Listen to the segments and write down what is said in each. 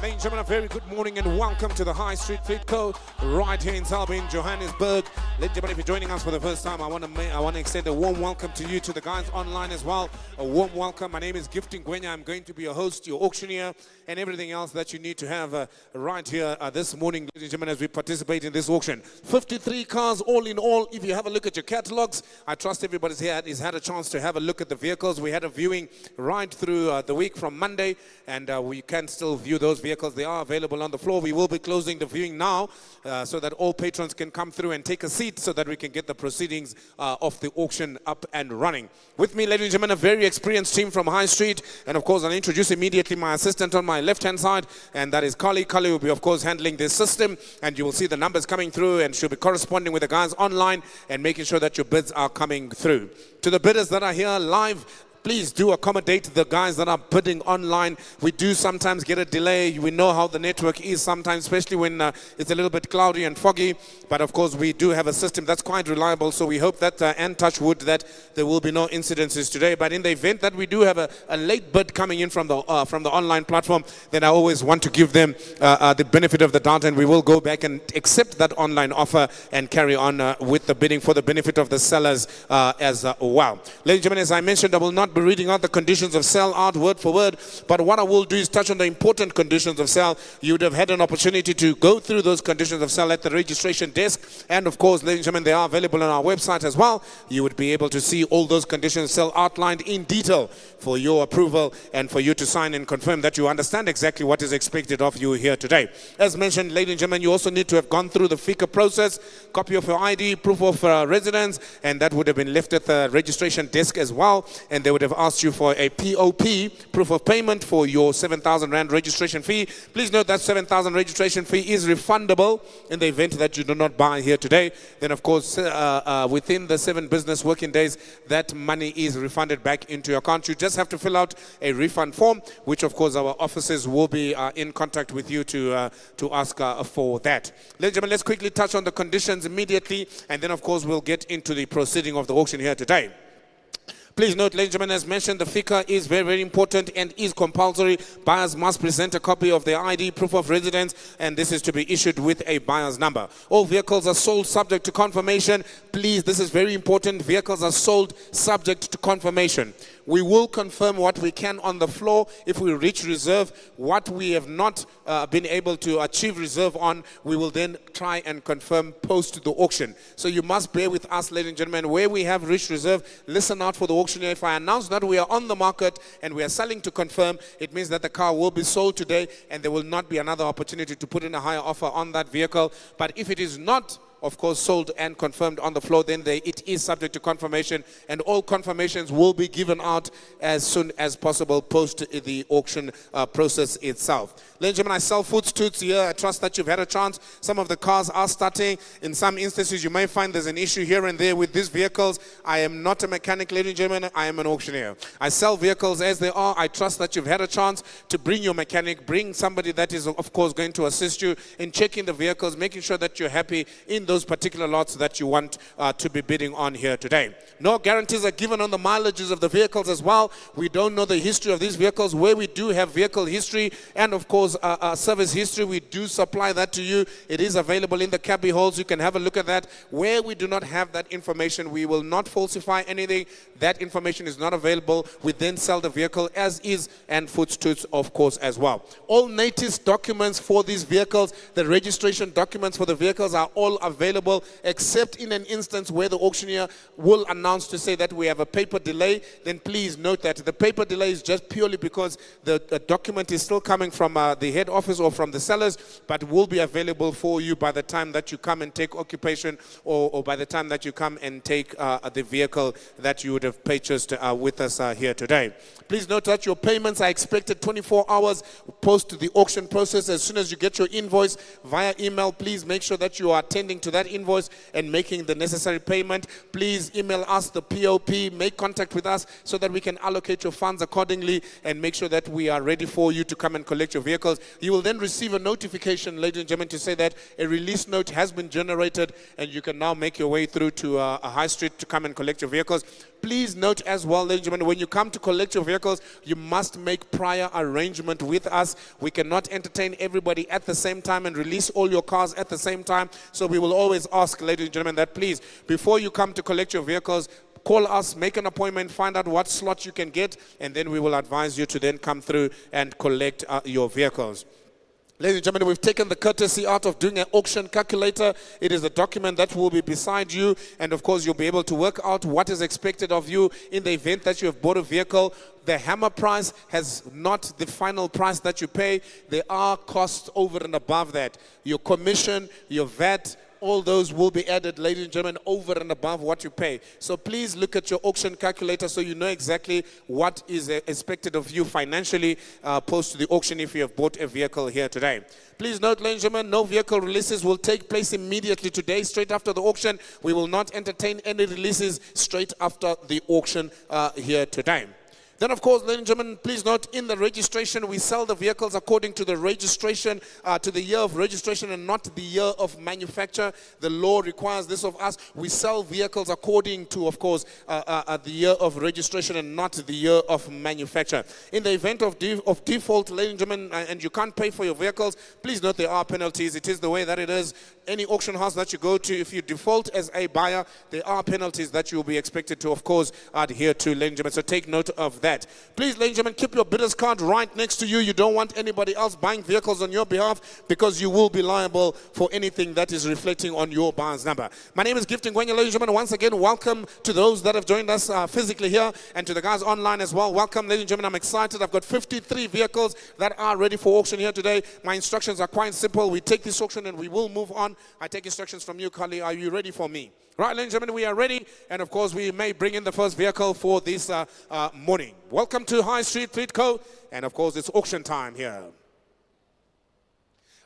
Ladies and gentlemen, a very good morning and welcome to the High Street Fleet Co. right here in Selby, Johannesburg. Ladies and gentlemen, if you're joining us for the first time, I want to extend a warm welcome to you, to the guys online as well. A warm welcome. My name is Gifting Gwenya. I'm going to be your host, your auctioneer, and everything else that you need to have right here this morning, ladies and gentlemen, as we participate in this auction. 53 cars all in all. If you have a look at your catalogs, I trust everybody's here has had a chance to have a look at the vehicles. We had a viewing right through the week from Monday, and we can still view those vehicles. They are available on the floor. We will be closing the viewing now so that all patrons can come through and take a seat so that we can get the proceedings of the auction up and running. With me, ladies and gentlemen, a very experienced team from High Street, and of course I'll introduce immediately my assistant on my left hand side, and that is Kali. Kali will be of course handling this system, and you will see the numbers coming through, and she'll be corresponding with the guys online and making sure that your bids are coming through. To the bidders that are here live, please do accommodate the guys that are bidding online. We do sometimes get a delay. We know how the network is sometimes, especially when it's a little bit cloudy and foggy. But of course, we do have a system that's quite reliable. So we hope that, and touch wood, that there will be no incidences today. But in the event that we do have a late bid coming in from the online platform, then I always want to give them the benefit of the doubt, and we will go back and accept that online offer and carry on with the bidding for the benefit of the sellers as well. Ladies and gentlemen, as I mentioned, I will not be reading out the conditions of sale out word for word, but what I will do is touch on the important conditions of sale. You would have had an opportunity to go through those conditions of sale at the registration desk, and of course, ladies and gentlemen, they are available on our website as well. You would be able to see all those conditions of sale outlined in detail for your approval and for you to sign and confirm that you understand exactly what is expected of you here today. As mentioned, ladies and gentlemen, you also need to have gone through the FICA process, copy of your ID, proof of residence, and that would have been left at the registration desk as well, and they would have asked you for a POP, proof of payment, for your 7,000 Rand registration fee. Please note that 7,000 registration fee is refundable in the event that you do not buy here today. Then of course, within the 7 business working days, that money is refunded back into your account. You just have to fill out a refund form, which of course our officers will be in contact with you to ask for that. Ladies and gentlemen, let's quickly touch on the conditions immediately, and then of course we'll get into the proceeding of the auction here today. Please note, ladies and gentlemen, as mentioned, the FICA is very, very important and is compulsory. Buyers must present a copy of their ID, proof of residence, and this is to be issued with a buyer's number. All vehicles are sold subject to confirmation. Please, this is very important. Vehicles are sold subject to confirmation. We will confirm what we can on the floor if we reach reserve. What we have not been able to achieve reserve on, we will then try and confirm post the auction. So you must bear with us, ladies and gentlemen. Where we have reached reserve, listen out for the auctioneer. If I announce that we are on the market and we are selling to confirm, it means that the car will be sold today and there will not be another opportunity to put in a higher offer on that vehicle. But if it is not, of course, sold and confirmed on the floor, then it is subject to confirmation, and all confirmations will be given out as soon as possible post the auction process itself. Ladies and gentlemen, I sell footstools here. I trust that you've had a chance. Some of the cars are starting. In some instances, you may find there's an issue here and there with these vehicles. I am not a mechanic, ladies and gentlemen. I am an auctioneer. I sell vehicles as they are. I trust that you've had a chance to bring your mechanic, bring somebody that is, of course, going to assist you in checking the vehicles, making sure that you're happy in those particular lots that you want to be bidding on here today. No guarantees are given on the mileages of the vehicles as well. We don't know the history of these vehicles. Where we do have vehicle history and of course service history, we do supply that to you. It is available in the cabby holes. You can have a look at that. Where we do not have that information, we will not falsify anything. That information is not available. We then sell the vehicle as is, and footstools of course as well. All NATIS documents for these vehicles, the registration documents for the vehicles are all available, except in an instance where the auctioneer will announce to say that we have a paper delay. Then please note that the paper delay is just purely because the document is still coming from the head office or from the sellers, but will be available for you by the time that you come and take occupation, or by the time that you come and take the vehicle that you would have purchased with us here today. Please note that your payments are expected 24 hours post the auction process. As soon as you get your invoice via email, please make sure that you are attending to that invoice and making the necessary payment. Please email us the POP, make contact with us so that we can allocate your funds accordingly and make sure that we are ready for you to come and collect your vehicles. You will then receive a notification, ladies and gentlemen, to say that a release note has been generated and you can now make your way through to a high street to come and collect your vehicles. Please note as well, ladies and gentlemen, when you come to collect your vehicles, you must make prior arrangement with us. We cannot entertain everybody at the same time and release all your cars at the same time. So we will always ask, ladies and gentlemen, that please, before you come to collect your vehicles, call us, make an appointment, find out what slot you can get, and then we will advise you to then come through and collect your vehicles. Ladies and gentlemen, we've taken the courtesy out of doing an auction calculator. It is a document that will be beside you, and of course you'll be able to work out what is expected of you in the event that you have bought a vehicle. The hammer price has not the final price that you pay. There are costs over and above that. Your commission, your VAT, all those will be added, ladies and gentlemen, over and above what you pay. So please look at your auction calculator so you know exactly what is expected of you financially post to the auction if you have bought a vehicle here today. Please note, ladies and gentlemen, no vehicle releases will take place immediately today, straight after the auction. We will not entertain any releases straight after the auction here today. Then, of course, ladies and gentlemen, please note, in the registration, we sell the vehicles according to the registration, to the year of registration and not the year of manufacture. The law requires this of us. We sell vehicles according to, of course, the year of registration and not the year of manufacture. In the event of default, ladies and gentlemen, and you can't pay for your vehicles, please note there are penalties. It is the way that it is. Any auction house that you go to, if you default as a buyer, there are penalties that you will be expected to, of course, adhere to, ladies and gentlemen. So take note of that. Please, ladies and gentlemen, keep your bidder's card right next to you. You don't want anybody else buying vehicles on your behalf because you will be liable for anything that is reflecting on your buyer's number. My name is Gifting Gwenya, ladies and gentlemen. Once again, welcome to those that have joined us physically here and to the guys online as well. Welcome, ladies and gentlemen. I'm excited. I've got 53 vehicles that are ready for auction here today. My instructions are quite simple. We take this auction and we will move on. I take instructions from you, Carly. Are you ready for me? Right, ladies and gentlemen, we are ready, and of course we may bring in the first vehicle for this morning. Welcome to High Street Fleet Co, and of course it's auction time here.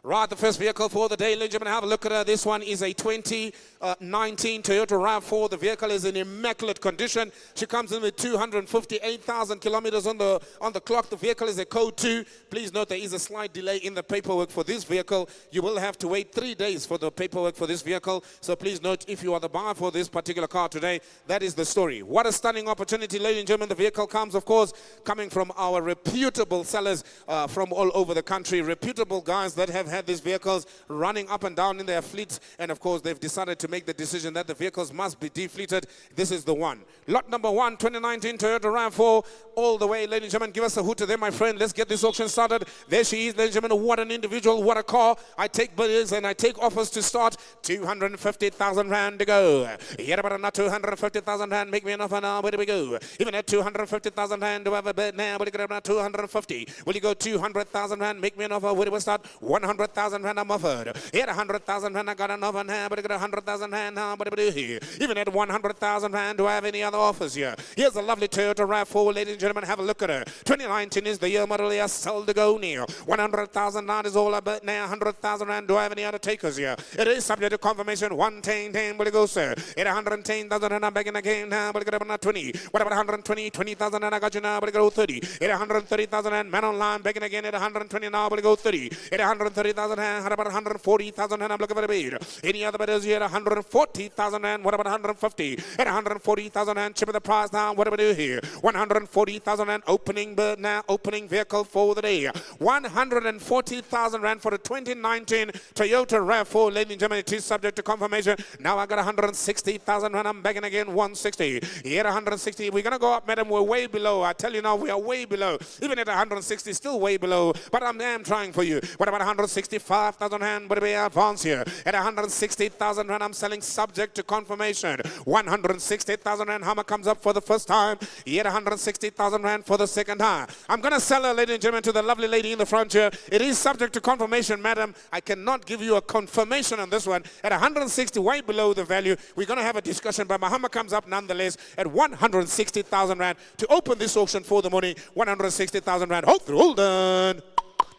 Right, the first vehicle for the day, ladies and gentlemen, have a look at her. This one is a 2019 Toyota RAV4. The vehicle is in immaculate condition. She comes in with 258,000 kilometers on the clock. The vehicle is a code 2. Please note there is a slight delay in the paperwork for this vehicle. You will have to wait 3 days for the paperwork for this vehicle. So please note, if you are the buyer for this particular car today, that is the story. What a stunning opportunity, ladies and gentlemen. The vehicle comes, of course, coming from our reputable sellers from all over the country. Reputable guys that have had these vehicles running up and down in their fleets, and of course they've decided to make the decision that the vehicles must be defleeted. This is the one. Lot number 1, 2019 Toyota RAV4, all the way, ladies and gentlemen. Give us a hoot there, my friend. Let's get this auction started. There she is, ladies and gentlemen. What an individual, what a car. I take bids and I take offers to start. 250,000 rand to go. Yet about not 250,000 rand, make me an offer now. Where do we go? Even at 250,000 rand, do I have a bid now? But you got 250. Will you go 200,000 rand, make me an offer? Where do we start? 100,000 rand, I'm offered. Here 100,000 rand, I got an offer now. But you got 100,000 rand now. What do we do here? Even at 100,000 rand, do I have any other offers here? Here's a lovely Toyota RAV4, ladies and gentlemen. Have a look at her. 2019 is the year model here. Sell to go near. 100,000 rand is all about now. 100,000 rand, do I have any other takers here? It is subject to confirmation. 110, will you go, sir? At 110,000 rand, I'm back in the game now. But you got about 20. What about 120? 20,000 rand, I got you now. But you go 30. At 130,000 rand, man online, back in again at 120 now. But you go 30. At 130,000 rand, how about 140,000 rand? I'm looking for the bid. Any other bidders here at 140,000 rand? What about 150? At 140,000 rand, chip of the price now. What do we do here? 140,000 rand, opening bid now, opening vehicle for the day. 140,000 rand for the 2019 Toyota RAV4, ladies and gentlemen. It is subject to confirmation. Now I got 160,000 rand. I'm back in again. 160. Here at 160, we're gonna go up, madam. We're way below. I tell you now, we are way below. Even at 160, still way below. But I'm trying for you. What about 165,000 rand? What do we advance here? At 160,000 rand, I'm selling subject to confirmation. 160,000 rand. Hammer comes up for the first time. Yet 160,000 rand for the second time. I'm gonna sell her, ladies and gentlemen, to the lovely lady in the front here. It is subject to confirmation, madam. I cannot give you a confirmation on this one. At 160, way below the value. We're gonna have a discussion, but my hammer comes up nonetheless at 160,000 rand to open this auction for the money. 160,000 rand. Hold on.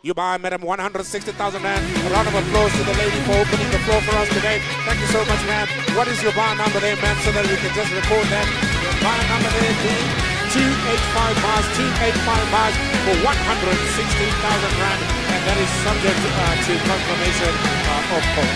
You buy, madam, 160,000 rand. A round of applause to the lady for opening the floor for us today. Thank you so much, ma'am. What is your buy number there, ma'am, so that we can just record that? Your buy number there being 285 bars, 285 bars for 160,000 rand. And that is subject to confirmation, of course.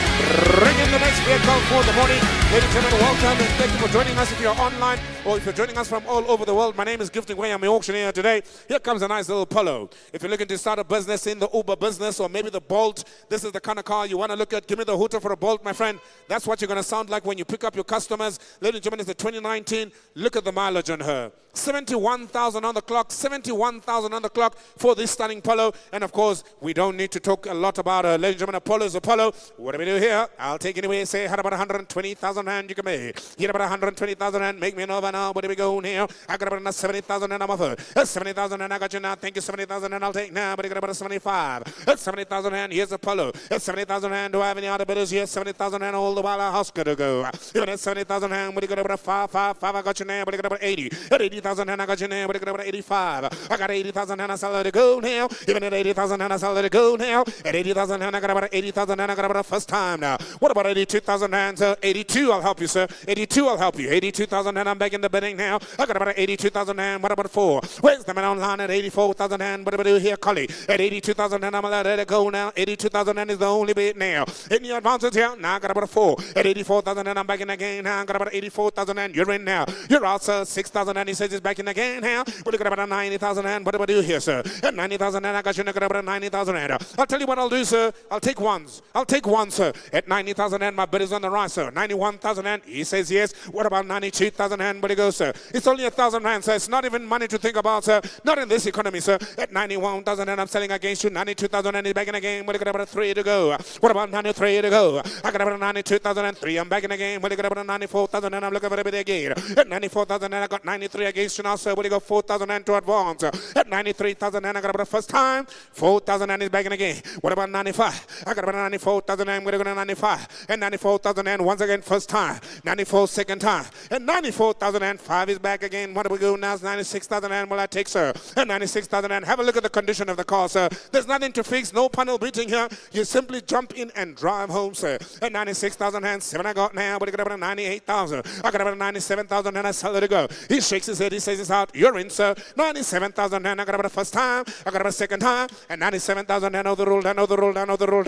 Bring in the next vehicle for the morning. Ladies and gentlemen, welcome and thank you for joining us. If you're online or if you're joining us from all over the world, my name is Gifting Way. I'm the auctioneer today. Here comes a nice little Polo. If you're looking to start a business in the Uber business or maybe the Bolt, this is the kind of car you want to look at. Give me the hooter for a Bolt, my friend. That's what you're going to sound like when you pick up your customers. Ladies and gentlemen, it's the 2019. Look at the mileage on her. 71,000 on the clock, 71,000 on the clock for this stunning Polo. And of course, we don't need to talk a lot about her. Ladies and gentlemen, a Polo is a Polo. What do we do here? I'll take it away. Say, how about 120,000 rand you can make? Here about 120,000 rand. Make me an over now. Where do we go here? I got about 70,000 and I'm offered. 70,000 and I got you now. Thank you, 70,000 and I'll take now. But you got about 75. 70,000 rand. Here's a Polo. 70,000 rand. Do I have any other bidders here? 70,000 rand. All the while our house gotta go. Even at 70,000 rand. What do you got about 5? I got you now. But you got about 80. At 80,000 rand. I got you now. But you got about 85. I got 80,000 rand. I sell it to go now. Even at 80,000 rand. I sell it to go now. At 80,000 rand. I got about 80,000 rand. I got about first time now. What about 82,000 rand, sir? 82. I'll help you, sir. 82, I'll help you. 82,000 and I'm back in the bidding now. I got about 82,000 and what about 4? Where's the man online at 84,000 and what do we do here, Collie? At 82,000 and I'm allowed to let it go now. 82,000 and is the only bid now. Any advances here? Now I got about 4. At 84,000 and I'm back in the game now. I got about 84,000 and you're in now. You're out, sir. 6,000 and he says he's back in the game now. What do you got about 90,000 and what do we do here, sir? At 90,000 and I got you got about 90,000 and I'll tell you what I'll do, sir. I'll take ones. I'll take one, sir. At 90,000 and my bid is on the right, sir. 91,000 and he says yes. What about 92,000 rand? Where it goes, sir? It's only 1,000 rand, sir. It's not even money to think about, sir. Not in this economy, sir. At 91,000 and I'm selling against you. 92,000 and he's back in the game. What do you got about 3 to go? What about 93 to go? I got about 92,003. I'm back in the game. What do you got about 94,000 and I'm looking for a bit again. At 94,000 and I got 93 against you now, sir. What do you got? 4,000 and to advance. At 93,000 and I got about first time. 4,000 and he's back in the game. What about 95? I got about 94,000 and we're going to 95. And 94,000 and once again first time. 94 second time. And 94,005 is back again. What do we go now? It's 96,000 and will I take, sir? And 96,000 and have a look at the condition of the car, sir. There's nothing to fix, no panel beating here. You simply jump in and drive home, sir. And 96,000 and 7 I got now, but I got about 98,000. I got about 97,000 and I sell it to go. He shakes his head, he says it's out. You're in, sir. 97,000 and I got about the first time. I got about second time. And 97,000 and overruled, and overruled, and overruled.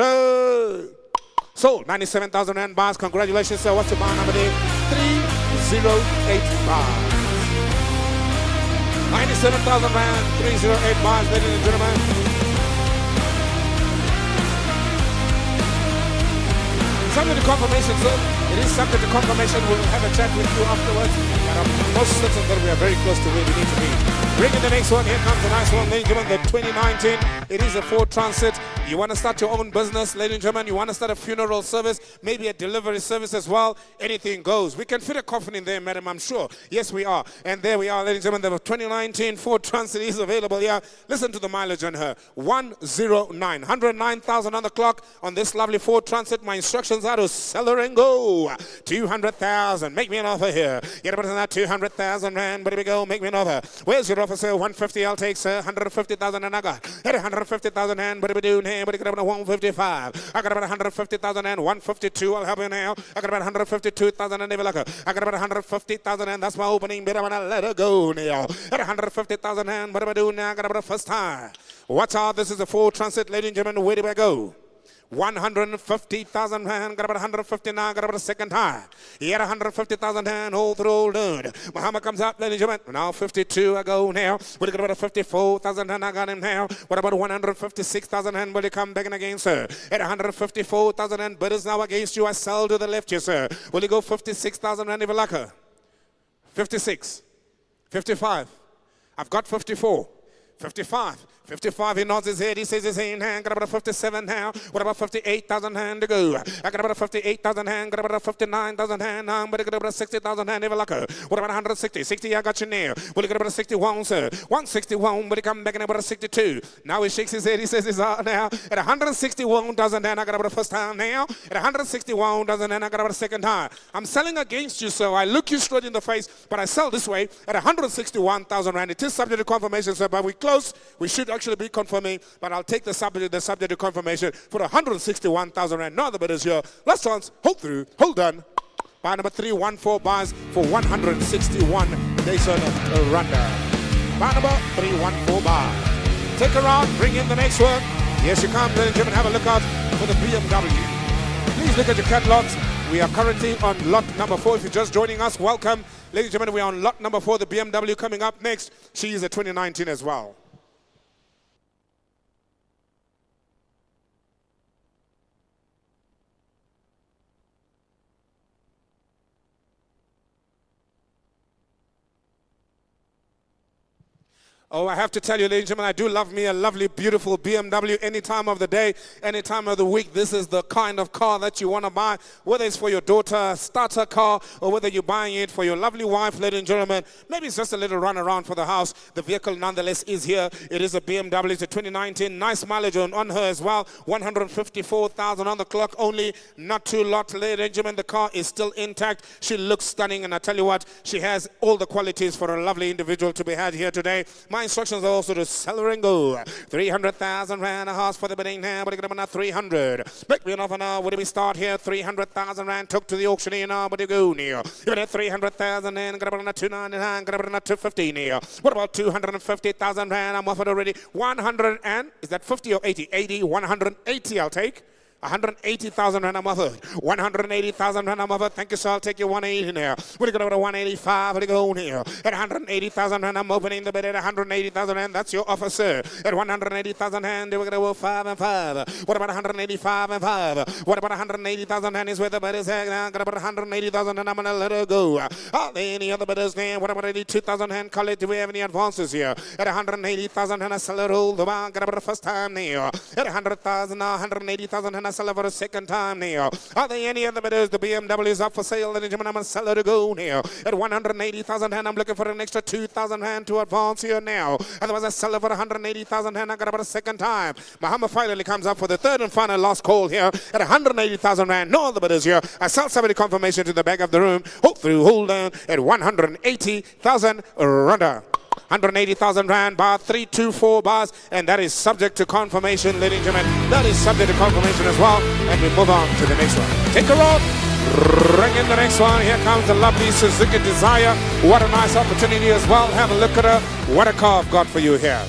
Sold 97,000 rand bars. Congratulations, sir. What's your bar number there? 308 bars. 97,000 rand, 308 bars, ladies and gentlemen. Subject to confirmation, sir. It is subject to confirmation. We'll have a chat with you afterwards. And I'm most certain that we are very close to where we need to be. Bring in the next one. Here comes the nice one, ladies and gentlemen. The 2019. It is a Ford Transit. You want to start your own business, ladies and gentlemen. You want to start a funeral service, maybe a delivery service as well. Anything goes. We can fit a coffin in there, madam, I'm sure. Yes, we are. And there we are, ladies and gentlemen. The 2019 Ford Transit is available here. Listen to the mileage on her. 109. 109,000 on the clock on this lovely Ford Transit. My instructions are to sell her and go. 200,000. Make me an offer here. Get about that 200,000 rand. Where do we go? Make me an offer. Where's your offer, sir? 150. I'll take, sir. 150,000 and I got. At 150,000 rand. What do we do now? But I got about 155. I got about 150,000 and 152. I'll help you now. I got about 152,000 and never luck. I got about 150,000 and that's my opening bid. I'm gonna let her go now. At 150,000 and what do I do now? I got about the first time. Watch out. This is a Ford Transit, ladies and gentlemen. Where do I go? 150,000 rand, got about 159, got about a second high. He had 150,000 rand, all through old dude. Muhammad comes up, ladies and gentlemen. Now 52, I go now. We'll get about 54,000 rand, I got him now. What about 156,000 rand? Will he come back in again, sir? At 154,000 rand, bidders now against you. I sell to the left here, sir. Will he go 56,000 rand, Ivalaka? 56, 55. I've got 54, 55. 55, he nods his head, he says his hand, got about a 57 now. What about 58,000 hand to go? I got about a 58,000 hand, got about a 59,000 hand, but I got about a 60,000 hand, never luck. What about 160? 60, I got you now. Well, he got about a 61, sir. 161, but he come back in about a 62. Now he shakes his head, he says he's out now. At 161,000 hand, I got about a first time now. At 161,000 hand, I got about a second time. I'm selling against you, sir. I look you straight in the face, but I sell this way at 161,000 rand. It is subject to confirmation, sir, but we close. We should actually be confirming, but I'll take the subject to confirmation for 161,000 rand. No other bidders here. Last chance. Hold through. Hold on. Buy number 314 buys for 161 Nissan Ranger. Buy number 314 buys. Take her out. Bring in the next one. Yes, you come, ladies and gentlemen. Have a look out for the BMW. Please look at your catalogs. We are currently on lot number 4. If you're just joining us, welcome. Ladies and gentlemen, we are on lot number 4, the BMW coming up next. She is a 2019 as well. Oh, I have to tell you, ladies and gentlemen, I do love me a lovely, beautiful BMW any time of the day, any time of the week. This is the kind of car that you want to buy, whether it's for your daughter, starter car, or whether you're buying it for your lovely wife, ladies and gentlemen. Maybe it's just a little run around for the house. The vehicle, nonetheless, is here. It is a BMW. It's a 2019. Nice mileage on her as well. 154,000 on the clock only. Not too lot, ladies and gentlemen. The car is still intact. She looks stunning, and I tell you what, she has all the qualities for a lovely individual to be had here today. My instructions are also to sell her and go. 300,000 rand a horse for the bidding now, but it got 300. Make me an offer now. Where do we start here? 300,000 rand. Took to the auctioneer now, but you go near. Even at 300,000 and got about 299, got about 250 near. What about 250,000 rand? I'm offered already. 100 and is that 50 or 80? 80, 180 I'll take. 180,000 rand I'm offered. 180,000 rand I'm offered. Thank you, sir. I'll take you 180 now. We're going to go to 185. We're going here. At 180,000 rand, I'm opening the bid at 180,000 rand. That's your offer, sir. At 180,000 rand, we're going to go 5 and 5. What about 185 and 5? What about 180,000 rand is where the bid is at? Now, got about 180,000 and I'm going to let her go. Are there any other bidders there? What about 82,000 rand? Call it. Do we have any advances here? At 180,000 rand, I sell it all. The one got about the first time now. At 100,000 now, 180,000 rand, I sell it for a second time now. Are there any other bidders? The BMW is up for sale, ladies and gentlemen. I'm going to sell it to go now. At 180,000 rand, I'm looking for an extra 2,000 rand to advance here now. Otherwise, I sell it for 180,000 rand. I got about a second time. Muhammad finally comes up for the third and final last call here at 180,000 rand. No other bidders here. I sell somebody confirmation to the back of the room. Hold on at 180,000 rand. 180,000 rand, bar 324 bars, and that is subject to confirmation, ladies and gentlemen. That is subject to confirmation as well, and we move on to the next one. Take a roll, ring in the next one. Here comes the lovely Suzuki Dzire. What a nice opportunity as well. Have a look at her. What a car I've got for you here.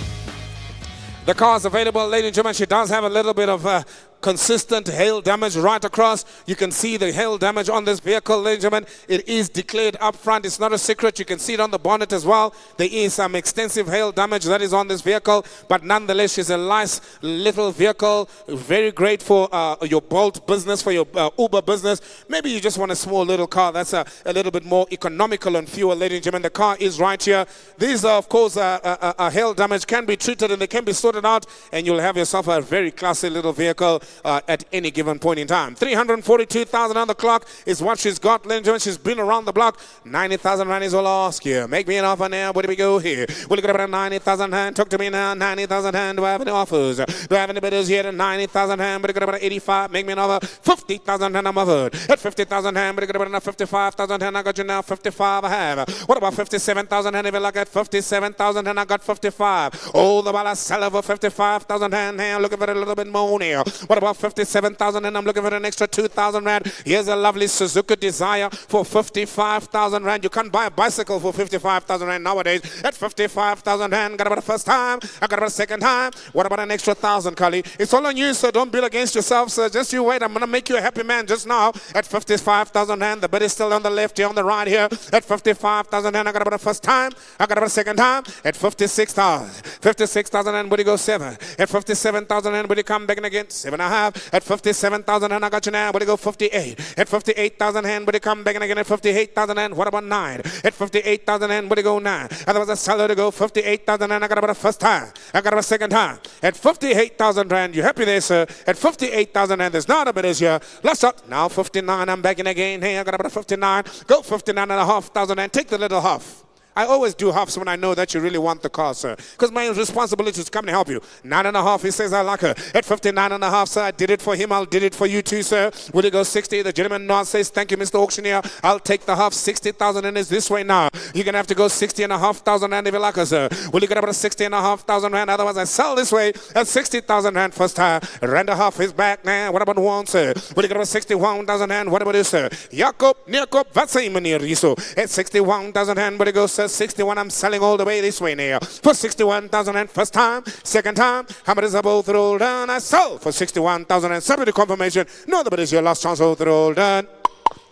The car is available, ladies and gentlemen. She does have a little bit of consistent hail damage right across. You can see the hail damage on this vehicle, ladies and gentlemen. It is declared up front. It's not a secret. You can see it on the bonnet as well. There is some extensive hail damage that is on this vehicle, but nonetheless, she's a nice little vehicle. Very great for your Bolt business, for your Uber business. Maybe you just want a small little car that's a little bit more economical on fuel, ladies and gentlemen. The car is right here. These are, of course, hail damage can be treated and they can be sorted out, and you'll have yourself a very classy little vehicle at any given point in time. 342,000 on the clock is what she's got, ladies and gentlemen. She's been around the block. 90,000 rand is all I ask you. Make me an offer now. Where do we go here? We'll look at about 90,000 rand. Talk to me now. 90,000 rand. Do I have any offers? Do I have any bidders here at 90,000 rand? But about 85. Make me an offer. 50,000 rand I'm offered. At 50,000 rand, but about 55,000 rand. I got you now. 55 I have. What about 57,000 rand? If you look at 57,000 rand, I got 55. Oh, the ball I sell over 55,000 rand. Now looking for a little bit more now. What about 57,000 and I'm looking for an extra 2,000 rand. Here's a lovely Suzuki Dzire for 55,000 rand. You can't buy a bicycle for 55,000 rand nowadays. At 55,000 rand, got about the first time. I got about the second time. What about an extra 1,000, Kali? It's all on you, sir. Don't bill against yourself, sir. Just you wait. I'm going to make you a happy man just now. At 55,000 rand, the bid is still on the left here, on the right here. At 55,000 rand, I got about the first time. I got about the second time. At 56,000. 56,000 rand, would you go 7? At 57,000 rand, would you come back again? 7.5. At 57,000 and I got you now. Would you go 58? At 58,000 and would you come back again at 58,000 and what about 9? At 58,000 and would you go 9? Otherwise I sell her to go 58,000 and I got about the first time. I got about the second time. At 58,000 rand, you happy there, sir? At 58,000 and there's not a bit is here. Last shot. Now 59. I'm back in again. Hey, I got about a 59. Go 59,500 and take the little half. I always do halves when I know that you really want the car, sir. Because my responsibility is to come and help you. 9.5, he says I like her. At 59.5, sir, I did it for him. I'll did it for you too, sir. Will you go 60? The gentleman nods, says, thank you, Mr. Auctioneer. I'll take the half. 60,000 and it's this way now. You're going to have to go 60,500 rand if you like her, sir. Will you get about 60,500 rand? Otherwise, I sell this way at 60,000 rand first time. Rand a half is back now. What about one, sir? Will you get about 61,000 rand? What about this, sir? Jacob, Jacob, wat say, meneer Riso? At 61,000 rand, will you go, sir? 61, I'm selling all the way this way now. For 61,000 and first time, second time, how much is both rolled done? I sold for 61,000 and subject to confirmation. No, but it's your last chance, both rolled done.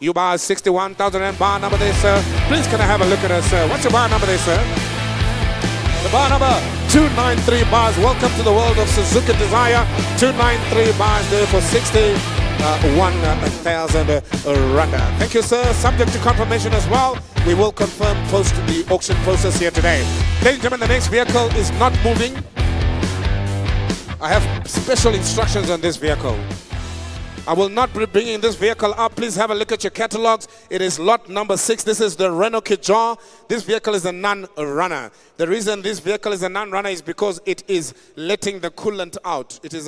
You buy 61,000 Rand. Bar number there, sir. Please can I have a look at us, sir? What's your bar number there, sir? The bar number 293 bars. Welcome to the world of Suzuki Dzire. 293 bars there for 61,000 Randa. Thank you, sir. Subject to confirmation as well. We will confirm post the auction process here today. Ladies and gentlemen, the next vehicle is not moving. I have special instructions on this vehicle. I will not be bringing this vehicle up. Please have a look at your catalogs. It is lot number 6. This is the Renault Kiger. This vehicle is a non-runner. The reason this vehicle is a non-runner is because it is letting the coolant out. It is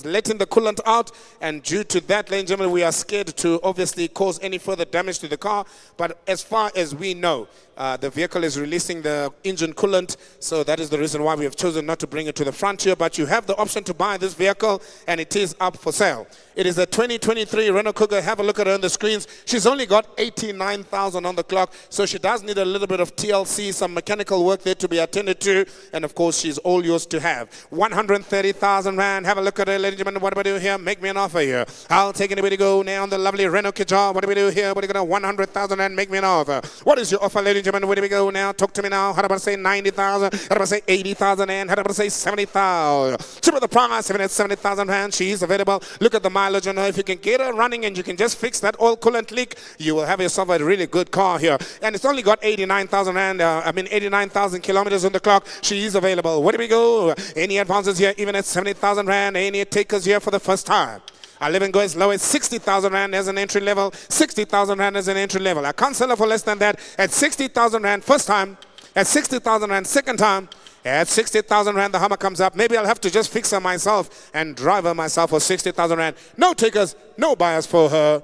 letting the coolant out, and due to that, ladies and gentlemen, we are scared to obviously cause any further damage to the car. But as far as we know, the vehicle is releasing the engine coolant, so that is the reason why we have chosen not to bring it to the front here. But you have the option to buy this vehicle, and it is up for sale. It is a 2023 Renault Kiger. Have a look at her on the screens. She's only got 89,000 on the clock, so she does need a little bit of TLC, some mechanical work there to be attended to, and of course she's all yours to have. 130,000 Rand. Have a look at her, ladies and gentlemen. What do we do here? Make me an offer here. I'll take anybody to go now on the lovely Renault Kiger. What do we do here? What are you going to 100,000 Rand? Make me an offer. What is your offer, ladies and gentlemen? Where do we go now? Talk to me now. How do I say 90,000? How do I say 80,000 Rand? How do I say 70,000? Triple the price, 70,000 Rand. She's available. Look at the mileage on her. If you can get her running and you can just fix that oil coolant leak, you will have yourself a really good car here. And it's only got 89,000 Rand, 89,000 kilometers on the clock. She is available. Where do we go? Any advances here, even at 70,000 Rand? Any takers here for the first time? I'll even go as low as 60,000 Rand as an entry level. 60,000 Rand as an entry level. I can't sell her for less than that. At 60,000 Rand first time. At 60,000 Rand second time. At 60,000 Rand, the Hummer comes up. Maybe I'll have to just fix her myself and drive her myself for 60,000 Rand. No takers, no buyers for her.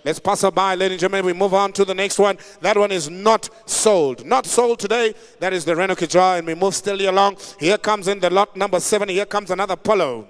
Let's pass her by, ladies and gentlemen. We move on to the next one. That one is not sold. Not sold today. That is the Renault Kiger, and we move steadily along. Here comes in the lot number 7. Here comes another Polo.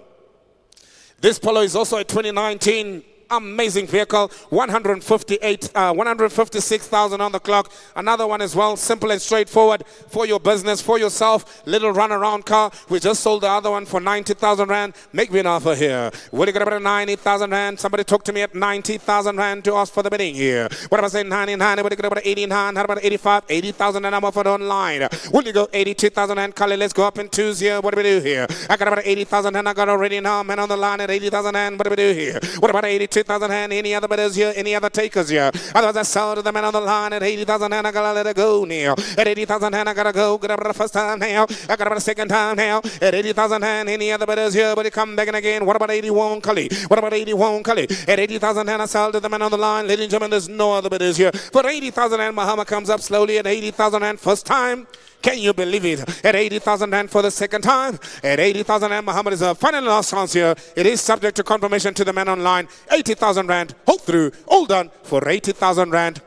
This Polo is also a 2019 amazing vehicle. 156,000 on the clock. Another one as well, simple and straightforward for your business, for yourself. Little run around car. We just sold the other one for 90,000 Rand. Make me an offer here. What are you going to bet 90,000 Rand? Somebody talk to me at 90,000 Rand to ask for the bidding here. What am I saying? 99. What are you going to bet 89? How about 85? 80,000 and I'm offered online. Will you go 82,000 Rand? Kali, let's go up in twos here. What do we do here? I got about 80,000 and I got already now. Man on the line at 80,000 Rand. What do we do here? What about 82? 2,000 Rand, any other bidders here, any other takers here? Otherwise, I sell to the man on the line at 80,000 Rand. I gotta let it go now. At 80,000 Rand, I gotta go. Get up the first time now. I got about the second time now. At 80,000 Rand, any other bidders here? But they come back and again. What about 81 Kali? What about 81 Kali? At 80,000 Rand, I sell to the man on the line. Ladies and gentlemen, there's no other bidders here. For 80,000 Rand, Muhammad comes up slowly at 80,000 Rand first time. Can you believe it? At 80,000 Rand for the second time. At 80,000 Rand, Muhammad is a final last chance here. It is subject to confirmation to the man online. 80,000 Rand. Hold through. All done for 80,000 Rand.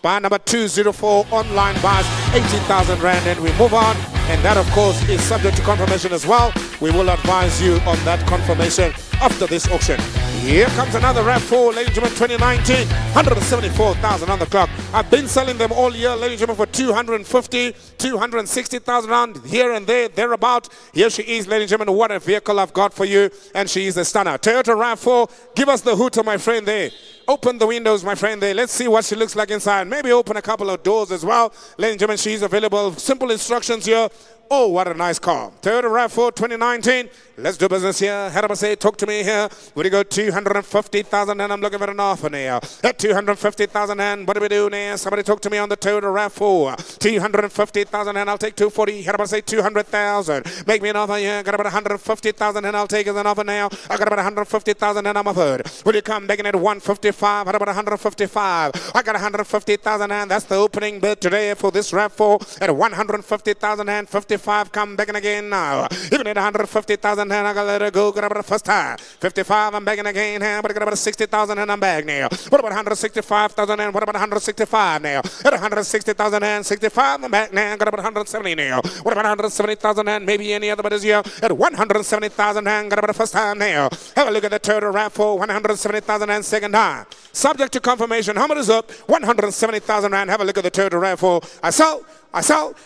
Buy number 204 online buys 80,000 Rand, and we move on. And that, of course, is subject to confirmation as well. We will advise you on that confirmation after this auction. Here comes another RAV4, ladies and gentlemen, 2019, 174,000 on the clock. I've been selling them all year, ladies and gentlemen, for 250, 260,000 Rand, here and there, thereabout. Here she is, ladies and gentlemen, what a vehicle I've got for you, and she is a stunner. Toyota RAV4, give us the hooter, my friend there. Open the windows, my friend there. Let's see what she looks like inside. Maybe open a couple of doors as well. Ladies and gentlemen, she's available. Simple instructions here. Oh, what a nice car. Toyota RAV4 2019. Let's do business here. How do I say? Talk to me here. Would you go 250,000 and I'm looking for an offer now. At 250,000 and what do we do now? Somebody talk to me on the Toyota RAV4. 250,000 and I'll take 240. How do I say? 200,000. Make me an offer here. Got about 150,000 and I'll take as an offer now. I got about 150,000 and I'm offered. Will you come begging at 155? How about 155? I got 150,000 and that's the opening bid today for this RAV4 at 150,000 and 55. Come begging again now. Even at 150,000 and I gotta let it go. Got about the first time. 55, I'm begging again now. But I got about 60,000 and I'm back now. What about 165,000 and what about 165 now? At 160,000 and 65, I'm back now. Got about 170 now. What about 170,000 and maybe any other bidders here? At 170,000 and got about the first time now. Have a look at the Toyota RAV4, 170,000 and second time. Subject to confirmation. How much is up? 170,000 Rand. Have a look at the Toyota RAV4. I sell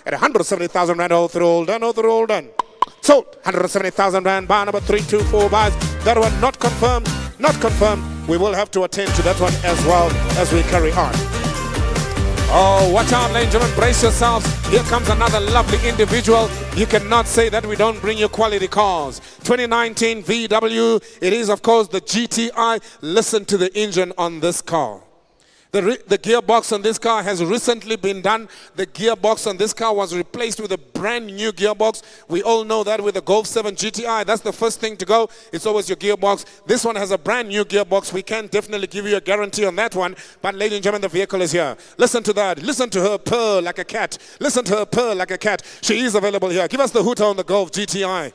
at 170,000 Rand. All through, all done, all through, all done. Sold 170,000 Rand. Buy number 324 buys. That one not confirmed, not confirmed. we will have to attend to that one as well as we carry on. Oh, watch out, ladies and gentlemen, brace yourselves. Here comes another lovely individual. You cannot say that we don't bring you quality cars. 2019 VW, it is of course the GTI. Listen to the engine on this car. The gearbox on this car has recently been done. The gearbox on this car was replaced with a brand new gearbox. We all know that with the Golf 7 GTI, that's the first thing to go. It's always your gearbox. This one has a brand new gearbox. We can definitely give you a guarantee on that one. But ladies and gentlemen, the vehicle is here. Listen to that. Listen to her purr like a cat. Listen to her purr like a cat. She is available here. Give us the hooter on the Golf GTI.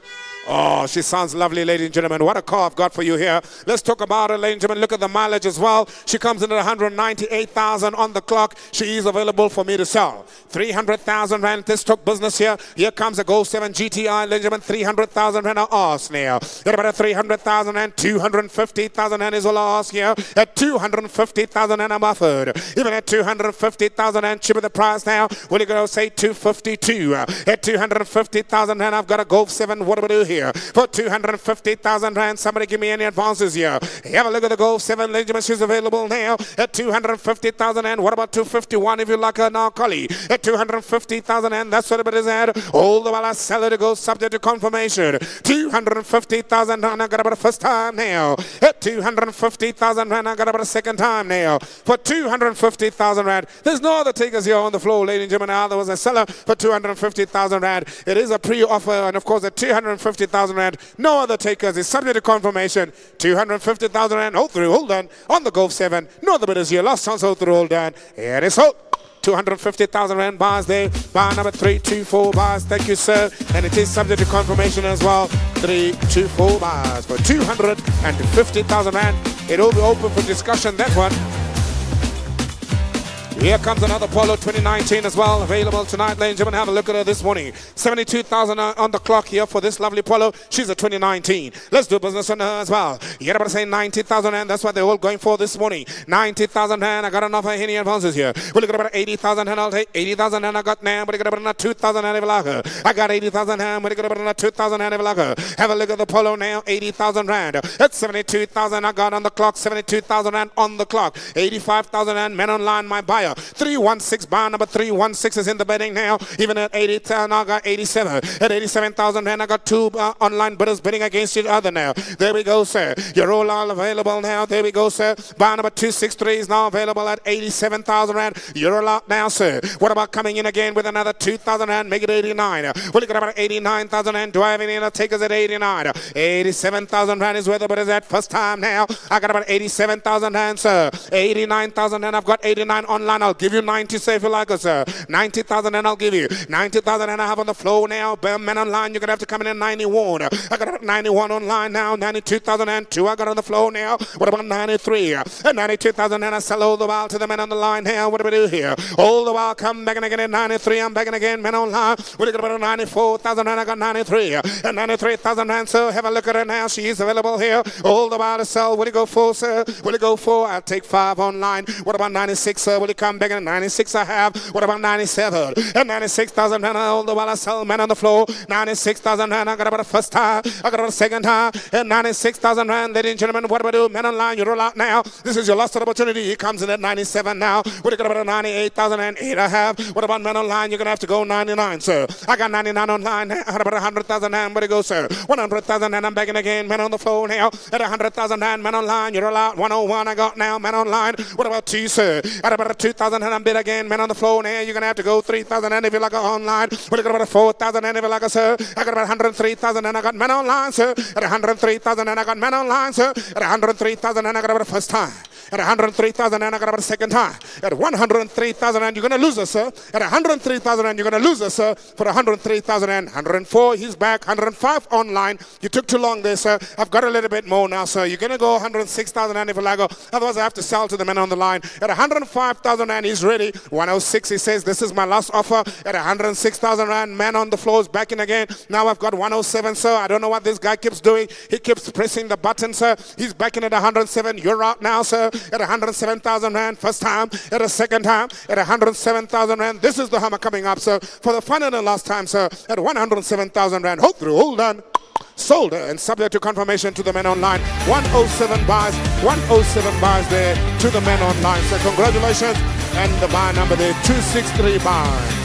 Oh, she sounds lovely, ladies and gentlemen. What a car I've got for you here. Let's talk about her, ladies and gentlemen. Look at the mileage as well. She comes in at 198,000 on the clock. She is available for me to sell. 300,000 rand. Let's talk business here. Here comes a Golf 7 GTI, ladies and gentlemen. 300,000 rand. I ask now. Get about 300,000 and 250,000 rand is all I ask here. At 250,000 rand I'm offered. Even at 250,000 and cheaper the price now. Will you go say 252? At 250,000 rand I've got a Golf 7. What do we do here? For 250,000 rand, somebody give me any advances here. Have a look at the Golf 7, ladies and gentlemen. She's available now at 250,000 and what about 251 if you like her now, Collie? At 250,000 and that's what it is at. All the while I sell it to go subject to confirmation. 250,000 rand, I got about a first time now. At 250,000 rand, I got about a second time now. For 250,000 rand, there's no other takers here on the floor, ladies and gentlemen. There was a seller for 250,000 rand. It is a pre-offer, and of course at 250,000 rand, no other takers. Is subject to confirmation. 250,000 rand, hold through, hold on. On the Golf 7, no other bidders here. Last chance, hold through, hold on. Here it is, hold. 250,000 rand bars there. Bar number 324 bars. Thank you, sir. And it is subject to confirmation as well. 324 bars for 250,000 rand. It will be open for discussion, that one. Here comes another Polo 2019 as well, available tonight, ladies and gentlemen. Have a look at her this morning. 72,000 on the clock here for this lovely Polo. She's a 2019. Let's do business on her as well. You're about to say 90,000 rand. That's what they're all going for this morning. 90,000 rand. I got enough of any advances here. We'll look at about 80,000 rand. I'll take 80,000 rand. I got now. But I got about another 2,000 rand. I got 80,000 rand. But I got about another 2,000 rand. Have a look at the Polo now. 80,000 rand. That's 72,000. I got on the clock. 72,000 rand on the clock. 85,000 rand. Men online, my buyer. 316 bar number 316 is in the bidding now. Even at 80,000, I got 87. At 87,000 rand, I got two online bidders bidding against each other now. There we go, sir. You're all available now. There we go, sir. Bar number 263 is now available at 87,000 rand. You're all out now, sir. What about coming in again with another 2,000 rand? Make it 89. We'll look at about 89,000 rand. Do I have any other takers at 89? 87,000 rand is where the bidders at. First time now. I got about 87,000 rand, sir. 89,000 rand. I've got 89 online. I'll give you 90, say if you like it, sir. 90,000 and I'll give you 90,000 and I have on the floor now. Men online, you're going to have to come in at 91. I got 91 online now. 92,002 I got on the floor now. What about 93? 92,000 and I sell all the while to the men on the line here. What do we do here? All the while come back and again at 93. I'm back and again. Men online. We're going to about 94,000 and I got 93. And 93,000 and so have a look at her now. She is available here. All the while to sell. What do you go for, sir? What do you go for? I'll take 5 online. What about 96, sir? Will you come back in 96 I have. What about 97? And 96,000 rand all the while I sell men on the floor. 96,000 rand I got about a first time. I got about a second time. And 96,000 rand, ladies and gentlemen, what do I do? Men online, you roll out now. This is your last opportunity. He comes in at 97 now. What do you got about a 98,008 I have? What about men online? You're going to have to go 99, sir. I got 99 online. I got about 100,000 rand. Where do you go, sir? 100,000 and I'm begging again. Men on the floor now. At 100,000 rand, men online, you roll out. 101 I got now. Men online. What about 2, sir? At about a 2,000 and I'm bid again. Men on the floor now. You're going to have to go 3,000 and if you like online. What do you got about 4,000 and if you like sir? I got about 103,000 and I got men online, sir. At 103,000 and I got men online, sir. At 103,000 and I got about a first time. At 103,000 and I got about a second time. At 103,000 and you're going to lose us, sir. At 103,000 and you're going to lose us, sir. For 103,000 and 104, he's back. 105 online. You took too long there, sir. I've got a little bit more now, sir. You're going to go 106,000 and if you like otherwise I have to sell to the men on the line. At 105,000 and he's ready. 106, he says, this is my last offer. At 106,000 rand, man on the floor is back in again. Now I've got 107, sir. I don't know what this guy keeps doing. He keeps pressing the button, sir. He's back in at 107. You're out now, sir. At 107,000 rand, first time. At a second time, at 107,000 rand. This is the hammer coming up, sir. For the final and last time, sir. At 107,000 rand. Hold through, hold on. sold, and subject to confirmation to the men online. 107 buys, 107 buys there to the men online. So congratulations, and the buy number there, 263 buys.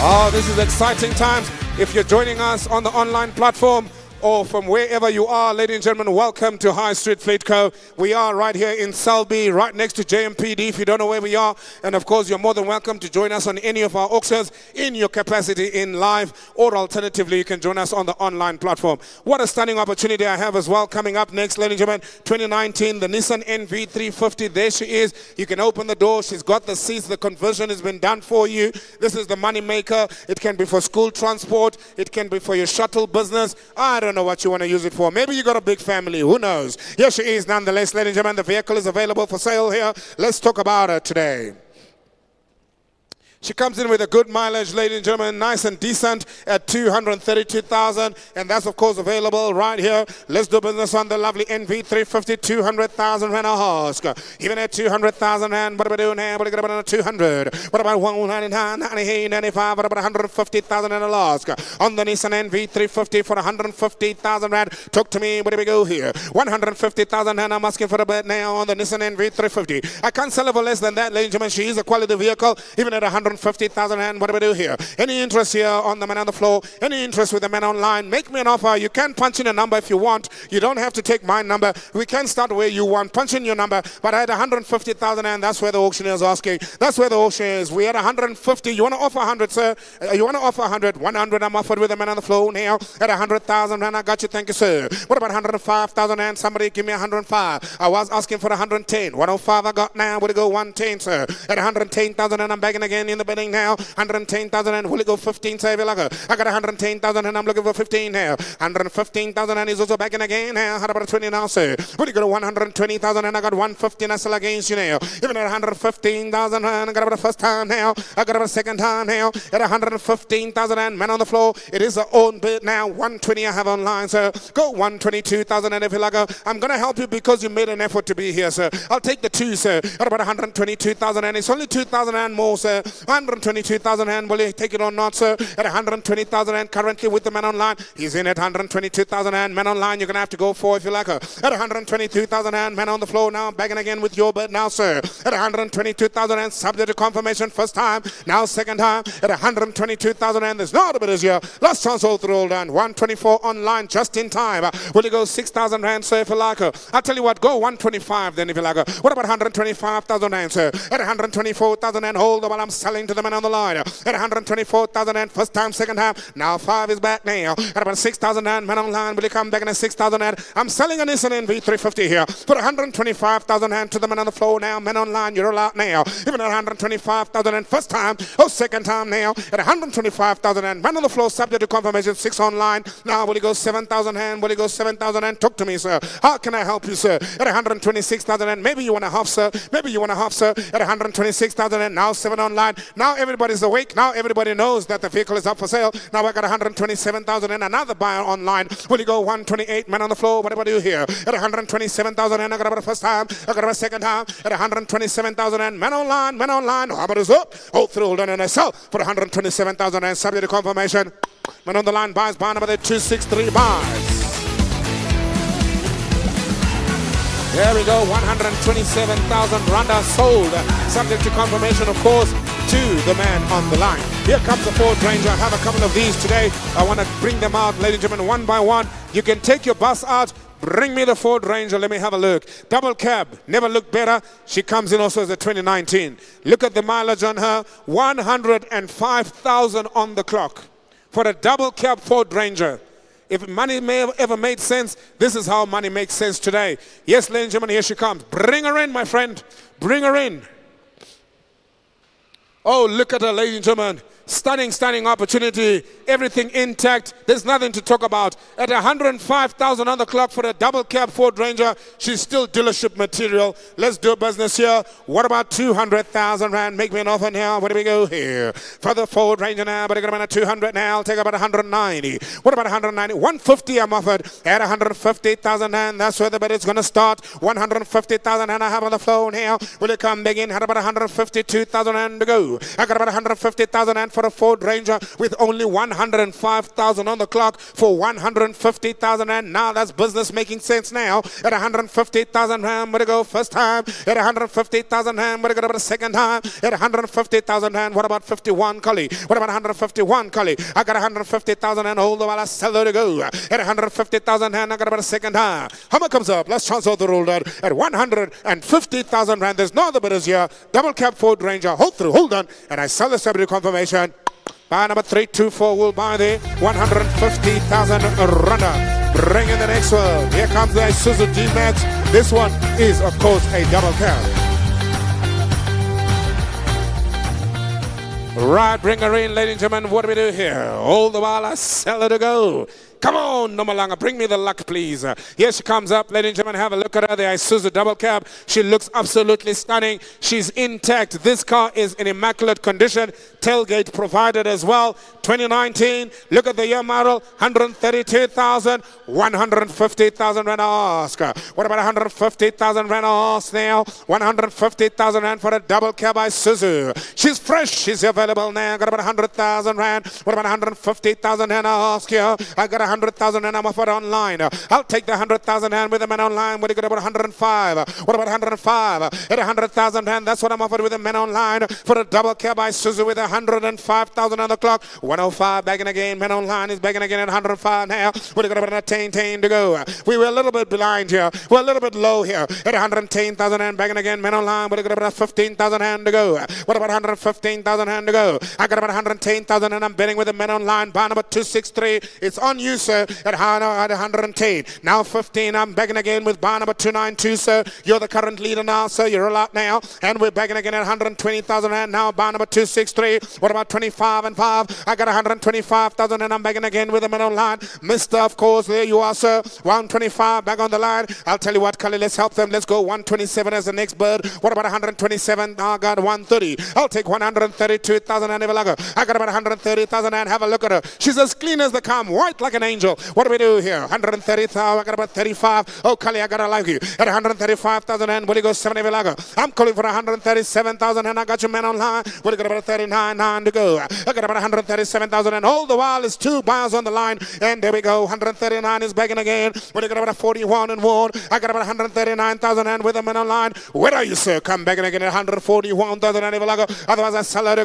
Oh, this is exciting times. If you're joining us on the online platform or from wherever you are, ladies and gentlemen, welcome to High Street Fleet Co. We are right here in Selby, right next to JMPD, if you don't know where we are. And of course, you're more than welcome to join us on any of our auctions in your capacity in live, or alternatively, you can join us on the online platform. What a stunning opportunity I have as well coming up next, ladies and gentlemen. 2019, the Nissan NV350, there she is. You can open the door. She's got the seats. The conversion has been done for you. This is the money maker. It can be for school transport. It can be for your shuttle business. I don't know what you want to use it for. Maybe you got a big family. Who knows? Here she is nonetheless, ladies and gentlemen. The vehicle is available for sale here. Let's talk about her today. She comes in with a good mileage, ladies and gentlemen, nice and decent at 232,000, and that's of course available right here. Let's do business on the lovely NV350, 200,000 rand a horse. Even at 200,000 rand, what are we doing here? What are we going to about 200? What about 199, 98, 95? What about 150,000 and a loss? On the Nissan NV350 for 150,000 rand. Talk to me, where do we go here? 150,000 rand, I'm asking for a bit now on the Nissan NV350. I can't sell it for less than that, ladies and gentlemen. She is a quality vehicle, even at 150,000 rand. What do we do here? Any interest here on the man on the floor? Any interest with the man online? Make me an offer. You can punch in a number if you want. You don't have to take my number. We can start where you want. Punch in your number. But at 150,000 rand, that's where the auctioneer is asking. That's where the auction is. We at 150. You want to offer 100, sir? You want to offer 100? 100 I'm offered with the man on the floor now. At 100,000 rand, I got you. Thank you, sir. What about 105,000 rand? Somebody give me 105. I was asking for 110. 105 I got now. Would it go 110, sir? At 110,000 and I'm begging again in the bidding now. 110,000 and will it go 15? Say I got 110,000 and I'm looking for 15 now. 115,000 and he's also back in again now. How about 20 now, sir? Will you go to 120,000 and I got 150 and I still against you now. Even at 115,000 and I got about the first time now. I got about the second time now. At 115,000 and man on the floor. It is the own bid now. 120 I have online, sir. Go 122,000 and if you like, I'm going to help you because you made an effort to be here, sir. I'll take the two, sir. At about 122,000 and it's only 2,000 and more, sir. 122,000 rand, will you take it or not, sir? At 120,000 rand currently with the man online. He's in at 122,000 rand. Man online, you're going to have to go for if you like her. At 122,000 rand, man on the floor now, bagging again with your bid now, sir. At 122,000 rand, subject to confirmation, first time, now second time. At 122,000 rand, there's no other bidders here. Last chance all through all done. 124 online, just in time. Will you go 6,000 rand, sir, if you like her? I'll tell you what, go 125 then if you like her. What about 125,000 rand, sir? At 124,000 rand, hold on while I'm selling to the man on the line. At 124,000 and first time, second time. Now 5 is back now. At about 6,000 and man on line. Will you come back in at 6,000 and I'm selling a Nissan NV350 here for 125,000 and to the man on the floor now. Man on line, you're allowed now. Even at 125,000 and first time. Oh, second time now. At 125,000 and man on the floor, subject to confirmation, 6 online. Now will you go 7,000 and will you go 7,000 and talk to me, sir? How can I help you, sir? At 126,000 and maybe you want a half, sir. Maybe you want a half, sir. At 126,000 and now 7 online. Now everybody's awake. Now everybody knows that the vehicle is up for sale. Now I got 127,000 and another buyer online. Will you go 128? Man on the floor. What about you here? At 127,000 and I got about the first time. I got about the second time. At 127,000 and man online. Man online. How about is up? Oh, through done and I sell for 127,000 and subject to confirmation. Man on the line buys. Buy number 263 buys. There we go, 127,000 randa sold. Subject to confirmation, of course, to the man on the line. Here comes the Ford Ranger. I have a couple of these today. I want to bring them out, ladies and gentlemen, one by one. You can take your bus out. Bring me the Ford Ranger. Let me have a look. Double cab. Never looked better. She comes in also as a 2019. Look at the mileage on her. 105,000 on the clock for a double cab Ford Ranger. If money may have ever made sense, this is how money makes sense today. Yes, ladies and gentlemen, here she comes. Bring her in, my friend. Bring her in. Oh, look at her, ladies and gentlemen. Stunning, stunning opportunity. Everything intact. There's nothing to talk about. At 105,000 on the clock for a double cab Ford Ranger, she's still dealership material. Let's do business here. What about 200,000 rand? Make me an offer now. Where do we go here? For the Ford Ranger now, but I got about 200 now. I'll take about 190. What about 190? 150 I'm offered at 150,000 rand. That's where the bid is going to start. 150,000 and I have on the floor now. Will you come back in? Had about 152,000 rand to go. I got about 150,000 rand for for a Ford Ranger with only 105,000 on the clock for 150,000 rand. Now that's business making sense now. At 150,000 rand, where to go first time? At 150,000 rand, where to go the second time? At 150,000 rand, what about 51 Cully? What about 151 Cully? I got 150,000 and hold the while I sell her to go. At 150,000 rand, I got about a second time. Hammer comes up. Let's transfer the roll at 150,000 rand. There's no other bidders here. Double cab Ford Ranger. Hold through, hold on. And I sell the celebrity confirmation. Buy number 324 will buy the 150,000 runner. Bring in the next one. Here comes the Isuzu D-Max. This one is, of course, a double cab. Right, bring her in, ladies and gentlemen. What do we do here? All the while I sell her to go. Come on, Nomalanga, bring me the luck, please. Here she comes up, ladies and gentlemen. Have a look at her, the Isuzu double cab. She looks absolutely stunning. She's intact. This car is in immaculate condition. Tailgate provided as well. 2019. Look at the year model. 132,000, 150,000 rand ask. What about 150,000 rand ask now? 150,000 rand for a double cab Isuzu. She's fresh. She's available now. Got about 100,000 rand. What about 150,000 rand ask here? I got 100,000 and I'm offered online. I'll take the 100,000 and with the man online. What do you got about 105? What about 105? At 100,000 and that's what I'm offered with the man online for a double cab Isuzu with 105,000 on the clock. 105 back in again. Man online is back in again at 105 now. What do you got about a 10 to go? We were a little bit blind here. We're a little bit low here. At 110,000 and back in again. Man online. What do you got about 15,000 hand to go? What about 115,000 hand to go? I got about 110,000 and I'm betting with the man online. Bar number 263. It's on you, sir, at 110. Now 15, I'm begging again with bar number 292, sir. You're the current leader now, sir. You're a lot now. And we're begging again at 120,000 and now bar number 263. What about 25 and 5? I got 125,000 and I'm begging again with the man online. Mister, of course, there you are, sir. 125 back on the line. I'll tell you what, Kali, let's help them. Let's go 127 as the next bird. What about 127? I got 130. I'll take 132,000 and I got about 130,000 and have a look at her. She's as clean as they come, white like an angel. What do we do here? 130,000. I got about 35. Oh, Kali, I gotta like you. At 135,000 and will you go 70 Villaga? I'm calling for 137,000 and I got your man online. Will you got about 39 to go? I got about 137,000 and all the while is two buyers on the line. And there we go. 139 is begging again. Will you got about 41 and 1? I got about 139,000 and with a man online. Where are you, sir? Come back again at 141,000 and Villaga. Otherwise I sell her to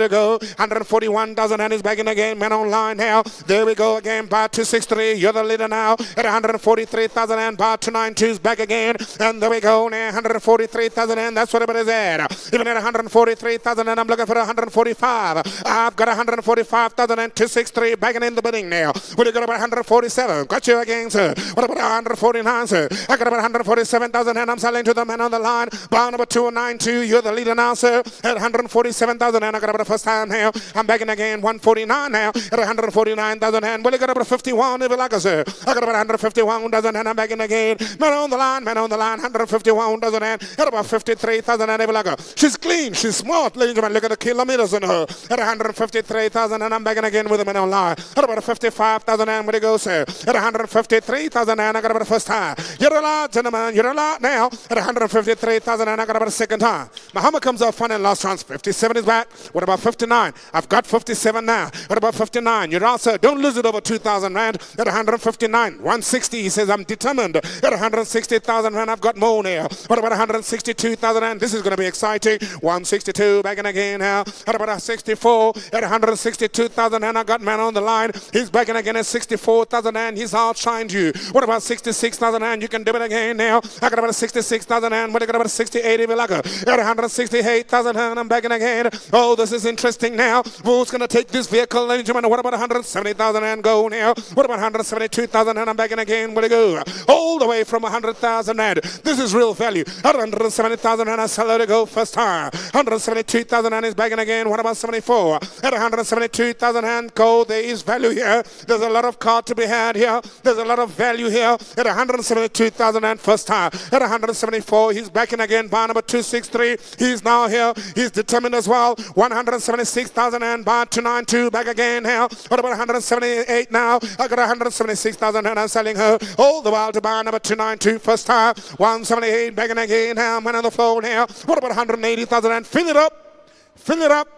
go. 141,000 and is begging again. Man online now. There we go again. Bar 263. You're the leader now at 143,000 and bar 292 is back again. And there we go now. 143,000 and that's what it is at. Even at 143,000 and I'm looking for 145. I've got 145,000 and 263 backing in the bidding now. What do you got about 147? Got you again, sir. What about 149, sir? I got about 147,000 and I'm selling to the man on the line. Bar number 292. You're the leader now, sir. At 147,000 and I got about the first time now. I'm backing again. 149 now at 149,000 and well, you got about 51 if you like, sir. I got about 151,000 and I'm backing again. Man on the line, 151,000 and at about 53,000 and if you like. She's clean, she's smart. Ladies and gentlemen, look at the kilometers in her. At 153,000 and I'm backing again with the man on line. At about 55,000 and where you go, sir? At 153,000 and I got about the first time. You're a lot, gentlemen. You're a lot now. At 153,000 and I got about a second time. Muhammad comes up fun and last chance. 57 is back. What about 59? I've got 57 now. What about 59? You're also, don't lose it over 2,000 rand. At 159, 160, he says, I'm determined. At 160,000 rand, I've got more now. What about 162,000 rand? This is going to be exciting. 162, back in again now. At about 64, at 162,000 rand, I got man on the line. He's back in again at 64,000 rand. He's outshined you. What about 66,000 rand? You can do it again now. I got about 66,000 rand. What do you got about 68 if you like? At 168,000 rand, I'm back in again. Oh, this is interesting now. Who's going to take this vehicle, ladies and gentlemen? What about 170,000 and go now? What about 172,000 and I'm back in again? Where to go? All the way from 100,000 rand. This is real value. At 170,000 and I sell her to go first time. 172,000 and is back in again. What about 74? At 172,000 and go. There is value here. There's a lot of car to be had here. There's a lot of value here. At 172,000 and first time. At 174, he's back in again. Bar number 263. He's now here. He's determined as well. 176,000 and bar 292 back again now. What about 178 now? I got 176,000 and I'm selling her all the while to bar number 292 first time. 178 back in again now. I'm on the floor now. What about 180,000 and fill it up? Fill it up.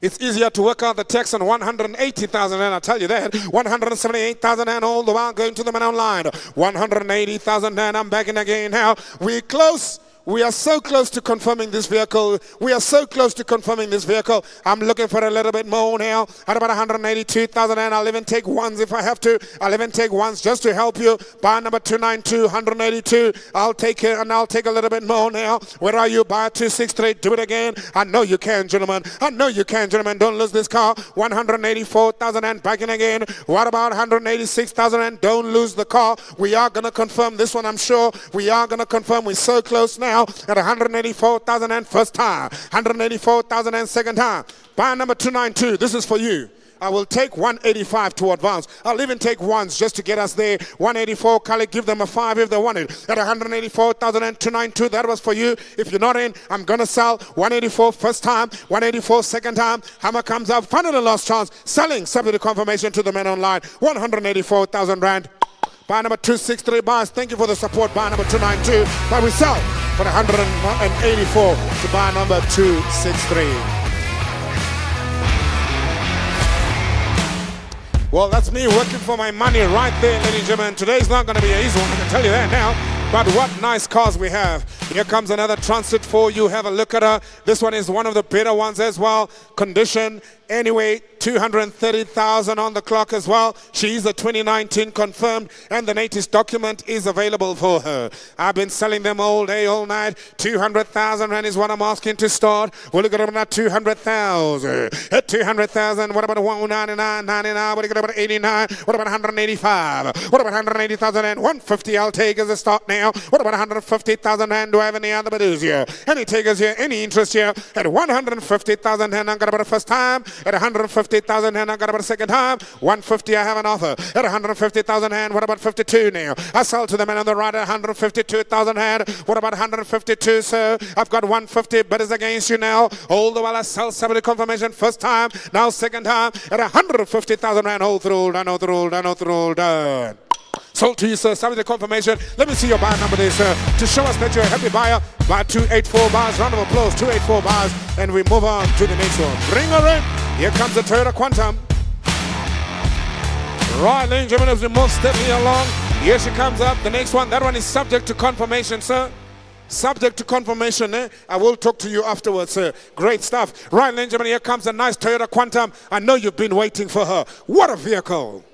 It's easier to work out the tax on 180,000 and I tell you that. 178,000 and all the while going to the man online. 180,000 and I'm back in again now. We're close. We are so close to confirming this vehicle. We are so close to confirming this vehicle. I'm looking for a little bit more now. At about 182,000 and I'll even take ones if I have to. I'll even take ones just to help you. Buy number 292, 182. I'll take it and I'll take a little bit more now. Where are you? Buy 263. Do it again. I know you can, gentlemen. I know you can, gentlemen. Don't lose this car. 184,000 and back in again. What about 186,000 and don't lose the car. We are going to confirm this one, I'm sure. We are going to confirm. We're so close now. At 184,000 and first time, 184,000 and second time. Buy number 292. This is for you. I will take 185 to advance. I'll even take ones just to get us there. 184, Kali, give them a 5 if they want it. At 184,000 and 292, that was for you. If you're not in, I'm going to sell 184 first time, 184 second time. Hammer comes up, final last chance. Selling, subject to confirmation to the man online. 184,000 rand. Buy number 263 buys. Thank you for the support. Buy number 292. But we sell for 184 to buy number 263. Well, that's me working for my money right there, ladies and gentlemen. Today's not going to be an easy one, I can tell you that now. But what nice cars we have. Here comes another Transit for you. Have a look at her. This one is one of the better ones as well. Condition, anyway, 230,000 on the clock as well. She is a 2019 confirmed and the latest document is available for her. I've been selling them all day, all night. 200,000 rand is what I'm asking to start. We'll look at them at 200,000. At 200,000, what about 199, 99? What about 89? What about 185? What about 180,000 and 150? I'll take as a start now. What about 150,000 rand? Do I have any other bidders here? Any takers here? Any interest here? At 150,000 rand, I'm got about the first time. At 150,000 rand, I got about a second time. 150, I have an offer. At 150,000 rand, what about 52 now? I sell to the man on the right at 152,000 rand. What about 152, sir? I've got 150 bidders against you now. All the while I sell somebody confirmation first time. Now second time at 150,000 rand. All through, done, all through, done, all through, done. Sold to you, sir. Subject to confirmation. Let me see your buy number there, sir. To show us that you're a happy buyer. Buy 284 bars. Round of applause. 284 bars. And we move on to the next one. Bring her in. Here comes the Toyota Quantum. Right, ladies and gentlemen, as we move steadily along. Here she comes up. The next one. That one is subject to confirmation, sir. Subject to confirmation, eh? I will talk to you afterwards, sir. Great stuff. Right, ladies and gentlemen, here comes a nice Toyota Quantum. I know you've been waiting for her. What a vehicle.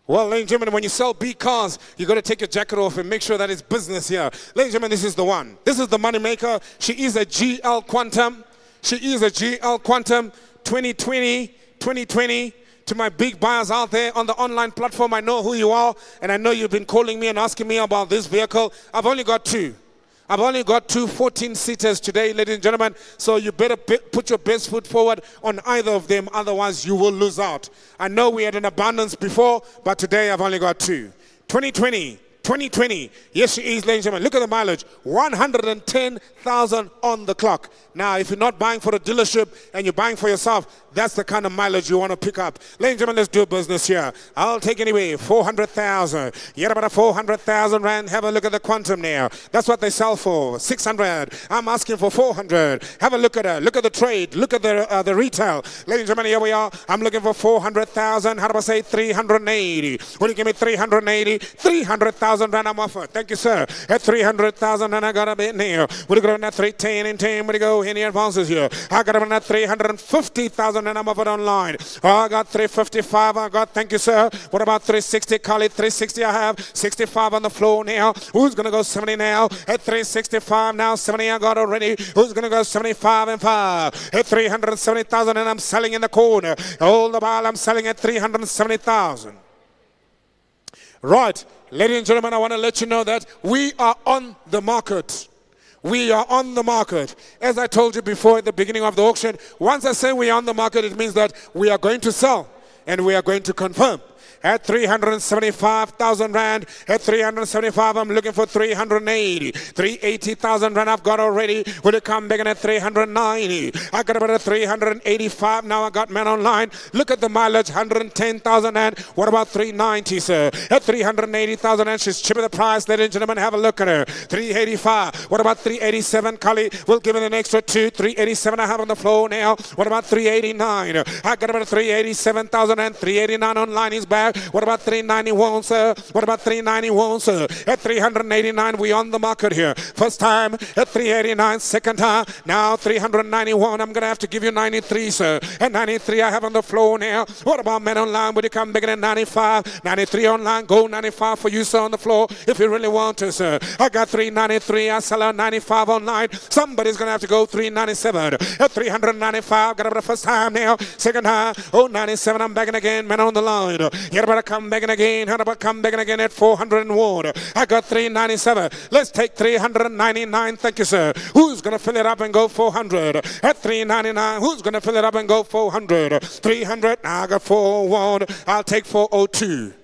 Well, ladies and gentlemen, when you sell B cars, you got to take your jacket off and make sure that it's business here. Ladies and gentlemen, this is the one. This is the money maker. She is a GL Quantum. She is a GL Quantum 2020. To my big buyers out there on the online platform, I know who you are, and I know you've been calling me and asking me about this vehicle. I've only got two. I've only got two 14-seaters today, ladies and gentlemen, so you better put your best foot forward on either of them, otherwise you will lose out. I know we had an abundance before, but today I've only got two. 2020. Yes, she is, ladies and gentlemen. Look at the mileage. 110,000 on the clock. Now, if you're not buying for a dealership and you're buying for yourself, that's the kind of mileage you want to pick up. Ladies and gentlemen, let's do business here. I'll take anyway 400,000. You get about a 400,000 rand. Have a look at the Quantum now. That's what they sell for. 600. I'm asking for 400. Have a look at her. Look at the trade. Look at the retail. Ladies and gentlemen, here we are. I'm looking for 400,000. How do I say 380? Will you give me 380? 300,000 rand I'm offered. Thank you, sir. At 300,000 and I got a bit near. We'll go on that 310 and 10. Where to go? Any advances here? I got on that 350,000 and I'm offered online. Oh, I got 355. I got, thank you, sir. What about 360? Call it 360. I have 65 on the floor now. Who's going to go 70 now? At 365 now. 70 I got already. Who's going to go 75 and 5? At 370,000 and I'm selling in the corner. All the while I'm selling at 370,000. Right. Ladies and gentlemen, I want to let you know that we are on the market. We are on the market. As I told you before at the beginning of the auction, once I say we are on the market, it means that we are going to sell and we are going to confirm. at 375,000 rand. At 375, I'm looking for 380. 380,000 rand I've got already. Will it come back at 390? I got about a 385. Now I got men online. Look at the mileage, 110,000 rand. What about 390, sir? At 380,000 rand, she's cheaper the price. Ladies and gentlemen, have a look at her. 385. What about 387, Kali? We'll give it an extra 2. 387 I have on the floor now. What about 389? I got about 387,000 and 389 online is back. What about 391, sir? What about 391, sir? At 389, we on the market here. First time at 389, second time. Now 391. I'm gonna have to give you 93, sir. At 93, I have on the floor now. What about men online? Would you come back at 95? 93 online. Go 95 for you, sir, on the floor if you really want to, sir. I got 393. I sell out 95 online. Somebody's gonna have to go 397. At 395, got about the first time now. Second time, 97, I'm back in again, man on the line. You better come back in again. How about come back in again at 401? I got 397. Let's take 399. Thank you, sir. Who's gonna fill it up and go 400? At 399, who's gonna fill it up and go 400? 300. I got 401. I'll take 402.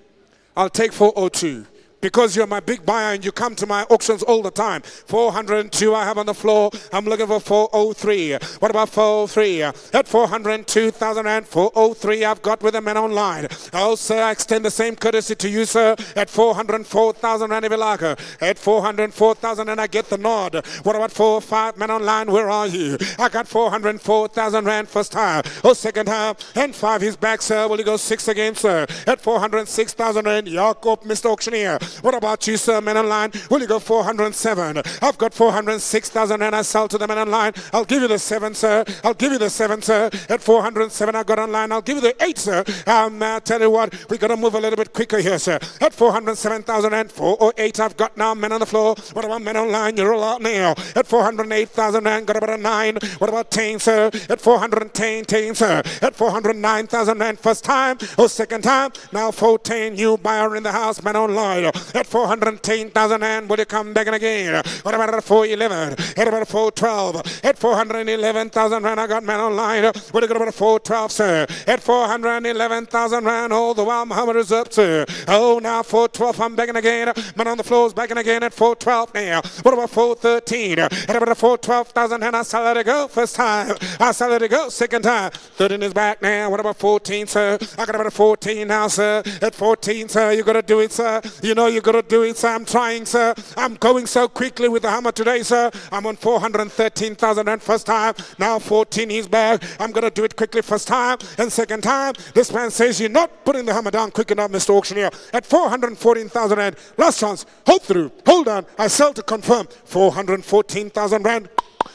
I'll take 402. Because you're my big buyer and you come to my auctions all the time. 402 I have on the floor. I'm looking for 403. What about 403? At 402,000 rand, 403 I've got with the men online. Oh, sir, I extend the same courtesy to you, sir. At 404,000 rand if you like. At 404,000 and I get the nod. What about 405 men online? Where are you? I got 404,000 rand first time. Oh, second time. And 5 is back, sir. Will you go 6 again, sir? At 406,000 rand. Jakob, Mr. Auctioneer. What about you, sir, men online? Will you go 407? I've got 406,000 and I sell to the men online. I'll give you the 7, sir. I'll give you the 7, sir. At 407 I got online. I'll give you the 8, sir. I'll tell you what, we got to move a little bit quicker here, sir. At 407,000 and 408 I've got now men on the floor. What about men online? You're all out now. At 408,000 and got about a 9. What about 10, sir? At 410, 10, sir. At 409,000 and first time. Oh, second time. Now 410, new buyer in the house, men online. At 410,000 and will you come back in again? What about at 411? At about 412? At 411,000 rand I got man online. Will you go about 412, sir? At 411,000 rand all the while Muhammad is up, sir. Oh, now 412 I'm back in again. Man on the floor is back in again at 412 now. What about 413? At about 412,000 and I sell it to go first time. I sell it to go second time. 13 is back now. What about 14, sir? I got about a 14 now, sir. At 14, sir, you got to do it, sir. You know you got to do it, sir. I'm trying, sir. I'm going so quickly with the hammer today, sir. I'm on 413,000 and first time. Now 14, he's back. I'm going to do it quickly first time and second time. This man says you're not putting the hammer down quick enough, Mr. Auctioneer. At 414,000 rand. Last chance. Hold through. Hold on. I sell to confirm. 414,000 rand.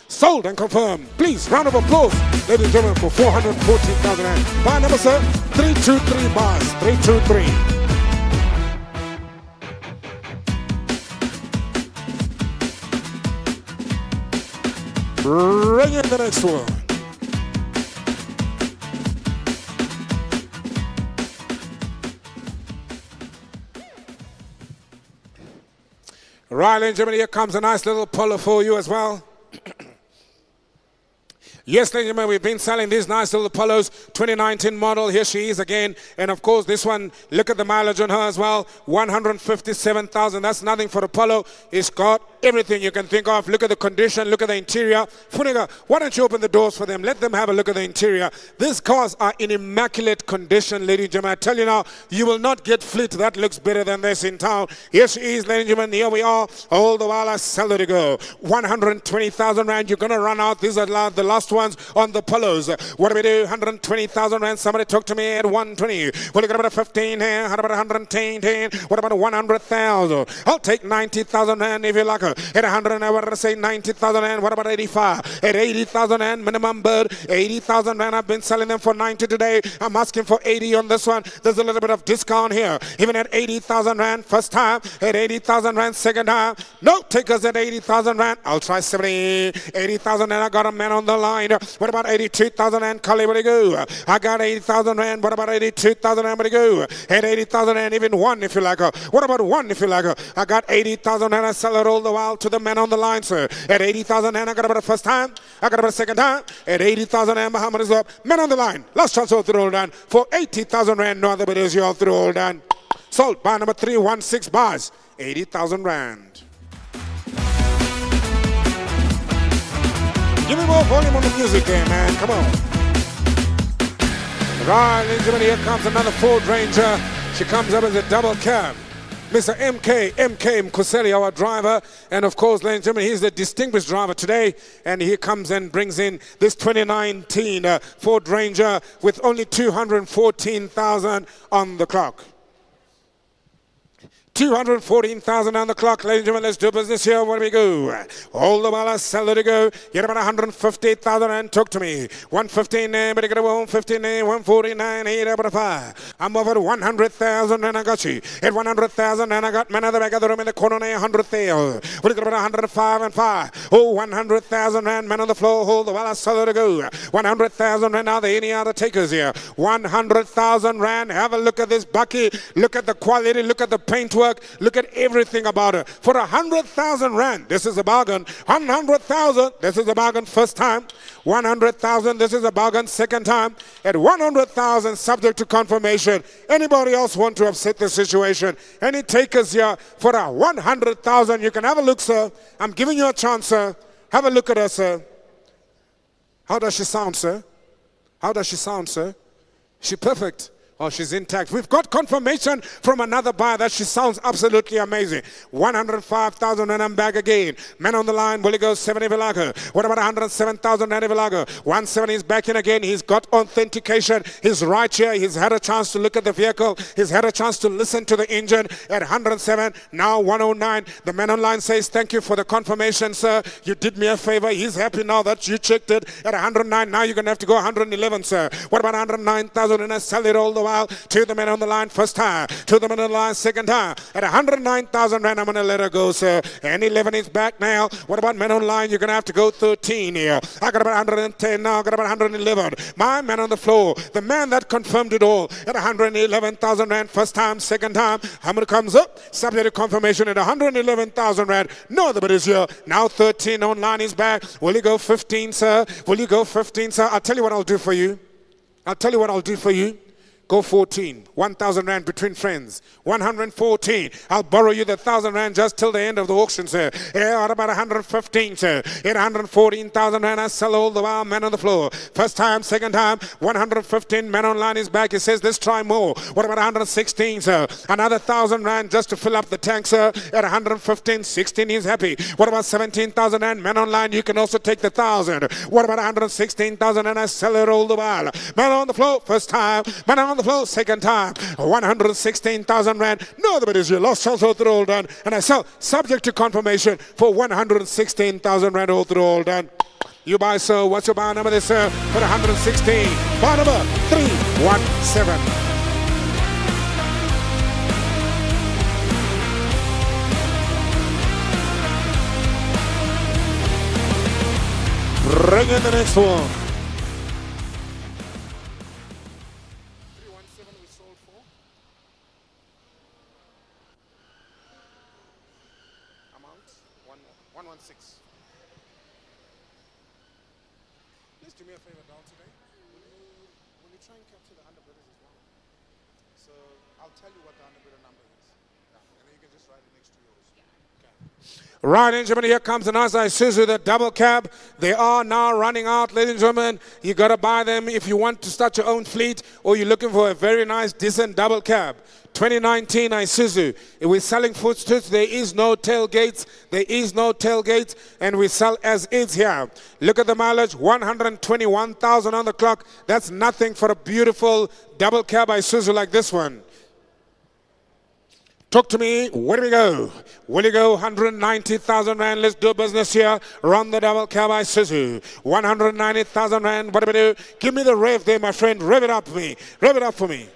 Sold and confirmed. Please, round of applause, ladies and gentlemen, for 414,000 rand. Buy number, sir. 323 bars. 323. Bring in the next one. Right, ladies and gentlemen, here comes a nice little Polo for you as well. Yes, ladies and gentlemen, we've been selling these nice little Polos, 2019 model. Here she is again. And of course, this one, look at the mileage on her as well. 157,000. That's nothing for the Polo. It's got everything you can think of. Look at the condition. Look at the interior. Funiga, why don't you open the doors for them? Let them have a look at the interior. These cars are in immaculate condition, ladies and gentlemen. I tell you now, you will not get fleet that looks better than this in town. Here she is, ladies and gentlemen. Here we are. All the while I sell it to go. 120,000 rand. You're going to run out. These are the last ones on the Polos. What do we do? 120,000 rand. Somebody talk to me at 120. Well, look at about 15 here. How about 110? 10? What about 100,000? I'll take 90,000 rand if you like. At 100, I want to say 90,000 rand. What about 85? At 80,000 rand minimum bid. 80,000 rand. I've been selling them for 90 today. I'm asking for 80 on this one. There's a little bit of discount here. Even at 80,000 rand first time. At 80,000 rand second time. No, take us at 80,000 rand. I'll try 70. 80,000 and I got a man on the line. 79? What about 82,000 Rand? Kali, where do you go? I got 80,000 Rand. What about 82,000 Rand? Where do you go? And 80,000 Rand, even one if you like. What about one if you like? I got 80,000 Rand. I sell it all the while to the man on the line, sir. At 80,000 Rand, I got about the first time. I got about the second time. At 80,000 Rand, Muhammad is up. Man on the line. Last chance all through all done. For 80,000 Rand, no other but is you all through all done. Sold by number 316 bars. 80,000 Rand. Give me more volume on the music there, man. Come on. Right, ladies and gentlemen, here comes another Ford Ranger. She comes up as a double cab. Mr. MK Mkuseli, our driver. And of course, ladies and gentlemen, he's the distinguished driver today. And he comes and brings in this 2019 Ford Ranger with only 214,000 on the clock. 214,000 on the clock, ladies and gentlemen. Let's do business here. Where do we go? All the while I sell it to go. Get about 150,000 and talk to me. 115 there, but you got 115 there, 149, 8 about 5. I'm over 100,000 and I got you. At 100,000 and I got man of the back of the room in the corner there, 100 there. What do you got about 105 and 5? Oh, 100,000 rand, man on the floor. Hold the while I sell it to go. 100,000 rand. Are there any other takers here? 100,000 rand. Have a look at this bucky. Look at the quality. Look at the paintwork. Look at everything about it. For 100,000 rand, this is a bargain. 100,000, this is a bargain first time. 100,000, this is a bargain second time. At 100,000, subject to confirmation. Anybody else want to upset the situation? Any takers here for 100,000? You can have a look, sir. I'm giving you a chance, sir. Have a look at her, sir. How does she sound, sir? How does she sound, sir? She perfect. Oh, she's intact. We've got confirmation from another buyer that she sounds absolutely amazing. 105,000 and I'm back again. Man on the line, will he go 70 Villago? What about 107,000 and Villago? 170 is back in again. He's got authentication. He's right here. He's had a chance to look at the vehicle. He's had a chance to listen to the engine at 107. Now 109. The man on line says, thank you for the confirmation, sir. You did me a favor. He's happy now that you checked it at 109. Now you're going to have to go 111, sir. What about 109,000 and I sell it all the while to the man on the line first time, to the man on the line second time. At 109,000 rand, I'm going to let her go, sir. And 11 is back now. What about man on the line? You're going to have to go 13 here. I got about 110 now. I got about 111. My man on the floor, the man that confirmed it all at 111,000 rand first time, second time. How many comes up? Subject to confirmation at 111,000 rand. No other but is here. Now 13 online is back. Will you go 15, sir? Will you go 15, sir? I'll tell you what I'll do for you. I'll tell you what I'll do for you. Go 14, 1,000 rand between friends. 114. I'll borrow you the 1,000 rand just till the end of the auction, sir. Yeah, what about 115, sir? At 114,000 rand, I sell all the while, man on the floor. First time, second time, 115. Man online is back. He says, let's try more. What about 116, sir? Another 1,000 rand just to fill up the tank, sir. At 115, 16, he's happy. What about 17,000 rand? Man online, you can also take the 1,000. What about 116,000 and I sell it all the while? Man on the floor, first time. Man on the floor, second time. 116,000 rand. No other but is your lost chance all through all done. And I sell subject to confirmation for 116,000 rand all through all done. You buy, sir. What's your buy number there, sir? For 116. Buy number 317. Bring in the next one. Right, and gentlemen, here comes the nice Isuzu, the double cab. They are now running out, ladies and gentlemen. You got to buy them if you want to start your own fleet or you're looking for a very nice, decent double cab. 2019 Isuzu. We're selling footstools. There is no tailgates. There is no tailgates, and we sell as is here. Look at the mileage, 121,000 on the clock. That's nothing for a beautiful double cab Isuzu like this one. Talk to me. Where do we go? Will you go 190,000 rand? Let's do business here. Run the double cab Isuzu. 190,000 rand. What do we do? Give me the rev there, my friend. Rev it up for me. Rev it up for me.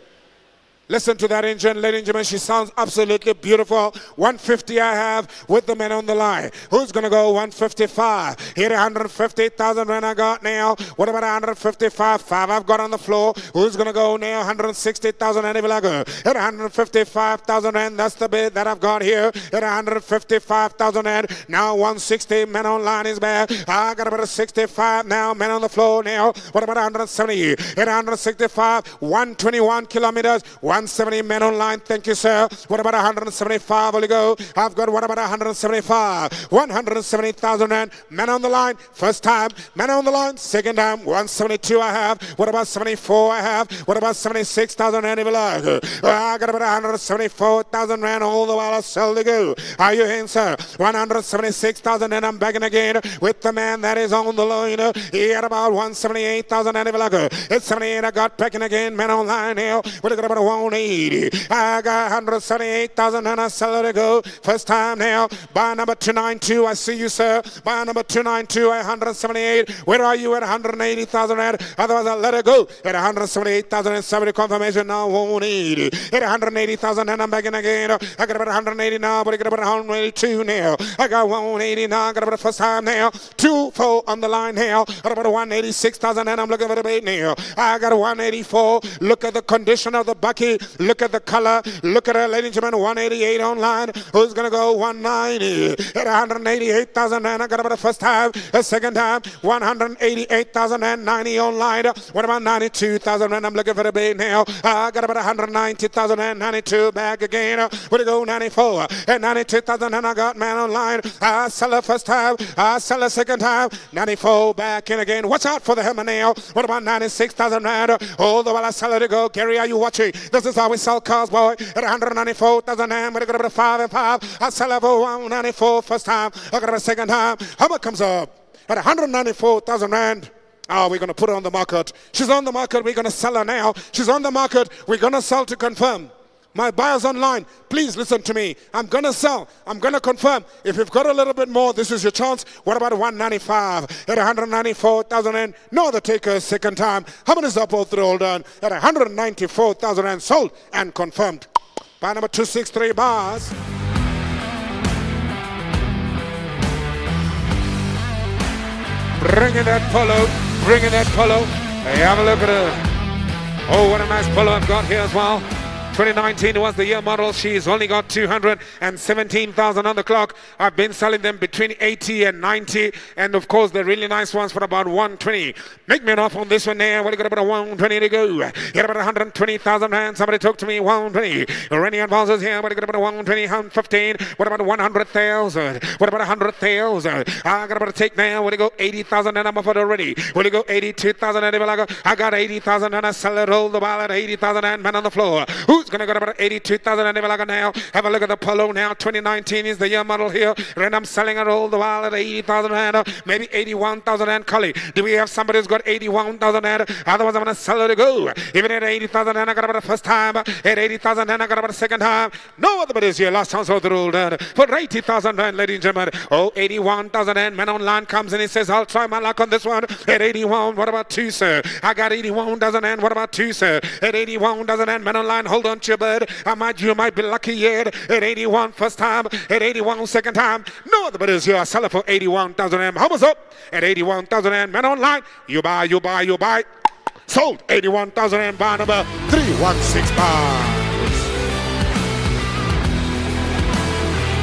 Listen to that engine, ladies and gentlemen. She sounds absolutely beautiful. 150 I have with the men on the line. Who's going to go 155? Here 150,000 Rand I got now. What about 155? 5 I've got on the floor. Who's going to go now? 160,000 Rand. At 155,000 Rand, that's the bid that I've got here. At 155,000 Rand. Now 160, men on line is back. I got about a 65 now, men on the floor now. What about 170? At 165, 121 kilometers. 170 men online, thank you, sir. What about 175? Will you go? I've got what about 175? 170,000 Rand. Men on the line, first time. Men on the line, second time. 172 I have. What about 74 I have? What about 76,000 Rand? I got about 174,000 Rand all the while I sell to go. Are you in, sir? 176,000 and I'm begging again with the man that is on the line. He had about 178,000 Rand. It's 78 I got pecking again. Men online now. What got about 180? I got 178,000 and I sell it to go. First time now. Buy number 292. I see you, sir. Buy number 292 at 178. Where are you at 180,000 Rand? Otherwise, I'll let it go at 178,000 and 70 confirmation now. 180 at 180,000 and I'm begging again. I got about 180 now, but I got about 182 now. I got 180 now. I got about the first time now. 2-4 on the line now. I got about 186,000 and I'm looking for the bait now. I got 184. Look at the condition of the bucky. Look at the color. Look at it, ladies and gentlemen. 188 online. Who's going to go 190 at 188,000 and I got about the first time. The second time. 188,000 and 90 online. What about 92,000 and I'm looking for the bait now. I got about 190,000 and 92 back again. Where to go 94 at 92,000 and I got man online. I sell the first time. I sell the second time. 94 back in again. Watch out for the hammer now. What about 96,000 Rand? All the while I sell it to go. Gary, are you watching? This is how we sell cars, boy. At 194,000 Rand. We're going to 5 and 5. I sell it for 194 first time. I got a second time. Hammer comes up at 194,000 Rand. Oh, we're going to put her on the market. She's on the market. We're going to sell her now. She's on the market. We're going to sell to confirm. My buyers online, please listen to me. I'm going to sell. I'm going to confirm. If you've got a little bit more, this is your chance. What about 195 at 194,000 Rand? No other taker second time. How many is up all through all done? At 194,000 Rand sold and confirmed. Buy number 263 bars. Bring in that Polo. Bring in that Polo. Hey, have a look at her. Oh, what a nice Polo I've got here as well. 2019 was the year model. She's only got 217,000 on the clock. I've been selling them between 80 and 90. And of course, the really nice ones for about 120. Make me an offer on this one there. What do you got about 120 to go? Get about 120,000 Rand. Somebody talk to me. 120. Rennie advances here. What do you got about 120? 115. What about 100,000? What about 100,000? I got about to take now. What do you go? 80,000 and I'm offered already. What do you go? 82,000 and I got 80,000 and I sell it all the while at 80,000 and man on the floor. Who's going to go about 82,000 and now? Have a look at the Polo now. 2019 is the year model here. And I'm selling it all the while at 80,000 Rand. Maybe 81,000 Rand. Collie, do we have somebody who's got 81,000 Rand? Otherwise, I'm going to sell it to go. Even at 80,000 Rand, I got about the first time. At 80,000 Rand, I got about the second time. No other but is here. Last chance for the rule. For 80,000 Rand, ladies and gentlemen. Oh, 81,000 Rand. Man online comes and he says, I'll try my luck on this one. At 81, what about 2, sir? I got 81,000 Rand. What about 2, sir? At 81,000 Rand. Man online, hold on to your bird. You might be lucky yet. At 81 first time. At 81 second time. No other but is here. I sell it for 81,000 Rand. How was up? At 81,000 Rand. Man online. You buy, you buy, you buy. Sold. 81,000 Rand. Bar number 316 bars.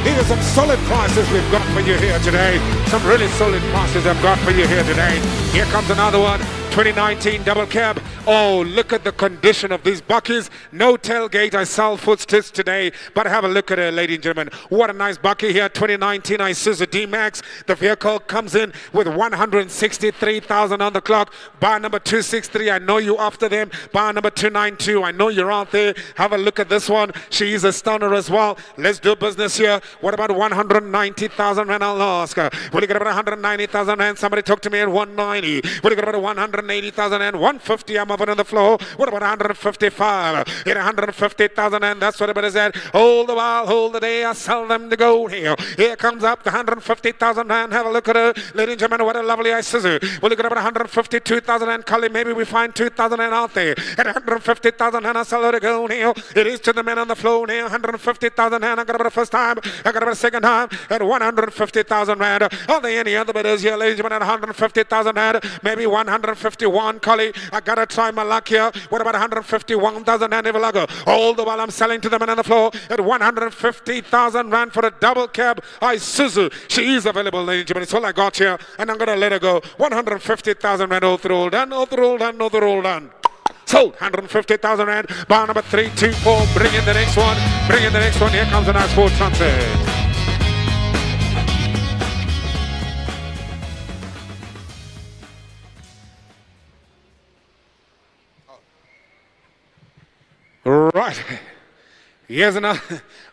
These are some solid prices we've got for you here today. Some really solid prices I've got for you here today. Here comes another one. 2019 double cab. Oh, look at the condition of these buckies. No tailgate. I sell footsteps today, but have a look at it, ladies and gentlemen. What a nice bucky here. 2019 Isuzu D-Max. The vehicle comes in with 163,000 on the clock. Bar number 263. I know you after them. Bar number 292. I know you're out there. Have a look at this one. She is a stunner as well. Let's do business here. What about 190,000 Rand? I'll ask her. Will you get about 190,000 Rand? Somebody talk to me at 190. Will you get about 190? 180,000 and 150. I'm up on the floor. What about 155? Hit 150,000 and that's what it is at. Hold the while, hold the day. I sell them to go here. Here comes up the 150,000 and have a look at her. Ladies and gentlemen, what a lovely Isuzu. We'll look at about 152,000 and Cully. Maybe we find 2,000 and out there. At 150,000 and I sell her to go here. It is to the man on the floor here. 150,000 and I got about the first time. I got about the second time at 150,000 rand. Are there any other bidders here, ladies and gentlemen, at 150,000 rand? Maybe 151, Collie. I gotta try my luck here. What about 151,000 rand? All the while I'm selling to the man on the floor at 150,000 rand for a double cab Isuzu. She is available, ladies and gentlemen. It's all I got here, and I'm gonna let her go. 150,000 rand. All through, all done, all through, all done, all through, all done. Sold 150,000 rand. Bar number 324. Bring in the next one. Bring in the next one. Here comes a nice Ford Transit. Right. Here's another.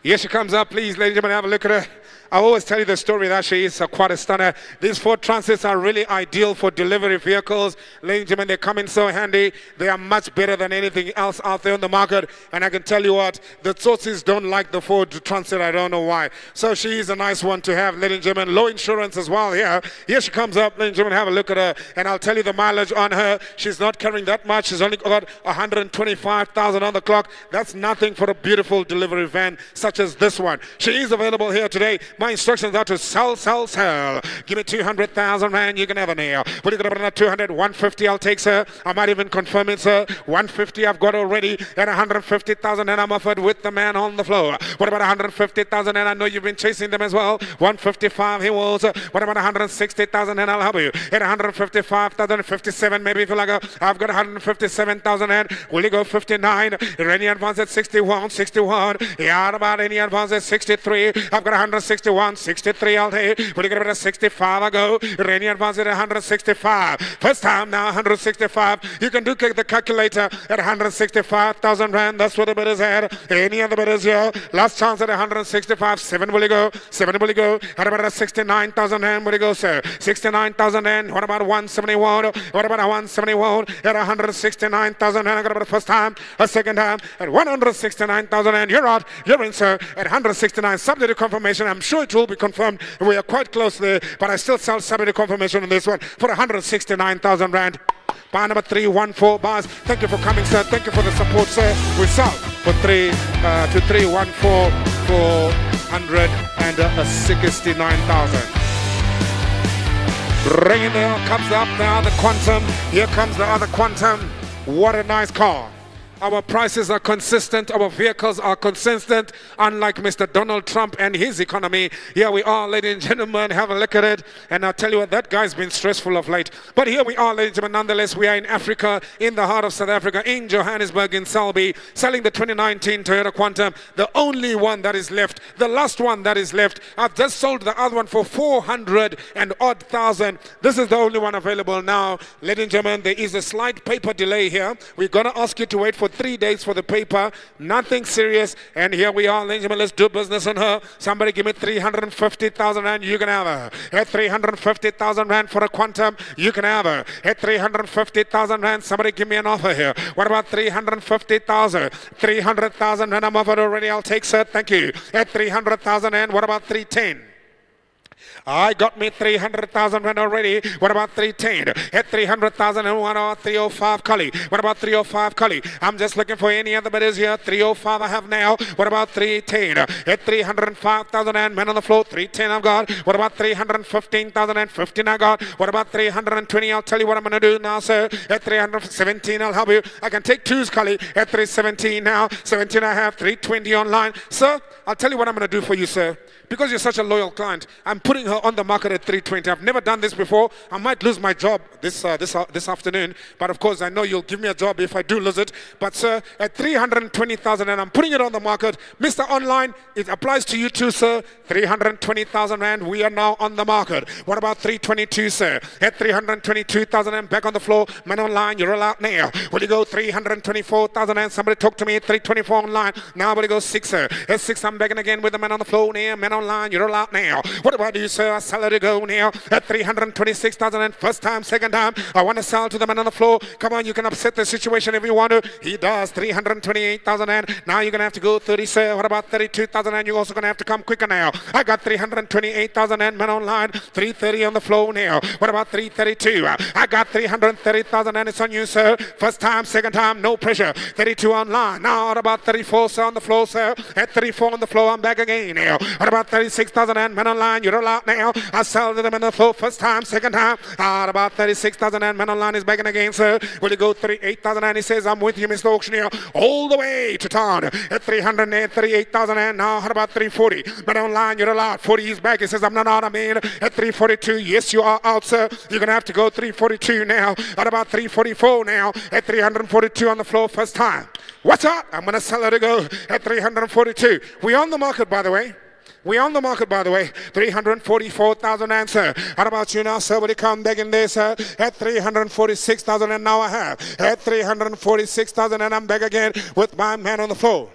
Here she comes up. Please, ladies and gentlemen, have a look at her. I always tell you the story that she is quite a stunner. These Ford Transits are really ideal for delivery vehicles. Ladies and gentlemen, they come in so handy. They are much better than anything else out there on the market. And I can tell you what, the sources don't like the Ford Transit. I don't know why. So she is a nice one to have, ladies and gentlemen. Low insurance as well here. Here she comes up, ladies and gentlemen, have a look at her. And I'll tell you the mileage on her. She's not carrying that much. She's only got 125,000 on the clock. That's nothing for a beautiful delivery van such as this one. She is available here today. My instructions are to sell, sell, sell. Give me 200,000 rand, you can have a nail. What are you going to put on 200? 150, I'll take, sir. I might even confirm it, sir. 150 I've got already. And 150,000 and I'm offered with the man on the floor. What about 150,000 and I know you've been chasing them as well. 155 he was. What about 160,000 and I'll help you. At 155,000, 57 maybe if you like. I've got 157,000 and will you go 59? Any advance at 61, 61. Yeah, about any advance at 63. I've got 161, 63 I'll take. Will you get about 65? I go. Any advance at 165. First time now, 165. You can do the calculator at 165,000 rand. That's what the bid is at. Any other bidders here? Last chance at 165. 7 will you go? 7 will you go? What about 69,000 rand? Will you go, sir? 69,000 rand. What about 171? What about 171? At 169,000 rand. I got about the first time, a second time at 169,000 rand. You're out. You're in, sir. At 169. Subject to confirmation. I'm sure it will be confirmed. We are quite close there, but I still sell subject to confirmation on this one for 169,000 rand. Bar number 314 bars. Thank you for coming, sir. Thank you for the support, sir. We sell for 314 for 169,000. Bring it there. Comes up the other Quantum. Here comes the other Quantum. What a nice car. Our prices are consistent, our vehicles are consistent, unlike Mr. Donald Trump and his economy. Here we are, ladies and gentlemen, have a look at it. And I'll tell you what, that guy's been stressful of late. But here we are, ladies and gentlemen, nonetheless, we are in Africa, in the heart of South Africa, in Johannesburg, in Selby, selling the 2019 Toyota Quantum, the only one that is left, the last one that is left. I've just sold the other one for 400 and odd thousand. This is the only one available now. Ladies and gentlemen, there is a slight paper delay here. We're going to ask you to wait for 3 days for the paper, nothing serious. And here we are, ladies and gentlemen, let's do business on her. Somebody give me 350,000 rand, you can have her. At 350,000 rand for a Quantum, you can have her. At 350,000 rand, somebody give me an offer here. What about 350,000? 300,000 rand, I'm offered already, I'll take, sir, thank you. At 300,000 rand, what about 310? I got me 300,000 rand already. What about 310? At 300,000 and what about 305 Cully? What about 305 Cully? I'm just looking for any other bidders here. 305 I have now. What about 310? At 305,000 and men on the floor. 310 I've got. What about 315,000 and 15 I got? What about 320? I'll tell you what I'm going to do now, sir. At 317 I'll help you. I can take twos, Cully. At 317 now. 17 I have. 320 online. Sir, I'll tell you what I'm going to do for you, sir. Because you're such a loyal client, I'm putting her on the market at 320. I've never done this before. I might lose my job this afternoon, but of course I know you'll give me a job if I do lose it. But sir, at 320,000 and I'm putting it on the market. Mr. Online, it applies to you too, sir. 320,000 rand, we are now on the market. What about 322, sir? At 322,000 and back on the floor. Man online, you're allowed now. Will you go 324,000 and somebody talk to me at 324 online. Now will you go 6, sir? At 6, I'm begging again with the man on the floor now. Man online, you're allowed now. What about you, sir. I sell it to go now at 326,000 and first time, second time. I want to sell to the man on the floor. Come on, you can upset the situation if you want to. He does 328,000 and now you're going to have to go 30, sir. What about 32,000 and you're also going to have to come quicker now. I got 328,000 and man online, 330 on the floor now. What about 332? I got 330,000 and it's on you, sir. First time, second time, no pressure. 32 online. Now what about 34, sir, on the floor, sir? At 34 on the floor, I'm back again now. What about 36,000 and man online? You're allowed now. I sell to the man on the floor. First time, second time. About 36,000 and man online is back in again, sir. Will you go 38,000 and he says, I'm with you, Mr. Auctioneer. All the way to town at 338,000 and now what about 340? Man online, you're allowed. 40 is back. He says, I'm not out, I'm in at 342. Yes, you are out, sir. You're going to have to go 342 now. At about 344 now at 342 on the floor, first time. What's up? I'm going to sell it to go at 342. We're on the market, by the way. We're on the market, by the way. 344,000 and, sir. How about you now, sir? Will you come back in there, sir? At 346,000 and now I have. At 346,000 and I'm back again with my man on the floor.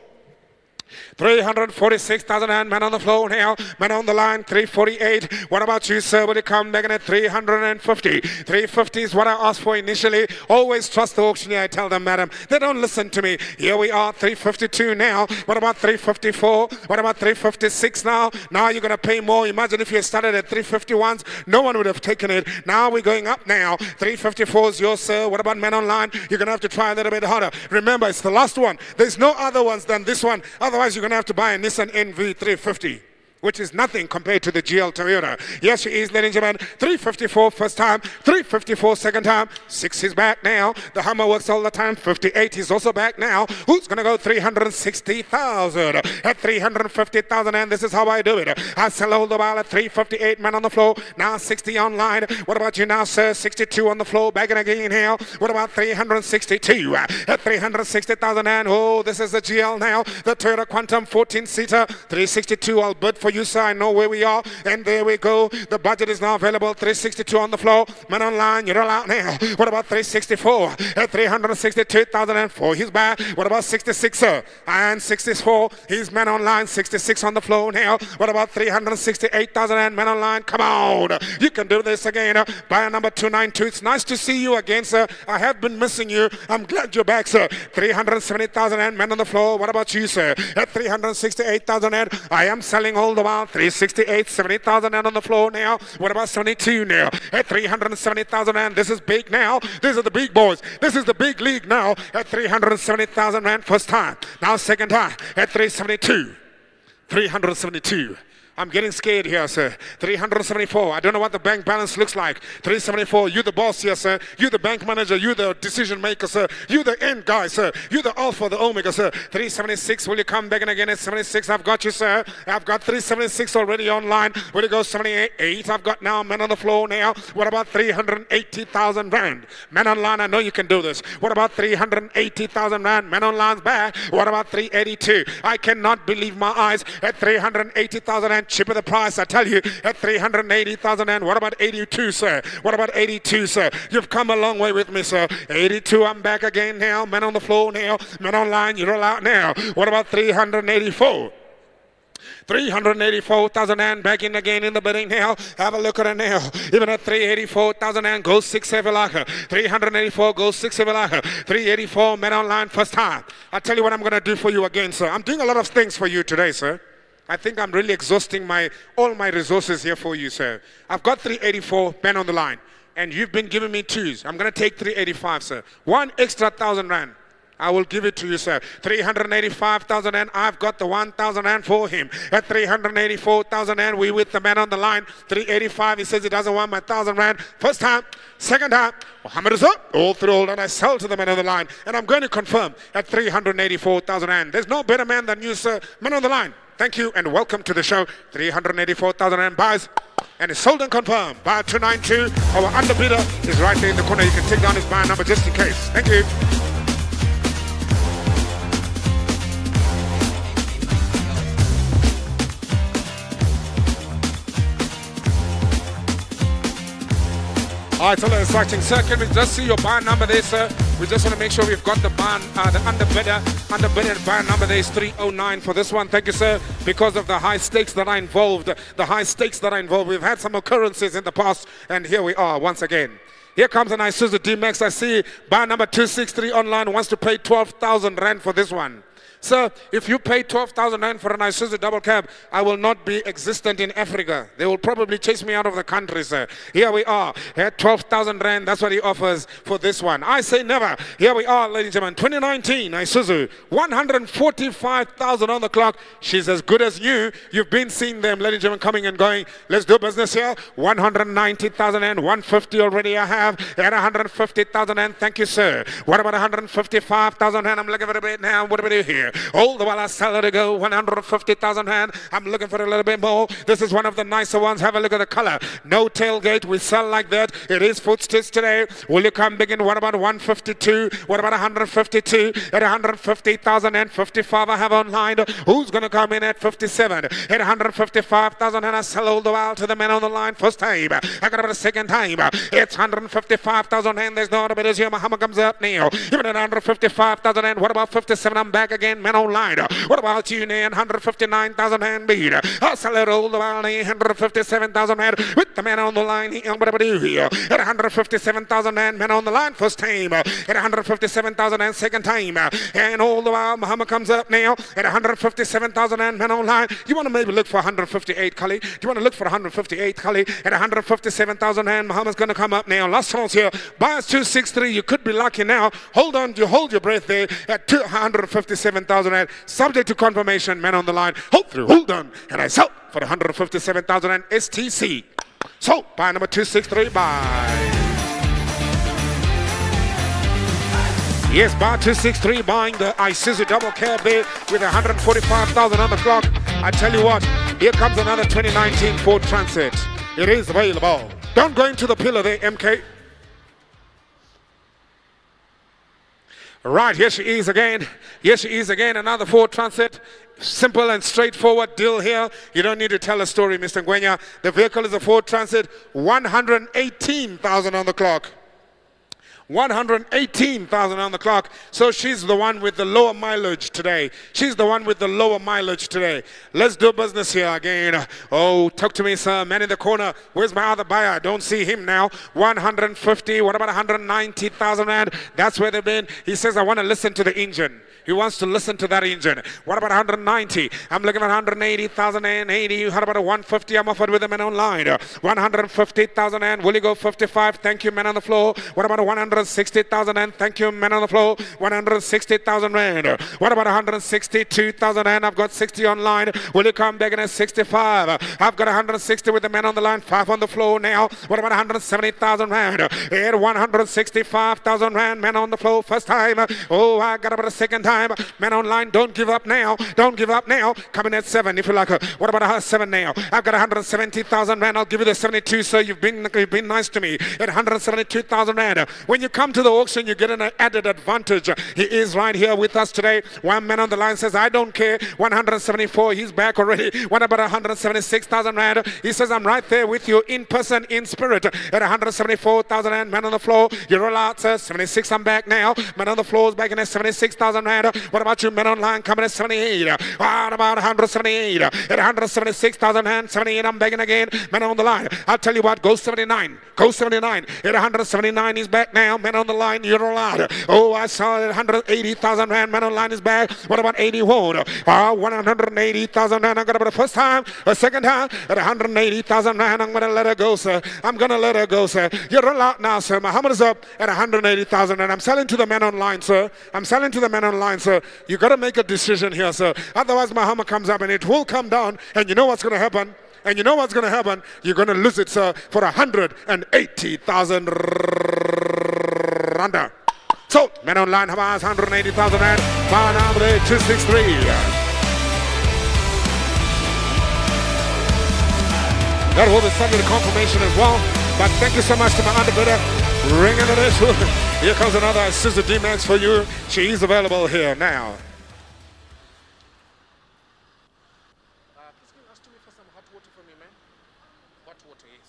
346,000 and man on the floor now. Man on the line, 348. What about you, sir? Will you come back in at 350? 350 is what I asked for initially. Always trust the auctioneer, I tell them, madam. They don't listen to me. Here we are, 352 now. What about 354? What about 356 now? Now you're going to pay more. Imagine if you started at 351s, no one would have taken it. Now we're going up now. 354 is yours, sir. What about man online? You're going to have to try a little bit harder. Remember, it's the last one. There's no other ones than this one. Otherwise, you're going to have to buy a Nissan NV350, which is nothing compared to the GL Toyota. Yes, she is, ladies and gentlemen. 354 first time, 354 second time. 6 is back now. The Hummer works all the time. 58 is also back now. Who's going to go 360,000? At 350,000, and this is how I do it. I sell all the while at 358, man on the floor. Now 60 online. What about you now, sir? 62 on the floor. Back in again here. What about 362? At 360,000, and oh, this is the GL now. The Toyota Quantum 14-seater. 362, I'll bid for you, sir. I know where we are, and there we go. The budget is now available. 362 on the floor. Man online, you're allowed now. What about 364? At 362,004, he's back. What about 66, sir? And 64, he's man online. 66 on the floor now. What about 368,000 and man online? Come on, you can do this again. Buyer number 292. It's nice to see you again, sir. I have been missing you. I'm glad you're back, sir. 370,000 and man on the floor. What about you, sir? At 368,000 and I am selling all the while. 368, 70,000 and on the floor now. What about 72 now? At 370,000 and this is big now. These are the big boys. This is the big league now. At 370,000 rand first time. Now second time at 372. 372. I'm getting scared here, sir. 374. I don't know what the bank balance looks like. 374. You the boss here, sir. You the bank manager. You the decision maker, sir. You the end guy, sir. You the alpha, the omega, sir. 376. Will you come back in again at 76? I've got you, sir. I've got 376 already online. Will you go 78? I've got now men on the floor now. What about 380,000 rand? Men online, I know you can do this. What about 380,000 rand? Men online's back. What about 382? I cannot believe my eyes. At 380,000 and cheaper the price, I tell you, at 380,000 and what about 82, sir? What about 82, sir? You've come a long way with me, sir. 82, I'm back again now. Men on the floor now. Men online, you're allowed now. What about 384? 384,000 and back in again in the bidding now. Have a look at it now. Even at 384,000 and go 6 if you like her. 384 go 6 if you like her. 384 men online first time. I tell you what I'm going to do for you again, sir. I'm doing a lot of things for you today, sir. I think I'm really exhausting all my resources here for you, sir. I've got 384 men on the line, and you've been giving me twos. I'm going to take 385, sir. 1 extra 1,000 rand. I will give it to you, sir. 385,000 and I've got the 1,000 rand for him. At 384,000 and we with the man on the line. 385, he says he doesn't want my 1,000 rand. First time, second time, Muhammad is up. All through all, and I sell to the man on the line. And I'm going to confirm at 384,000 rand. There's no better man than you, sir. Man on the line. Thank you and welcome to the show. 384,000 rand buys. And it's sold and confirmed. Buyer 292. Our underbidder is right there in the corner. You can take down his buyer number just in case. Thank you. All right, so exciting, sir. Can we just see your buy number there, sir? We just want to make sure we've got the underbidder buy number there is 309 for this one. Thank you, sir, because of the high stakes that are involved. We've had some occurrences in the past, and here we are once again. Here comes an Isuzu D-Max. I see buy number 263 online wants to pay 12,000 Rand for this one. Sir, if you pay 12,000 Rand for an Isuzu double cab, I will not be existent in Africa. They will probably chase me out of the country, sir. Here we are. At 12,000 Rand, that's what he offers for this one. I say never. Here we are, ladies and gentlemen. 2019 Isuzu, 145,000 on the clock. She's as good as new. You've been seeing them, ladies and gentlemen, coming and going. Let's do business here. 190,000 and 150 already I have. At 150,000 and thank you, sir. What about 155,000 and I'm looking for a bit now. What do we do here? All the while I sell it to go 150,000 Rand. I'm looking for a little bit more. This is one of the nicer ones. Have a look at the color. No tailgate. We sell like that. It is foot stitch today. Will you come big in? What about 152? What about 152? At 150,000 and 55 I have online. Who's going to come in at 57? At 155,000 and I sell all the while to the man on the line. First time. I got it a second time. It's 155,000 and there's no other bidders here. Muhammad comes up now. Even at 155,000 and what about 57? I'm back again. Men online. What about you, Nan? 159,000 Rand beat. I'll sell it all the while, 157,000 Rand with the man on the line. What about you here? At 157,000 Rand, men on the line, first time. At 157,000 Rand, second time. And all the while, Muhammad comes up now at 157,000 Rand, men online. You want to maybe look for 158, Kali? Do you want to look for 158, Kali? At 157,000 Rand, Muhammad's going to come up now. Last chance here. Bias 263. You could be lucky now. Hold on. You hold your breath there at 257,000 Rand, subject to confirmation, men on the line, hold on, and I sell for 157,000 Rand STC. So, buy number 263, buy. Yes, buy 263, buying the Isuzu double cab there with 145,000 on the clock. I tell you what, here comes another 2019 Ford Transit. It is available. Don't go into the pillar there, MK. Right, here she is again. Here she is again, another Ford Transit. Simple and straightforward deal here. You don't need to tell a story, Mr. Ngwenya. The vehicle is a Ford Transit, 118,000 on the clock. 118,000 on the clock. So she's the one with the lower mileage today. She's the one with the lower mileage today. Let's do business here again. Oh, talk to me, sir. Man in the corner. Where's my other buyer? I don't see him now. 150. What about 190,000 Rand? That's where they've been. He says, I want to listen to the engine. He wants to listen to that engine. What about 190? I'm looking at 180,000 and 80. How about a 150? I'm offered with the man online. 150,000 and will you go 55? Thank you, man on the floor. What about a 160,000 and thank you, man on the floor. 160,000 Rand. What about 162,000 and I've got 60 online. Will you come back in at 65? I've got 160 with the man on the line. 5 on the floor now. What about 170,000 Rand? At 165,000 Rand. Man on the floor. First time. Oh, I got about a second time. Man online, don't give up now. Don't give up now. Coming at 7 if you like. What about 7 now? I've got 170,000 Rand. I'll give you the 72, sir. You've been nice to me. At 172,000 Rand. When you come to the auction, you get an added advantage. He is right here with us today. One man on the line says, I don't care. 174, he's back already. What about 176,000 Rand? He says, I'm right there with you in person, in spirit. At 174,000 Rand. Man on the floor, you roll out, sir. 76, I'm back now. Man on the floor is back in at 76,000 Rand. What about you, men online, coming at 78? What about 178? At 176,000 Rand, 78, I'm begging again. Men on the line, I'll tell you what, go 79. Go 79. At 179, he's back now. Men on the line, you're allowed. Oh, I saw it, 180,000 Rand. Men on the line is back. What about 81? 180,000 Rand. I'm going to, the first time, a second time, at 180,000 Rand. I'm going to let her go, sir. I'm going to let her go, sir. You're allowed now, sir. Muhammad is up at 180,000 Rand. I'm selling to the men online, sir. I'm selling to the men online, sir. You got to make a decision here, sir. Otherwise, Muhammad comes up and it will come down. And you know what's going to happen? And you know what's going to happen? You're going to lose it, sir, for 180,000 Randa. So, men online have 180,000 Rand. Buy now, 263. That will be subject to confirmation as well. But thank you so much to my underbidder. Ring into this. Here comes another Isuzu D-Max for you. She is available here now. Please can you ask me for some hot water for me, man? Hot water, yes.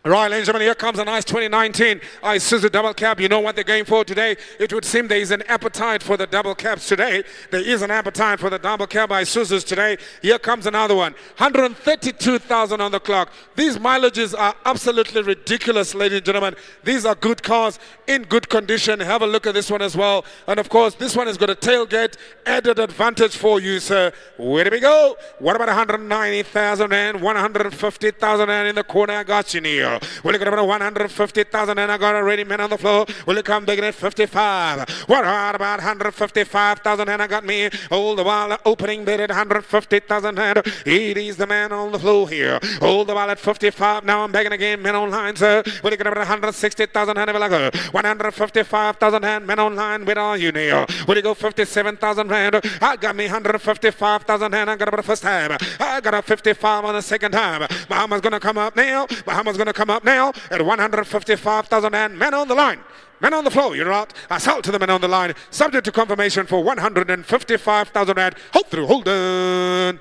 Right, ladies and gentlemen, here comes a nice 2019 Isuzu double cab. You know what they're going for today? It would seem there is an appetite for the double cabs today. There is an appetite for the double cab Isuzus today. Here comes another one. 132,000 on the clock. These mileages are absolutely ridiculous, ladies and gentlemen. These are good cars in good condition. Have a look at this one as well. And of course, this one has got a tailgate added advantage for you, sir. Where do we go? What about 190,000 and 150,000 and in the corner? I got you, Neil. Will you get about 150,000 and I got a ready man on the floor? Will you come big at 55? What about 155,000 and I got me all the while opening bid at 150,000 and it is the man on the floor here. All the while at 55. Now I'm begging again, men online, sir. Will you get about 160,000 and I go 155,000 and men online. Where are you, Neil? Will you go 57,000 rand? I got me 155,000 and I got about the first time. I got a 55 on the second time. Bahama's gonna come up now. Bahama's gonna come up now at 155,000 and men on the line. Men on the floor, you're out. Assault to the men on the line. Subject to confirmation for 155,000 rand. Hold through, hold on.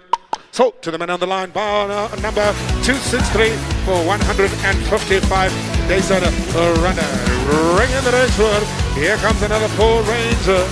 So to the men on the line, bar number 263 for 155. They said a runner. Ring in the next one. Here comes another Ford Ranger.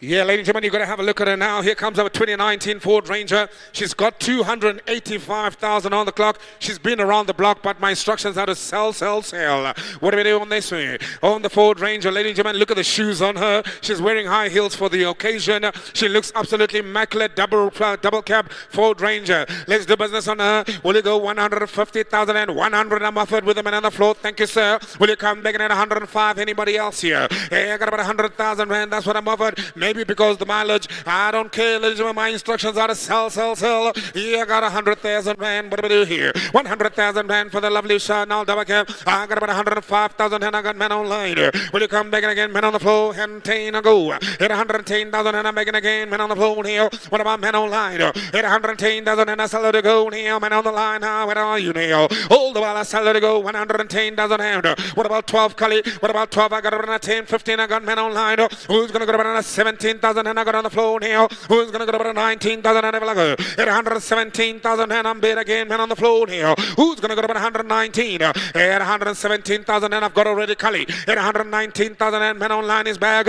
Yeah, ladies and gentlemen, you've got to have a look at her now. Here comes our 2019 Ford Ranger. She's got 285,000 on the clock. She's been around the block, but my instructions are to sell, sell, sell. What do we do on this way? On the Ford Ranger, ladies and gentlemen, look at the shoes on her. She's wearing high heels for the occasion. She looks absolutely immaculate. Double cab Ford Ranger. Let's do business on her. Will you go 150,000 and 100? I'm offered with the man on the floor. Thank you, sir. Will you come back at 105? Anybody else here? Hey, I got about 100,000 rand. That's what I'm offered. Maybe because the mileage, I don't care, ladies and gentlemen, my instructions are to sell, sell, sell. Yeah, I got 100,000 rand. What do we do here? 100,000 rand for the lovely Chanel double cab. I got about 105,000 and I got men online. Will you come back again? Men on the floor, and 10 a go. Hit 110,000 and I'm back again. Men on the floor here. What about men online? Hit 110,000 and I sell it to go now. Men on the line now. Where are you now? All the while I sell it to go. 110,000 and what about 12 Cully? What about 12? I got about 10, 15. I got men online. Who's going to go about 17,000 and I got on the floor now? Who's going to go about 19,000 and I go? Hit 117,000 and I'm bid again. Men on the floor now. Who's going to go about 119? Hit 117,000 and I've got already Cully. Hit 119,000 and men online is bag.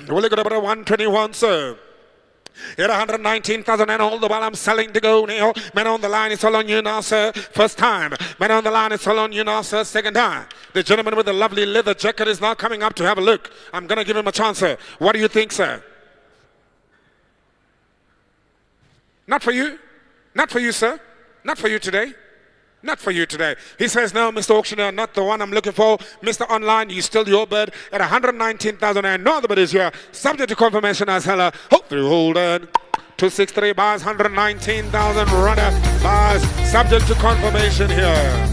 Will you go about 121, sir? Hit 119,000 and all the while I'm selling to go now. Men on the line, it's all on you now, sir. First time. Men on the line, it's all on you now, sir. Second time. The gentleman with the lovely leather jacket is now coming up to have a look. I'm going to give him a chance, sir. What do you think, sir? Not for you. Not for you, sir. Not for you today. Not for you today. He says, no, Mr. Auctioneer, not the one I'm looking for. Mr. Online, you still your bid at 119,000 and no other bid is here. Subject to confirmation as hella. Hope through, hold on. 263 bars, 119,000 runner bars. Subject to confirmation here.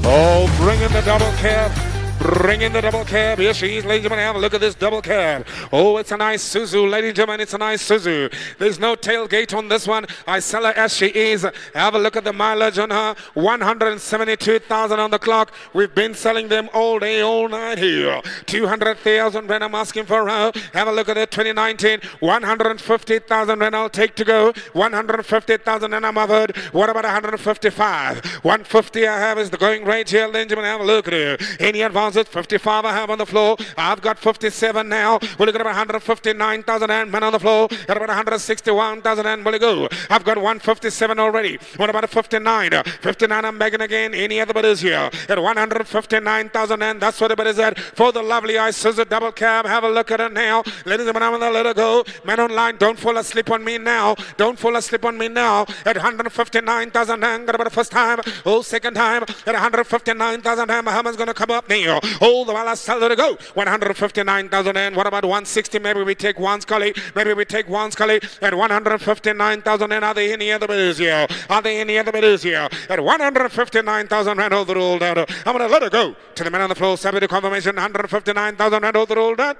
Oh, bring in the double cab. Bring in the double cab. Here she is, ladies and gentlemen. Have a look at this double cab. Oh, it's a nice Isuzu, ladies and gentlemen. It's a nice Isuzu. There's no tailgate on this one. I sell her as she is. Have a look at the mileage on her. 172,000 on the clock. We've been selling them all day, all night here. 200,000 rand I'm asking for her. Have a look at the 2019. 150,000 rand I'll take to go. 150,000 and I'm offered. What about 155? 150 I have is the going rate here, ladies and gentlemen. Have a look at her. Any advance? 55 I have on the floor. I've got 57 now. Will you get about 159,000 and men on the floor? At about 161,000 and will you go? I've got 157 already. What about a 59? 59 I'm begging again. Any other bidders here? At 159,000 and that's what the bid is at for the lovely Isuzu double cab. Have a look at it now. Ladies and gentlemen, I'm gonna let her go. Men online, don't fall asleep on me now. Don't fall asleep on me now. At 159,000 and got about the first time. Oh, second time. At 159,000 and Muhammad's gonna come up now. Oh, the while I sell her to go. 159,000 and what about 160? Maybe we take one Scully. Maybe we take one Scully at 159,000 and are there any other bidders here? Are there any other bidders here? At 159,000 rand over the roll down. I'm going to let her go to the man on the floor. Subject to confirmation. 159,000 rand over the roll down.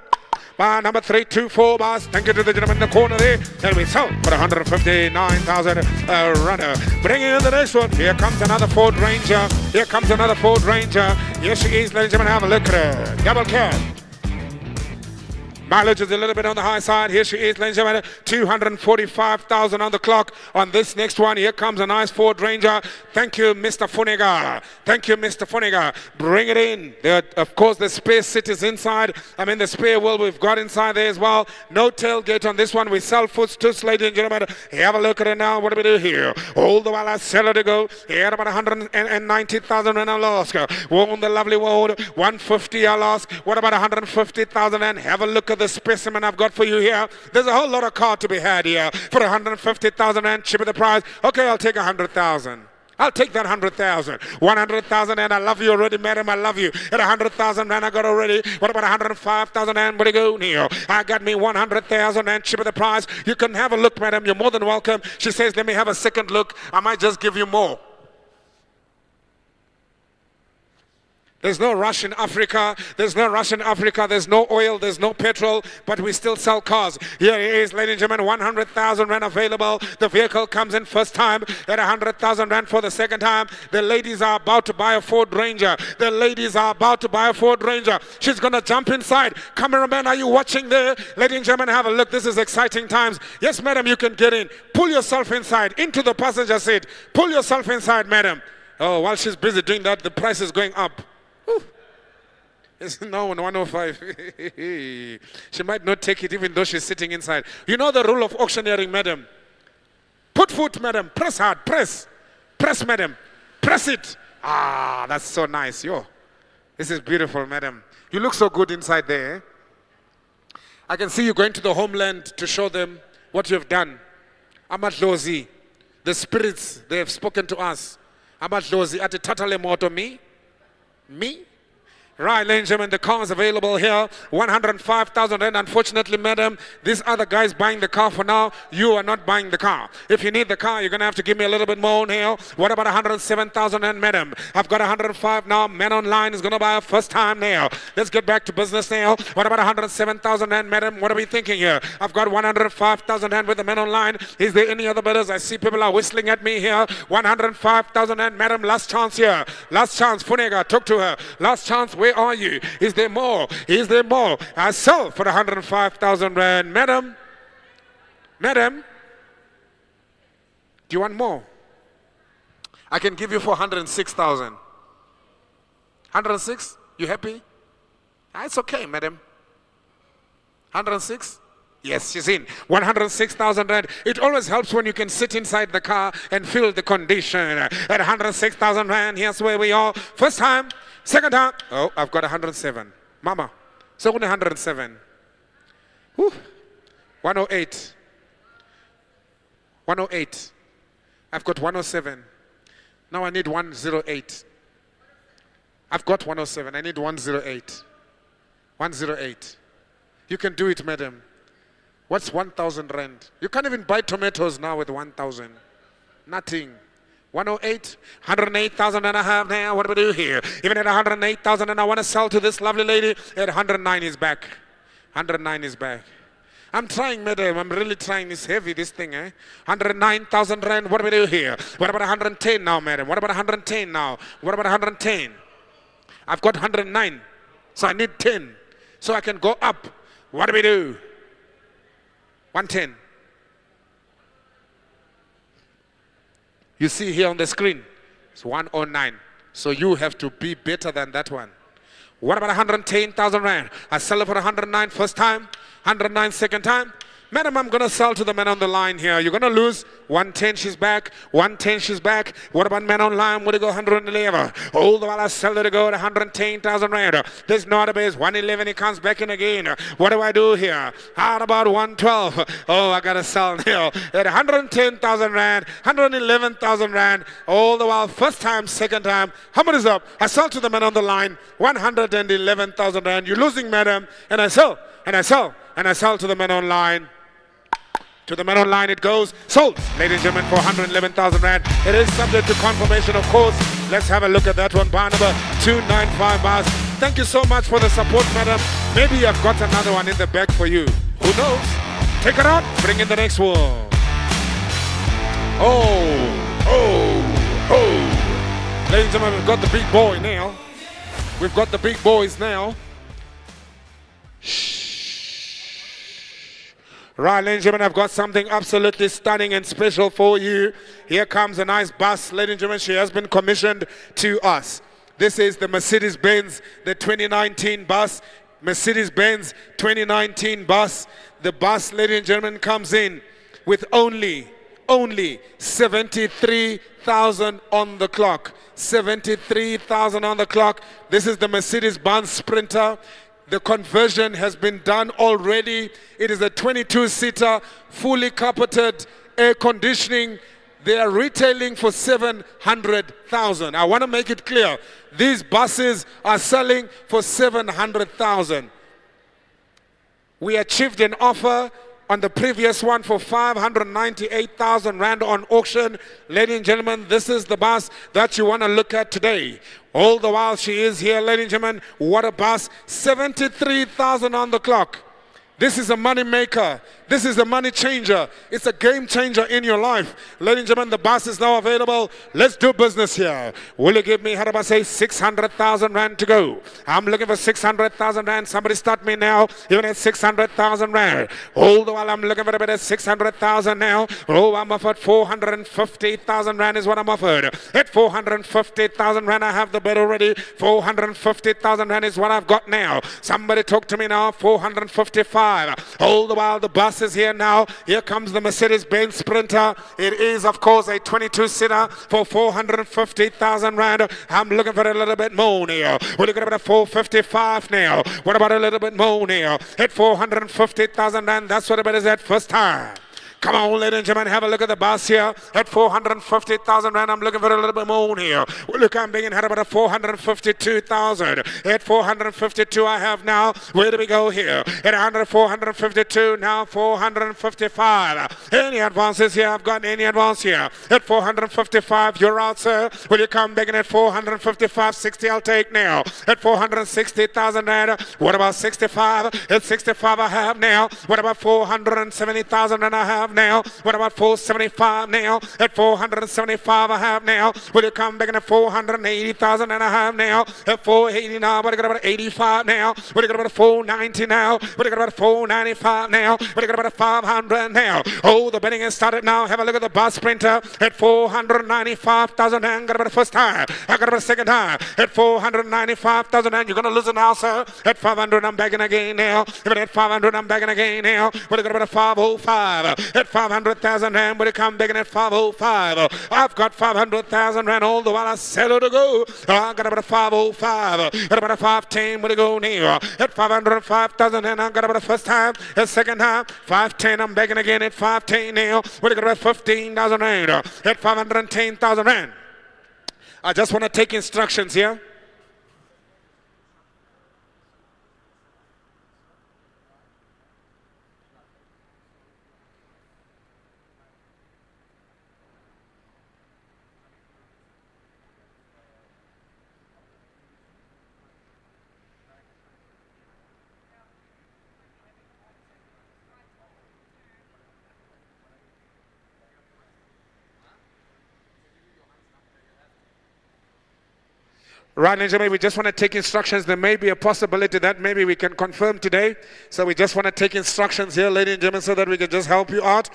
Bar number 324, boss. Thank you to the gentleman in the corner there. And we sell for 159,000 runner. Bringing in the next one. Here comes another Ford Ranger. Here comes another Ford Ranger. Here she is, ladies and gentlemen. Have a look at her. Double cab. Mileage is a little bit on the high side. Here she is, ladies and gentlemen. 245,000 on the clock on this next one. Here comes a nice Ford Ranger. Thank you, Mr. Funega. Thank you, Mr. Funega. Bring it in. Of course, the spare seat is inside. I mean, the spare wheel we've got inside there as well. No tailgate on this one. We sell footstools, ladies and gentlemen. Have a look at it now. What do we do here? All the while I sell it to go. Here about 190,000 and I'll ask. On the lovely world. 150 I'll ask. What about 150,000 and have a look at the specimen I've got for you here. There's a whole lot of car to be had here for 150,000 and cheaper the price. Okay, I'll take 100,000. I'll take that 100,000. 100,000 and I love you already, madam. I love you. At 100,000 and I got already. What about 105,000 and where to go here? I got me 100,000 and cheaper the price. You can have a look, madam. You're more than welcome. She says, let me have a second look. I might just give you more. There's no rush in Africa. There's no rush in Africa. There's no oil. There's no petrol. But we still sell cars. Here it is, ladies and gentlemen. 100,000 rand available. The vehicle comes in first time at 100,000 rand for the second time. The ladies are about to buy a Ford Ranger. The ladies are about to buy a Ford Ranger. She's going to jump inside. Cameraman, are you watching there? Ladies and gentlemen, have a look. This is exciting times. Yes, madam, you can get in. Pull yourself inside into the passenger seat. Pull yourself inside, madam. Oh, while she's busy doing that, the price is going up. It's now on 105. She might not take it even though she's sitting inside. You know the rule of auctioneering, madam. Put foot, madam. Press hard. Press. Press, madam. Press it. Ah, that's so nice. Yo, this is beautiful, madam. You look so good inside there. I can see you going to the homeland to show them what you've done. Amadlozi. The spirits, they have spoken to us. Amadlozi. At the Tatale Moto, me? Me? Right, ladies and gentlemen, the car is available here. 105,000 rand. Unfortunately, madam, this other guy's buying the car for now. You are not buying the car. If you need the car, you're going to have to give me a little bit more here. What about 107,000 rand, madam? I've got 105 now. Man online is going to buy a first time now. Let's get back to business now. What about 107,000 rand, madam? What are we thinking here? I've got 105,000 rand with the man online. Is there any other bidders? I see people are whistling at me here. 105,000 rand, madam. Last chance here. Last chance. Funega, talk to her. Last chance. Where are you? Is there more? Is there more? I sell for 105,000 rand. Madam? Madam? Do you want more? I can give you for 106,000. 106? You happy? It's okay, madam. 106? Yes, she's in. 106,000 rand. It always helps when you can sit inside the car and feel the condition. At 106,000 rand, here's where we are. First time. Second time, oh, I've got 107. Mama, so 107. Whew. 108. 108. I've got 107. Now I need 108. I've got 107. I need 108. 108. You can do it, madam. What's 1,000 rand? You can't even buy tomatoes now with 1,000. Nothing. 108, 108,000 and a half now. What do we do here? Even at 108,000 and I want to sell to this lovely lady. At 109 is back. 109 is back. I'm trying, madam. I'm really trying. It's heavy, this thing, eh? 109,000 rand. What do we do here? What about 110 now, madam? What about 110 now? What about 110? I've got 109. So I need 10. So I can go up. What do we do? 110. You see here on the screen, it's 109. So you have to be better than that one. What about 110,000 rand? I sell it for 109 first time, 109 second time. Madam, I'm going to sell to the man on the line here. You're going to lose 110, she's back. 110, she's back. What about man on line? Would it go 111? All the while I sell it to go to 110,000 rand. There's not a base. 111, he comes back in again. What do I do here? How about 112? Oh, I got to sell now at 110,000 rand, 111,000 rand. All the while, first time, second time. How much is up? I sell to the man on the line, 111,000 rand. You're losing, madam. And I sell, and I sell, and I sell to the man on line. To the man online it goes. Sold, ladies and gentlemen, for 111,000 rand. It is subject to confirmation, of course. Let's have a look at that one. Bar number 295 bars. Thank you so much for the support, madam. Maybe I've got another one in the bag for you. Who knows? Take it out, bring in the next one. Ladies and gentlemen, we've got the big boy now. We've got the big boys now. Right, ladies and gentlemen, I've got something absolutely stunning and special for you. Here comes a nice bus. Ladies and gentlemen, she has been commissioned to us. This is the Mercedes-Benz, the 2019 bus. Mercedes-Benz 2019 bus. The bus, ladies and gentlemen, comes in with only 73,000 on the clock. 73,000 on the clock. This is the Mercedes-Benz Sprinter. The conversion has been done already. It is a 22-seater, fully carpeted, air conditioning. They are retailing for 700,000. I want to make it clear. These buses are selling for 700,000. We achieved an offer on the previous one for 598,000 Rand on auction. Ladies and gentlemen, this is the bus that you want to look at today. All the while she is here, ladies and gentlemen, what a bus. 73,000 on the clock. This is a money maker. This is a money changer. It's a game changer in your life. Ladies and gentlemen, the bus is now available. Let's do business here. Will you give me, how do I say, 600,000 Rand to go? I'm looking for 600,000 Rand. Somebody start me now. Even at 600,000 Rand. All the while I'm looking for a bit of 600,000 now. Oh, I'm offered 450,000 Rand is what I'm offered. At 450,000 Rand, I have the bid already. 450,000 Rand is what I've got now. Somebody talk to me now. 455. All the while the bus is here now. Here comes the Mercedes-Benz Sprinter. It is, of course, a 22-seater for 450,000 Rand. I'm looking for a little bit more now. We're looking at 455 now. What about a little bit more now? At 450,000 Rand, that's what it is at first time. Come on, ladies and gentlemen, have a look at the bus here. At 450,000 Rand, I'm looking for a little bit more here. Well, look, I'm being had about a 452,000. At 452, I have now. Where do we go here? At 452, now 455. Any advances here? I've got any advance here. At 455, you're out, sir. Will you come begging at 455, 60, I'll take now. At 460,000 Rand. What about 65? At 65, I have now. What about 470,000 Rand I have now? What about 475 now? At 475 I have now. Will you come back at 480,000 and I have now? At 480 now. What you got about 85 now? What you got about 490 now? What you got about 495 now? What you got about 500 now? Oh, the bidding has started now. Have a look at the bus Sprinter at 495,000 and got about the first time. I got about the second time at 495,000 and you're gonna lose it now, sir. At 500 I'm begging again now. Even at 500 I'm begging again now. What you got about a 505? At 500,000 Rand, will you come begging at 505? I've got 500,000 Rand all the while I settle to go. I got about a 505. Got about a 510, will you go near? At 505,000 Rand, I got about the first time. At second time, 510, I'm begging again at 510 now. Will you got about 15,000 Rand? At 510,000 Rand. I just want to take instructions here. Right, Benjamin, we just want to take instructions. There may be a possibility that maybe we can confirm today. So we just want to take instructions here, ladies and gentlemen, so that we can just help you out.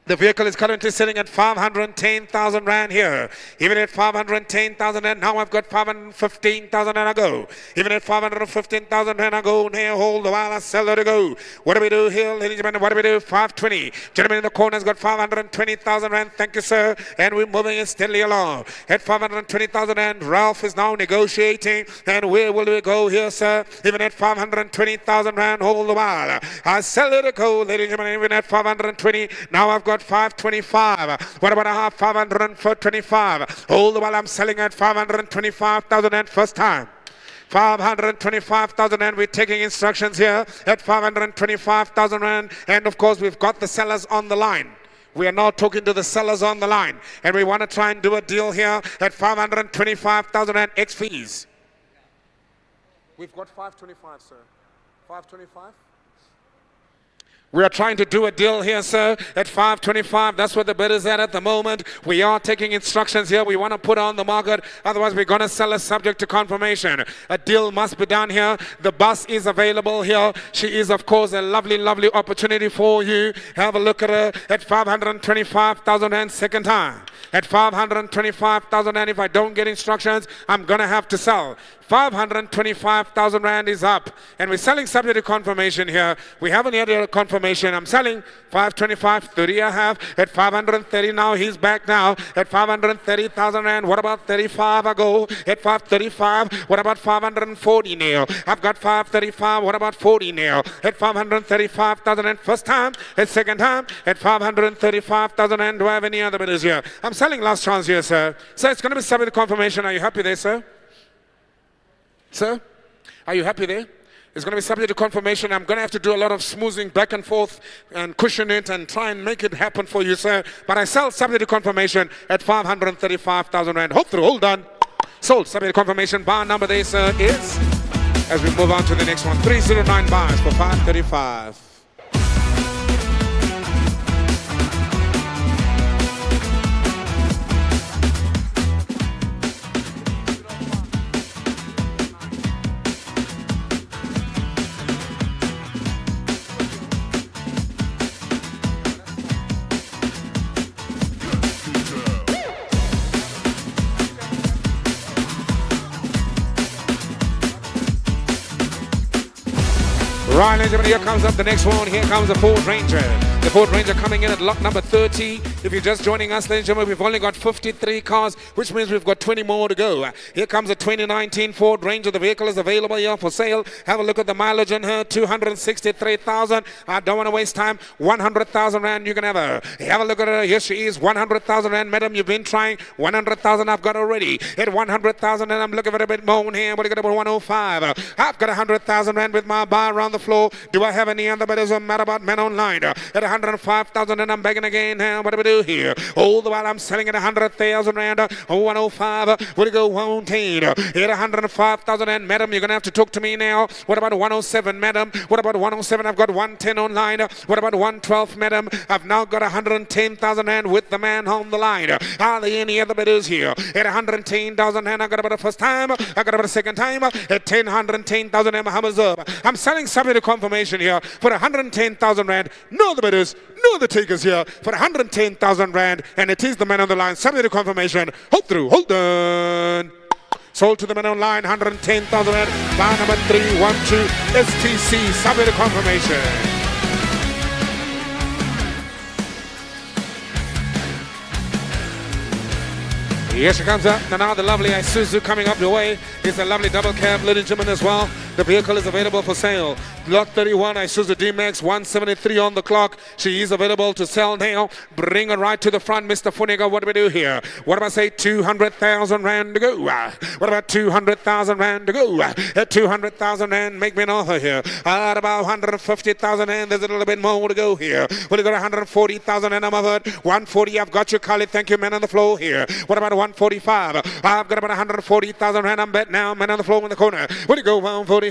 The vehicle is currently sitting at 510,000 Rand here. Even at 510,000 Rand, now I've got 515,000 Rand I go. Even at 515,000 Rand I go. Here, hold the while I sell it to go. What do we do here, ladies and gentlemen? What do we do? 520. Gentleman in the corner has got 520,000 Rand. Thank you, sir. And we're moving it steadily along. At 520,000 Rand, Ralph is now negotiating. And where will we go here, sir? Even at 520,000 Rand, hold the while. I sell it to go, ladies and gentlemen. Even at 520, now I've got 525. What about a half? 525. All the while I'm selling at 525,000 and first time. 525,000 and we're taking instructions here at 525,000 Rand. And of course we've got the sellers on the line. We are now talking to the sellers on the line. And we want to try and do a deal here at 525,000 and X fees. We've got 525, sir. 525. We are trying to do a deal here, sir, at 525. That's what the bid is at the moment. We are taking instructions here. We want to put on the market. Otherwise, we're going to sell it subject to confirmation. A deal must be done here. The bus is available here. She is, of course, a lovely, lovely opportunity for you. Have a look at her at 525,000 Rand second time. At 525,000 Rand, if I don't get instructions, I'm going to have to sell. 525,000 Rand is up. And we're selling subject to confirmation here. We haven't yet a confirmation. I'm selling 525, 30 I have. At 530 now, he's back now. At 530,000 Rand. What about 35 I go? At 535, what about 540 now? I've got 535, what about 40 now? At 535,000 Rand first time. At second time, at 535,000 Rand. Do I have any other bidders here? I'm selling last chance here, sir. So it's going to be subject to confirmation. Are you happy there, sir? Sir, are you happy there? It's going to be subject to confirmation. I'm going to have to do a lot of smoothing back and forth and cushion it and try and make it happen for you, sir. But I sell subject to confirmation at 535,000 Rand. Hope through, hold on. Sold, subject to confirmation. Bar number there, sir, is, as we move on to the next one, 309 bars for 535. Right, ladies and gentlemen, here comes up the next one. Here comes the Ford Ranger. The Ford Ranger coming in at lot number 30. If you're just joining us, ladies and gentlemen, we've only got 53 cars, which means we've got 20 more to go. Here comes the 2019 Ford Ranger. The vehicle is available here for sale. Have a look at the mileage on her, 263,000. I don't want to waste time. 100,000 Rand, you can have her. Have a look at her. Here she is, 100,000 Rand. Madam, you've been trying. 100,000 I've got already. At 100,000, and I'm looking for a bit more here. What do you got about 105? I've got 100,000 Rand with my bar around the floor. Do I have any other bidders? Doesn't matter about men online. At 105,000, and I'm begging again. What do we do here? All the while I'm selling at 100,000 Rand. 105. What do you go? 110. At 105,000, and madam, you're going to have to talk to me now. What about 107, madam? What about 107? I've got 110 online. What about 112, madam? I've now got 110,000 Rand with the man on the line. Are there any other bidders here? At 110,000 Rand, I got about a first time. I got about a second time. At 110,000 Rand, I'm selling subject to confirmation here for 110,000 Rand. No other bidders, no other takers here for 110,000 Rand. And it is the man on the line. Subject to confirmation. Hold through, hold on. Sold to the man on line, 110,000 Rand. Line number 312 STC. Subject to confirmation. Here she comes up. Now the lovely Isuzu coming up your way. It's a lovely double cab, ladies and gentlemen, as well. The vehicle is available for sale. Lot 31, Isuzu D-Max, 173 on the clock. She is available to sell now. Bring her right to the front, Mr. Funiga. What do we do here? What about say 200,000 Rand to go? What about 200,000 Rand to go? At 200,000 Rand, make me an offer here. At about 150,000 Rand, there's a little bit more to go here. Well, you got 140,000 Rand, I'm offered. 140, I've got you, Kali. Thank you, man on the floor here. What about 145? I've got about 140,000 Rand. I'm bet now, man on the floor in the corner. What do you go, 145?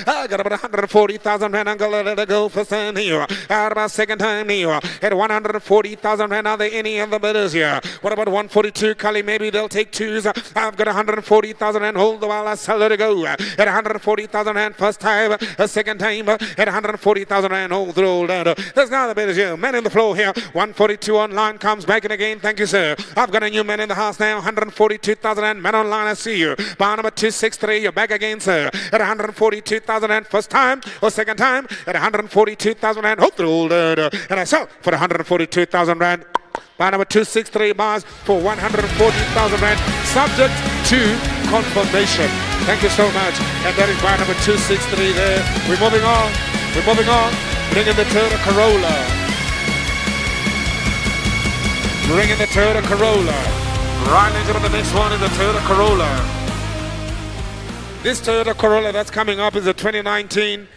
I got about 140,000 Rand. I'm gonna let it go for San here. At about second time here. At 140,000 Rand, are there any other bidders here? What about 142, Kali? Maybe they'll take twos. I've got 140,000 Rand. Hold the while I sell it to go. At 140,000 Rand, first time. A second time. At 140,000 Rand. Hold through, hold on. There's now the bidders here. Man in the floor here. 142 online comes back in again. Thank you, sir. I've got a new man in the house now. 142,000 Rand. Man online, I see you. Bar number 263. You're back again, sir. At 142,000 Rand. First time or second time. At 142,000 Rand. Hold through, hold on. And I sell for 142,000 Rand. Bar number 263 bars for 140,000 Rand. Subject to confirmation. Thank you so much. And that is bar number 263 there. We're moving on. We're moving on. Bring in the Toyota Corolla. Bring in the Toyota Corolla. Right, ladies and gentlemen, the next one is the Toyota Corolla. This Toyota Corolla that's coming up is a 2019.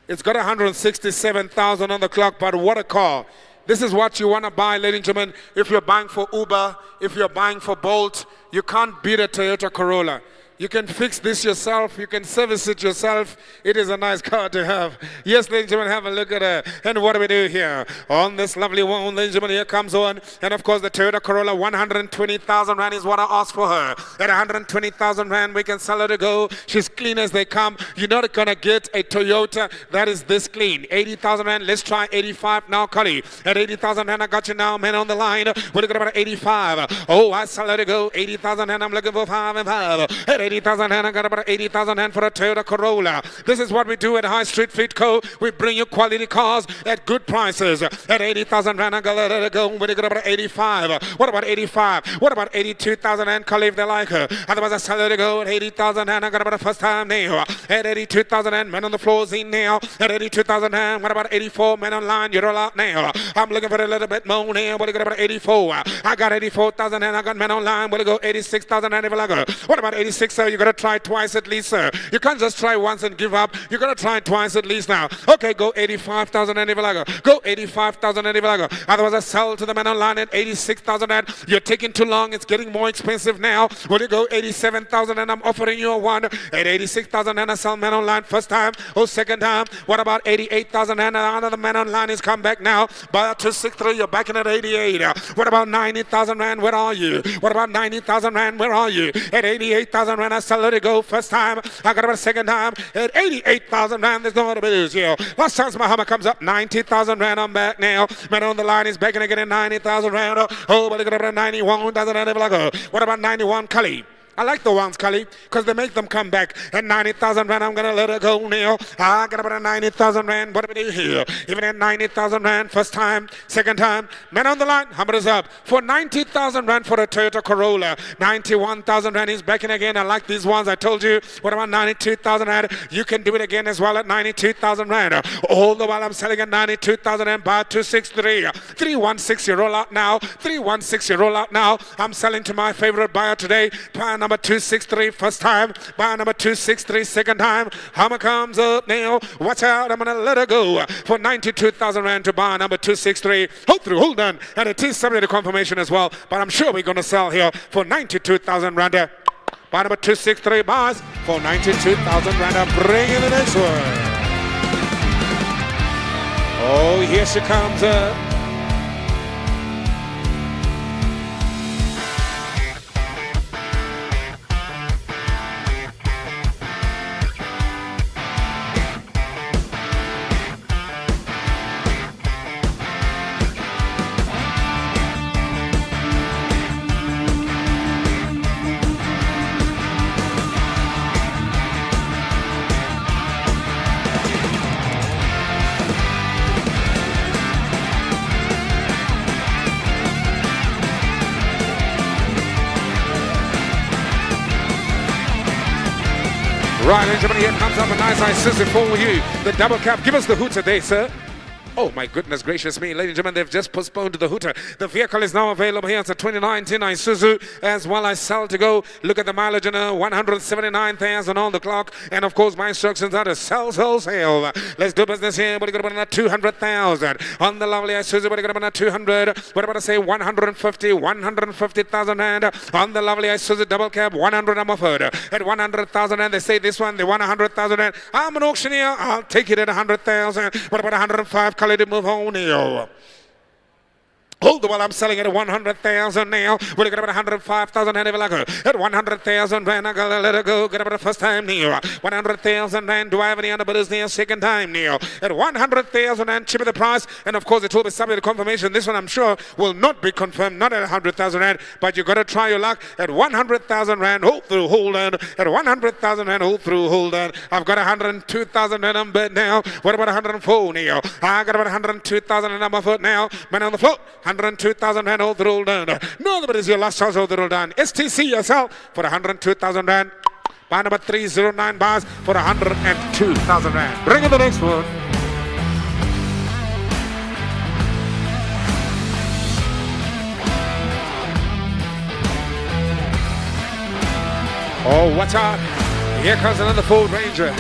It's got 167,000 on the clock, but what a car. This is what you want to buy, ladies and gentlemen. If you're buying for Uber, if you're buying for Bolt, you can't beat a Toyota Corolla. You can fix this yourself. You can service it yourself. It is a nice car to have. Yes, ladies and gentlemen, have a look at her. And what do we do here? On this lovely one, ladies and gentlemen, here comes on. And of course, the Toyota Corolla, 120,000 Rand is what I asked for her. At 120,000 Rand, we can sell her to go. She's clean as they come. You're not going to get a Toyota that is this clean. 80,000 Rand. Let's try 85 now, Cully. At 80,000 Rand, I got you now, man, on the line. We're looking at about 85. Oh, I sell her to go. 80,000 Rand, I'm looking for 5 and 5. At 80,000 Rand, I got about 80,000 Rand for a Toyota Corolla. This is what we do at High Street Fleet Co. We bring you quality cars at good prices. At 80,000 Rand, I got to let it go. We're looking at about 85. What about 85? What about 82,000 Rand, Cully, if they like her? Otherwise, I sell her to go at 80,000 Rand. I got about a first time now. At 82,000 Rand, men on the floors in now. At 82,000 Rand, what about 84? Men online, you're all out now. I'm looking for a little bit more now. We're looking at about 84. I got 84,000 and I got men online. We'll go 86,000 and if I like her. What about 86, sir? You got to try twice at least, sir. You can't just try once and give up. You got to try twice at least now. Okay, go 85,000 and if I like her. Go 85,000 and if I like her. Otherwise, I sell to the men online at 86,000 and you're taking too long. It's getting more expensive now. Will you go 87,000 and I'm offering you a one at 86,000 and I sell men online first time. Oh, second time. What about 88,000 and another man online is come back now. Buy 263, you're back in at 88. What about 90,000 Rand? Where are you? What about 90,000 Rand? Where are you? At 88,000 Rand, I sell it to go first time. I got about second time. At 88,000 Rand, there's no other business here. Last chance my Hummer comes up, 90,000 Rand. I'm back now. Man on the line is back again at 90,000 Rand. Oh, but look at 91,000 Rand. What about 91, Cully? I like the ones, Cully, because they make them come back. At 90,000 Rand, I'm going to let her go now. I got about 90,000 Rand. What do we do here? Even at 90,000 Rand, first time, second time. Man on the line, hammer is up. For 90,000 Rand for a Toyota Corolla. 91,000 Rand is back in again. I like these ones, I told you. What about 92,000 Rand? You can do it again as well at 92,000 Rand. All the while I'm selling at 92,000 Rand. Buy 263. 316, you roll out now. 316, you roll out now. I'm selling to my favorite buyer today. Buyer number 263, first time. Buy number 263, second time. Hummer comes up now. Watch out, I'm going to let her go for 92,000 Rand to buy number 263. Hold on. And it is subject to confirmation as well. But I'm sure we're going to sell here for 92,000 Rand. Buy number 263 buys for 92,000 Rand. Bring in the next one. Oh, here she comes up. Right, ladies and gentlemen, here comes up a nice Isuzu for you. The double cab. Give us the hoot today, sir. Oh, my goodness gracious me. Ladies and gentlemen, they've just postponed the hooter. The vehicle is now available here. It's a 2019 Isuzu as well as sell to go. Look at the mileage in 179,000 on the clock. And, of course, my instructions are to sell, sell, sell. Let's do business here. What are you going to put 200,000 on the lovely Isuzu? What are you going to put 200? What about to say 150,000 Rand on the lovely Isuzu double cab? 100 I'm offered. At 100,000 Rand, they say this one, they want 100,000 Rand. I'm an auctioneer. I'll take it at 100,000. What about 105? To move on now. Hold the while I'm selling it at 100,000 now. We're looking at about 105,000 Rand. At 100,000 Rand, I gotta let her go. Get about the first time now. 100,000 Rand. Do I have any other bidders now? Second time now. At 100,000 Rand, cheaper the price. And of course, it will be subject to confirmation. This one, I'm sure, will not be confirmed. Not at 100,000 Rand. But you gotta try your luck at 100,000 Rand. Hold through, hold on. At 100,000 Rand, hold through, hold on. I've got 102,000 Rand on bid now. What about 104 now? I got about 102,000 Rand on my foot now. Man on the float. 102,000 Rand, hold the roll down. Nobody is your last chance, hold the roll down. STC yourself for 102,000 Rand. Buy number 309 bars for 102,000 Rand. Bring in the next one. Oh, watch out. Here comes another Ford Ranger.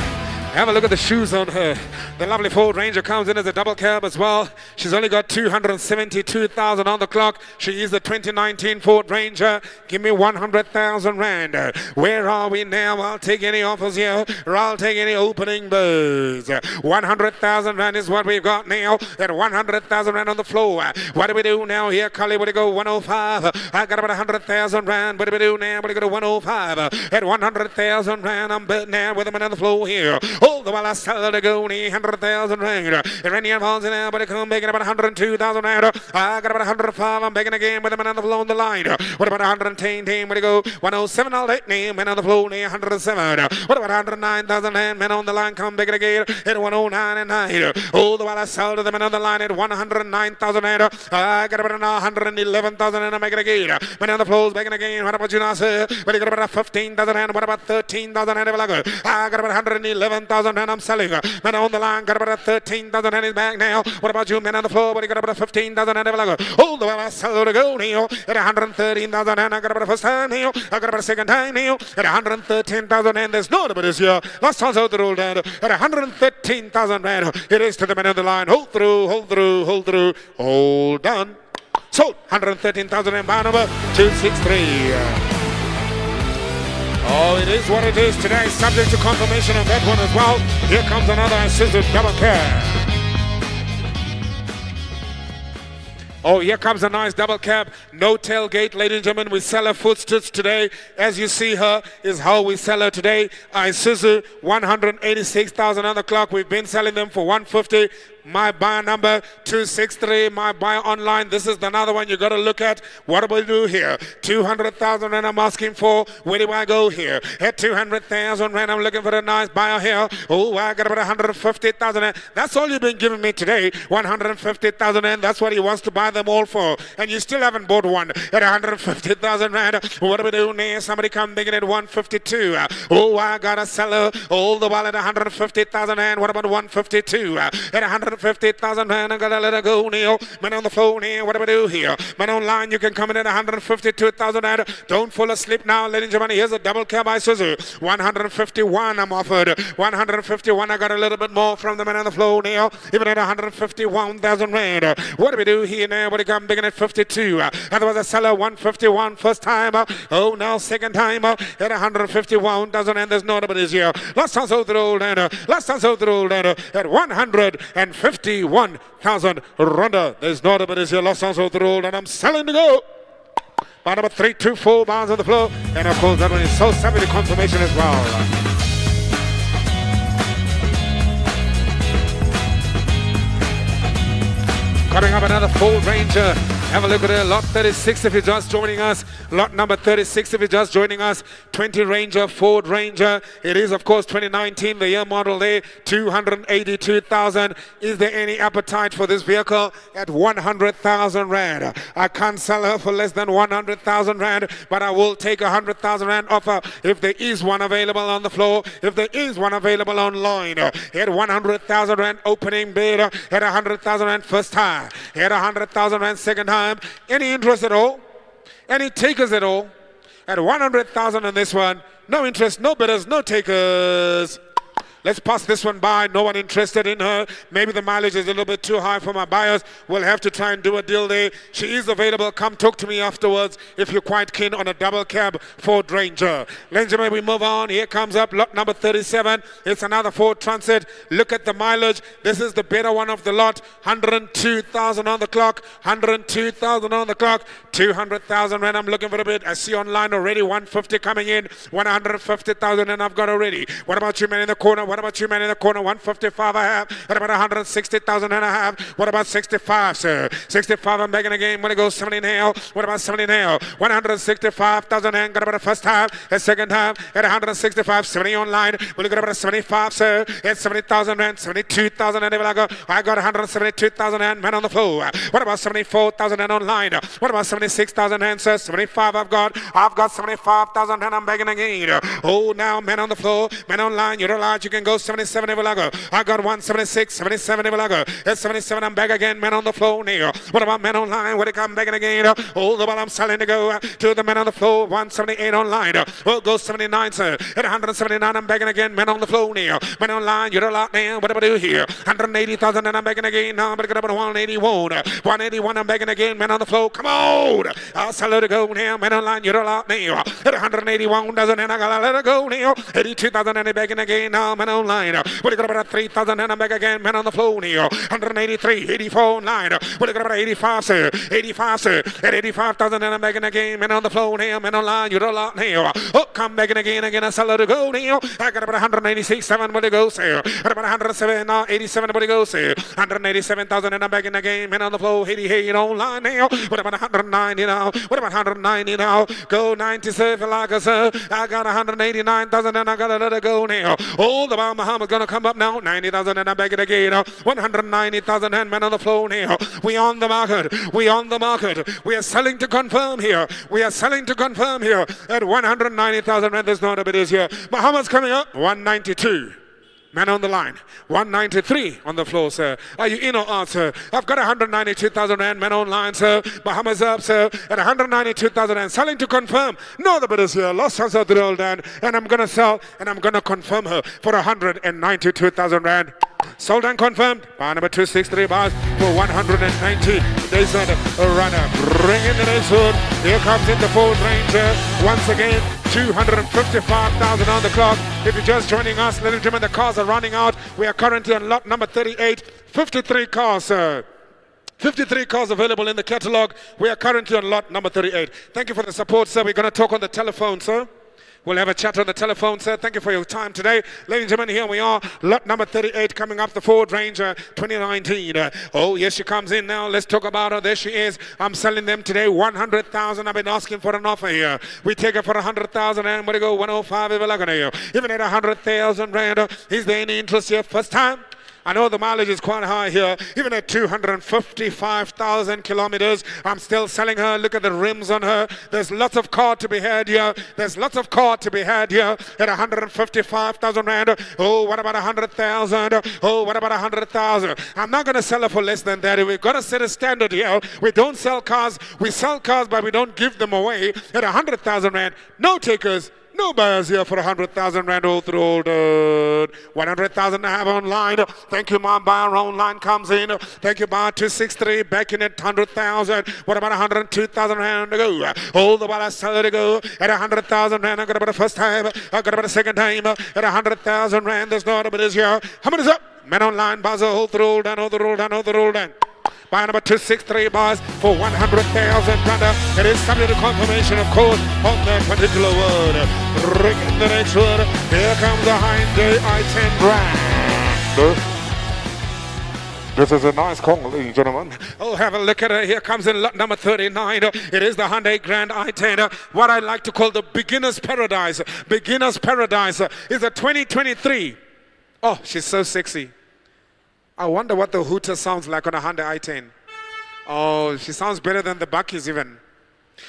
Have a look at the shoes on her. The lovely Ford Ranger comes in as a double cab as well. She's only got 272,000 on the clock. She is the 2019 Ford Ranger. Give me 100,000 rand. Where are we now? I'll take any offers here, or I'll take any opening birds. 100,000 rand is what we've got now. At 100,000 rand on the floor. What do we do now here, Cully? What do we go? 105. I got about 100,000 rand. What do we do now? What do we go to 105? At 100,000 rand, I'm betting now with them on the floor here. All the while I sell the goony 100,000 rand. Iranian falls in now, but it come making about 102,000 rand. I got about 105. I'm begging again with them on the floor on the line. What about 110? Where to go? 107. I'll take name. Man on the floor near 107. What about 109,000 rand? Men on the line come begging again at 109 and 9. All the while I sell to them on the line at 109,000 rand. I got about 111,000 rand. I'm making again. Men on the floor begging again. What about you now, sir? But you got about 15,000 rand. What about 13,000 rand? I got about 111,000 rand. I'm selling. Men on the line got about 13,000 rand is back now. What about you, men on the floor? But you got about 15,000 rand. All the while I sell to go now at 113,000 rand. I got about a first time now. I got about a second time now at 113,000 rand. There's no number this year. Last one's out the roll down at 113,000 rand. It is to the men on the line. Hold through, hold through, hold through. Hold on. Sold 113,000 rand. Buy number 263. Oh, it is what it is today, subject to confirmation of that one as well. Here comes another Isuzu double cab. Oh, here comes a nice double cab. No tailgate, ladies and gentlemen. We sell her footstoots today. As you see her is how we sell her today. Isuzu, 186,000 on the clock. We've been selling them for 150. My buyer number 263, my buyer online. This is another one you got to look at. What do we do here? 200,000 rand I'm asking for. Where do I go here? At 200,000 rand, I'm looking for a nice buyer here. Oh, I got about 150,000 rand. That's all you've been giving me today. 150,000 rand. That's what he wants to buy them all for. And you still haven't bought one at 150,000 rand. What do we do now? Somebody come making it 152. Oh, I got a seller all the while at 150,000 rand. What about 152? At 150,000 rand, I gotta let her go now. Man on the phone here, what do we do here? Man online, you can come in at 152,000 rand. Don't fall asleep now, ladies and gentlemen. Here's a double cab Isuzu. 151 I'm offered. 151, I got a little bit more from the man on the floor now. Even at 151,000 rand. What do we do here now? What do you come big at 52? Otherwise a seller 151 first time. Oh, now second time at 151,000 rand. There's no nobody's here. Last time so through last time so through at 151,000 randa. There's no nobody's here. Last time so through and I'm selling to go. Bar number 324 bars on the floor. And of course that one is so savvy to confirmation as well. Coming up another Ford Ranger. Have a look at it. Lot 36 if you're just joining us. Lot number 36 if you're just joining us. 20 Ranger, Ford Ranger. It is, of course, 2019, the year model there. 282,000. Is there any appetite for this vehicle at 100,000 rand? I can't sell her for less than 100,000 rand, but I will take 100,000 rand offer if there is one available on the floor. If there is one available online. At 100,000 rand opening bid. At 100,000 rand first time. At 100,000 rand second time. Any interest at all? Any takers at all? At 100,000 on this one. No interest, no bidders, no takers. Let's pass this one by. No one interested in her. Maybe the mileage is a little bit too high for my buyers. We'll have to try and do a deal there. She is available. Come talk to me afterwards if you're quite keen on a double cab Ford Ranger. Ladies and gentlemen, we move on. Here comes up lot number 37. It's another Ford Transit. Look at the mileage. This is the better one of the lot. 102,000 on the clock. 102,000 on the clock. 200,000 rand. I'm looking for a bit. I see online already 150 coming in. 150,000 and I've got already. What about you, man in the corner? What about you, man in the corner? 155 I have. What about 160,000 and I have? What about 65, sir? 65 I'm begging again. When it goes 70 now. What about 70 now? 165,000 and got about a first time. A second time at 165. 70 online. We'll get about a 75, sir. At 70,000 and 72,000 and I got 172,000 and man on the floor. What about 74,000 and online? What about 76,000 and sir? 75 I've got 75,000 and I'm begging again. Oh, now men on the floor, men online. You're allowed. You can again, go 77, never I go. I got 176, 77, never I go. It's 77, I'm back again, man on the floor now. What about men online? When they come back again, all the while I'm selling to go to the men on the floor, 178 online. Oh, go 79, sir. At 179, I'm back again, men on the floor now. Men online, you're a lot now. What do I do here? 180,000, and I'm back again now. But I got up at 181. 181, I'm back again, men on the floor. Come on. I'll sell it to go now. Men online, you're a lot now. At 181,000, and I gotta let it go now. 82,000, and I'm back again now. Men online. What do you got about 3,000, and I'm back again, men on the floor now. 183, 84 online. What do you got about 85, sir? 85, sir. At 85,000, and I'm back again, men on the floor now. Men online, you're a lot now. Oh, come back again, I sell it to go now. I got about 196, 7, what do you go, sir? At about 107, 87, what do you go, sir? 187,000, and I'm back in the game, men on the floor. 88 online now. What about 190 now? What about 190 now? Go 97 like a sir. I got 189,000 and I gotta let it go now. All the while Muhammad's gonna come up now. 90,000 and I'm back in the game now. 190,000 and men on the floor now. We on the market. We on the market. We are selling to confirm here. We are selling to confirm here at 190,000 and there's not a bit is here. Muhammad's coming up. 192. Man on the line. 193 on the floor, sir. Are you in or out, sir? I've got 192,000 rand. Man online, sir. Bahamas up, sir. At 192,000 rand. Selling to confirm. No, the bid is here. Lost us out the old and I'm going to sell and I'm going to confirm her for 192,000 rand. Sold and confirmed. Bar number 263 bars for 190. There's not a runner. Bring in the next one. Here comes in the Ford Ranger. Once again, 255,000 on the clock. If you're just joining us, ladies and gentlemen, the cars are running out. We are currently on lot number 38. 53 cars, sir. 53 cars available in the catalogue. We are currently on lot number 38. Thank you for the support, sir. We're going to talk on the telephone, sir. We'll have a chat on the telephone, sir. Thank you for your time today. Ladies and gentlemen, here we are. Lot number 38 coming up, the Ford Ranger 2019. Oh, yes, she comes in now. Let's talk about her. There she is. I'm selling them today. 100,000. I've been asking for an offer here. We take her for 100,000 and we go 105 if we're looking at you. Even at 100,000 rand, is there any interest here? First time? I know the mileage is quite high here. Even at 255,000 kilometers, I'm still selling her. Look at the rims on her. There's lots of car to be had here. There's lots of car to be had here at 155,000 rand. Oh, what about 100,000? Oh, what about 100,000? I'm not going to sell her for less than that. We've got to set a standard here. We don't sell cars. We sell cars, but we don't give them away at 100,000 rand. No takers. No buyers here for 100,000 rand all through all dirt. 100,000 I have online. Thank you, my buyer online comes in. Thank you, buyer 263 back in at 100,000. What about 102,000 rand to go? All the while I sell it to go at 100,000 rand. I got about the first time. I got about the second time at 100,000 rand. There's no other bit is here. How many is up? Men online buzzer all through all done, all the roll done, all the roll done. Buy number 263 bars for 100,000 rand. It is subject to confirmation, of course, on that particular word. Bring in the next word. Here comes the Hyundai i10 brand. This is a nice call, ladies and gentlemen. Oh, have a look at her. Here comes in lot number 39. It is the Hyundai Grand i10. What I like to call the beginner's paradise. Beginner's paradise is a 2023. Oh, she's so sexy. I wonder what the hooter sounds like on a Hyundai i10. Oh, she sounds better than the Buckies even.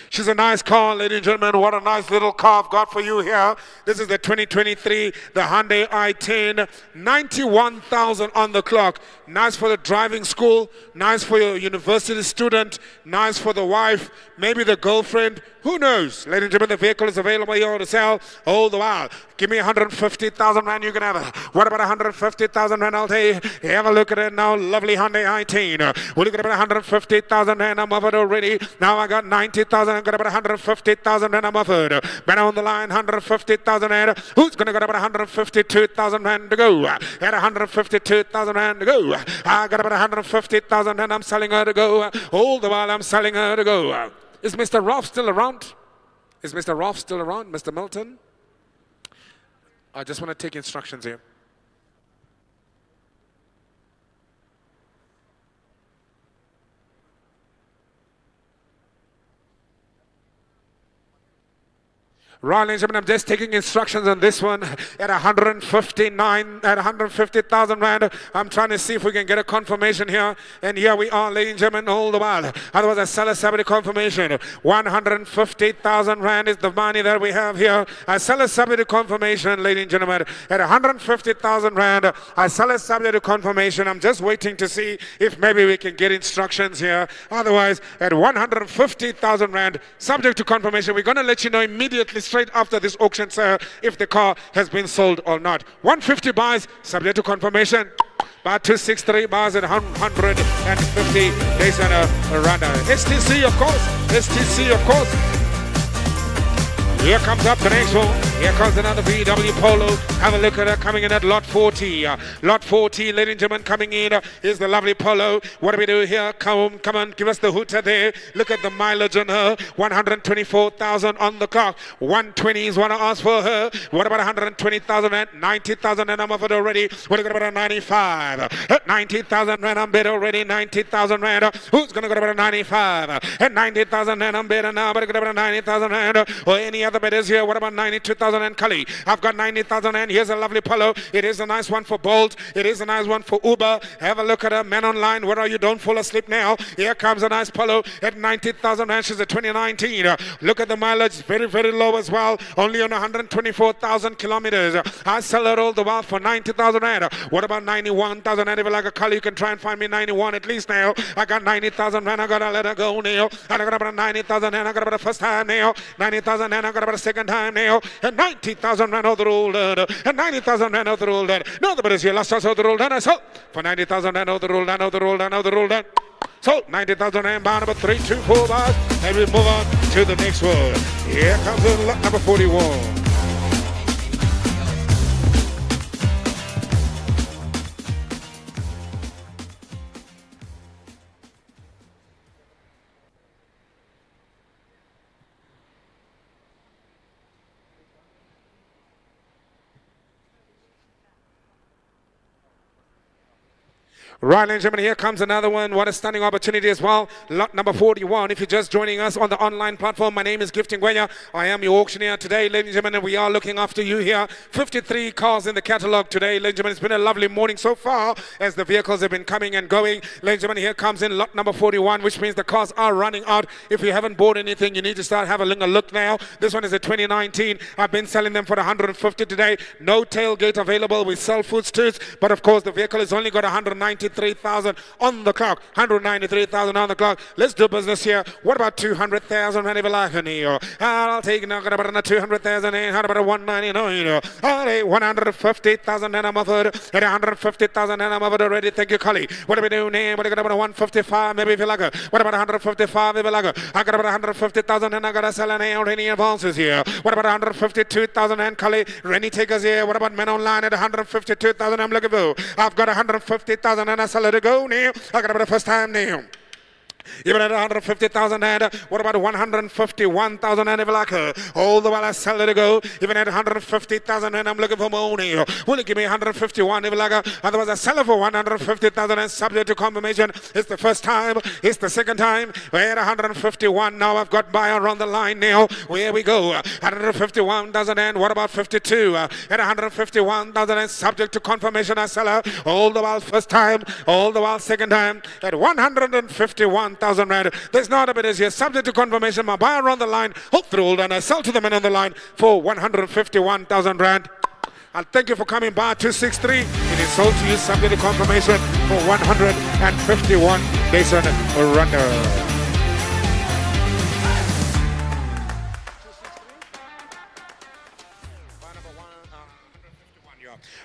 She's a nice car, ladies and gentlemen. What a nice little car I've got for you here. This is the 2023, the Hyundai i10. 91,000 on the clock. Nice for the driving school. Nice for your university student. Nice for the wife. Maybe the girlfriend. Who knows? Ladies and gentlemen, the vehicle is available here to sell all the while. Give me 150,000 rand, you can have it. What about 150,000 rand? I'll tell you. Have a look at it now. Lovely Hyundai i10. We're looking at about 150,000 rand. I'm offered already. Now I got 90,000. I've got about 150,000 rand. I'm offered. Man on the line, 150,000 rand. Who's going to get about 152,000 rand to go? At 152,000 rand to go. I got about 150,000 rand. I'm selling her to go. All the while I'm selling her to go. Is Mr. Rolf still around? Is Mr. Rolf still around? Mr. Milton? I just want to take instructions here. Right, ladies and gentlemen, I'm just taking instructions on this one at 150,000 rand. I'm trying to see if we can get a confirmation here. And here we are, ladies and gentlemen, all the while. Otherwise, I sell a subject confirmation. 150,000 rand is the money that we have here. I sell a subject confirmation, ladies and gentlemen, at 150,000 rand. I sell a subject confirmation. I'm just waiting to see if maybe we can get instructions here. Otherwise, at 150,000 rand, subject to confirmation, we're going to let you know immediately straight after this auction, sir, if the car has been sold or not. 150 buys, subject to confirmation. About 263 bars at 150 days on a runner. STC, of course. STC, of course. Here comes up the next one. Here comes another VW Polo. Have a look at her coming in at lot 40. Lot 40, ladies and gentlemen, coming in. Here's the lovely Polo. What do we do here? Come on, give us the hooter there. Look at the mileage on her. 124,000 on the clock. 120 is what I asked for her. What about 120,000 and 90,000 and I'm offered already. What about a 95? 90,000 rand I'm bid already. 90,000 rand. Who's going to go about a 95? And 90,000 rand I'm bid now. But about a 90,000 rand or any other bidders here. What about 92,000 and Cully? I've got 90,000 and here's a lovely Polo. It is a nice one for Bolt. It is a nice one for Uber. Have a look at her. Man online, where are you? Don't fall asleep now. Here comes a nice Polo at 90,000 and she's a 2019. Look at the mileage. Very, very low as well. Only on 124,000 kilometers. I sell it all the while for 90,000 rand. What about 91,000 rand? If you like a Cully, you can try and find me 91 at least now. I got 90,000 rand. I gotta let her go now. I got about 90,000 rand. I got about the first time now. 90,000 rand. I got about a second time now. And 90,000 rand of the rule. And 90,000 rand of the rule. No, the better is here. Last us of the rule. And I sold for 90,000 rand of the rule. Of the rule. Of the rule. So 90,000 rand bound number 3, 2, 4 bars. And we move on to the next one. Here comes in lot number 41. Right, ladies and gentlemen, here comes another one. What a stunning opportunity as well. Lot number 41. If you're just joining us on the online platform, my name is Gifting Gwenya. I am your auctioneer today, ladies and gentlemen, and we are looking after you here. 53 cars in the catalogue today, ladies and gentlemen. It's been a lovely morning so far as the vehicles have been coming and going. Ladies and gentlemen, here comes in lot number 41, which means the cars are running out. If you haven't bought anything, you need to start having a look now. This one is a 2019. I've been selling them for 150 today. No tailgate available. We sell food streets, but of course the vehicle has only got 193,000 on the clock. 193,000 on the clock. Let's do business here. What about 200,000? I'll take now. Got about 200,000. How about a 199? 150,000 and I'm offered. At 150,000 and I'm offered already. Thank you, Cully. What are we doing now? What are we about 155? Maybe if you like it. What about 155? If you like it. I got about 150,000 and I got to sell any advances here. What about 152,000 and Cully? Rennie takers here. What about men online at 152,000? I'm looking for. I've got 150,000 and I sell it to go now. I got about the first time now. Even at 150,000 and what about 151,000 and if you like her? All the while I sell it to go. Even at 150,000 and I'm looking for more now. Will you give me 151 if you like her? Otherwise I sell it for 150,000 and subject to confirmation. It's the first time. It's the second time. We're at 151 now. I've got buyer on the line now. Here we go. 151,000 and what about 52? At 151,000 and subject to confirmation I sell her. All the while first time. All the while second time. At 151,000 rand. There's not a bit as here. Subject to confirmation. My buyer on the line. Hook through and I sell to the man on the line for 151,000 rand. I'll thank you for coming by. 263. It is sold to you subject to confirmation for 151 days on runner.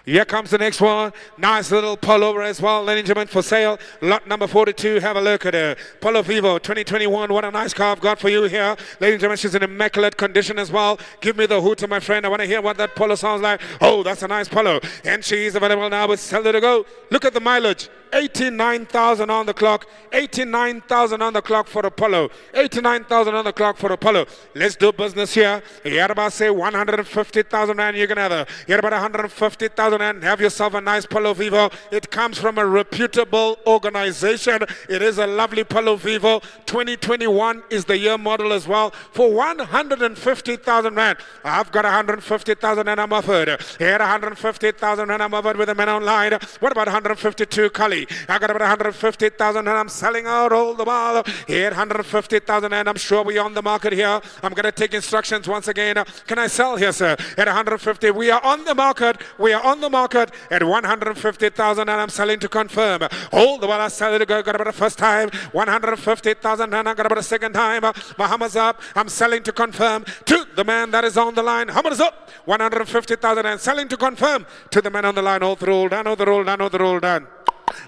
Here comes the next one. Nice little Polo as well, ladies and gentlemen, for sale. Lot number 42. Have a look at it. Polo Vivo 2021. What a nice car I've got for you here. Ladies and gentlemen, she's in immaculate condition as well. Give me the hoot, my friend. I want to hear what that Polo sounds like. Oh, that's a nice Polo. And she's available now with sell it to go. Look at the mileage. 89,000 on the clock. 89,000 on the clock for a Polo. 89,000 on the clock for a Polo. Let's do business here. You had about say 150,000 rand. You can have you had about 150,000 rand. Have yourself a nice Polo Vivo. It comes from a reputable organization. It is a lovely Polo Vivo. 2021 is the year model as well. For 150,000 rand. I've got 150,000 and I'm offered. Here 150,000 and I'm offered with a man online. What about 152 Kali? I got about 150,000 and I'm selling out all the while. Here 150,000 and I'm sure we're on the market here. I'm going to take instructions once again. Can I sell here, sir? At 150, we are on the market. We are on the market at 150,000 and I'm selling to confirm. All the while I sell it, got about the first time. 150,000 and I got about a second time. Muhammad's up. I'm selling to confirm to the man that is on the line. How much is up? 150,000 and selling to confirm to the man on the line. All the roll done, all the roll done, all the roll done.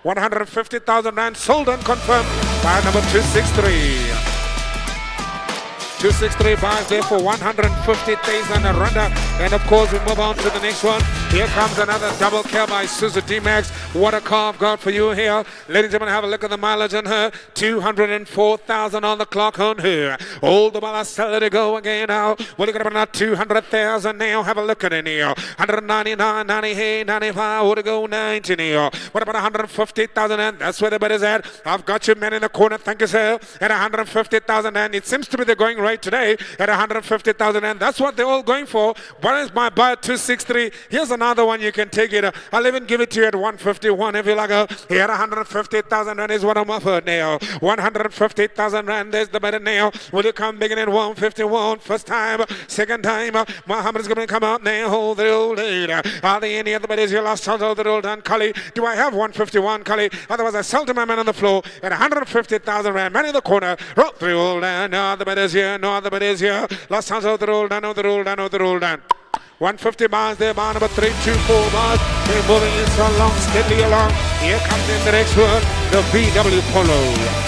150,000 rand sold and confirmed by number 263. 263 buys there for 150,000 a runner. And of course, we move on to the next one. Here comes another double cab by Isuzu D-Max. What a car I've got for you here. Ladies and gentlemen, have a look at the mileage on her. 204,000 on the clock on her. All the while I sell it to go again now. We're looking at about 200,000 now. Have a look at it here. 199, 98, 95, what to go 90 now. What about 150,000 and that's where the bet is at. I've got you men in the corner. Thank you, sir. At 150,000 and it seems to be the going right today at 150,000 and that's what they're all going for. What is my buy at 263? Here's another one you can take it. I'll even give it to you at 151 if you like. Here 150,000 rand is what I'm offered now. 150,000 rand, there's the better now. Will you come beginning 151? First time, second time. Muhammad is going to come out now. Hold the old lady. Are there any other betters? Your last chance, hold the old done. Kali, do I have 151, Kali? Otherwise, I sell to my man on the floor at 150,000 rand. Man in the corner. Roll the old and no other betters here. No other betters here. Last chance, hold the roll down, hold the roll down, hold the roll down. 150 bars there, bar number 324 bars. They're moving it so long, steadily along. Here comes in the next one, the VW Polo.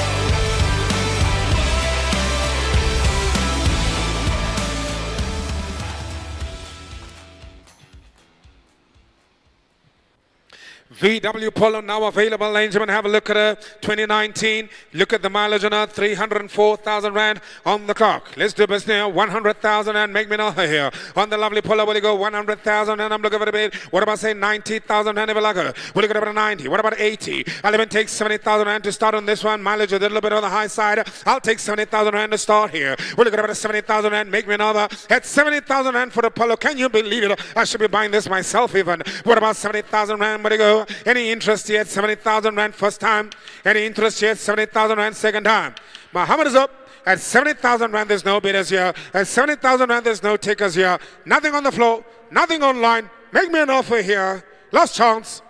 VW Polo now available, ladies and gentlemen. Have a look at her. 2019. Look at the mileage on her. 304,000 rand on the clock. Let's do business now. 100,000 and make me know her here. On the lovely Polo, will you go 100,000 and I'm looking for a bit. What about say 90,000 rand if you like her? Will you go about 90? What about 80? I'll even take 70,000 rand to start on this one. Mileage a little bit on the high side. I'll take 70,000 rand to start here. Will you go about 70,000 rand? Make me another. At 70,000 rand for the Polo. Can you believe it? I should be buying this myself even. What about 70,000 rand? Where you go? Any interest yet? 70,000 rand first time. Any interest yet? 70,000 rand second time. Muhammad is up. At 70,000 rand, there's no bidders here. At 70,000 rand, there's no takers here. Nothing on the floor. Nothing online. Make me an offer here. Last chance.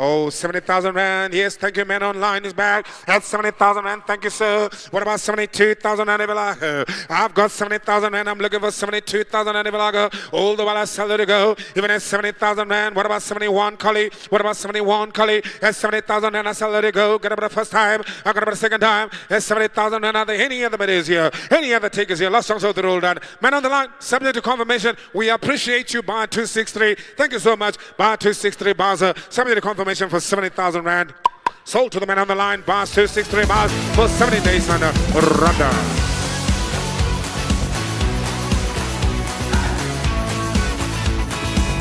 Oh, 70,000 rand. Yes, thank you, man. Online is back. That's 70,000 rand. Thank you, sir. What about 72,000 rand? I've got 70,000 rand. I'm looking for 72,000 rand. All the while I sell it to go. Even at 70,000 rand. What about 71, Kali? What about 71, Kali? At 70,000 rand, I sell it to go. Get about the first time. I got about the second time. At 70,000 rand. Are there any other bidders here? Any other takers here? Last chance of the roll done. Man on the line, subject to confirmation. We appreciate you, bar 263. Thank you so much. Bar 263, Baza. Subject to confirmation for 70,000 rand. Sold to the man on the line. Bars 263 bars for 70 days under Rada.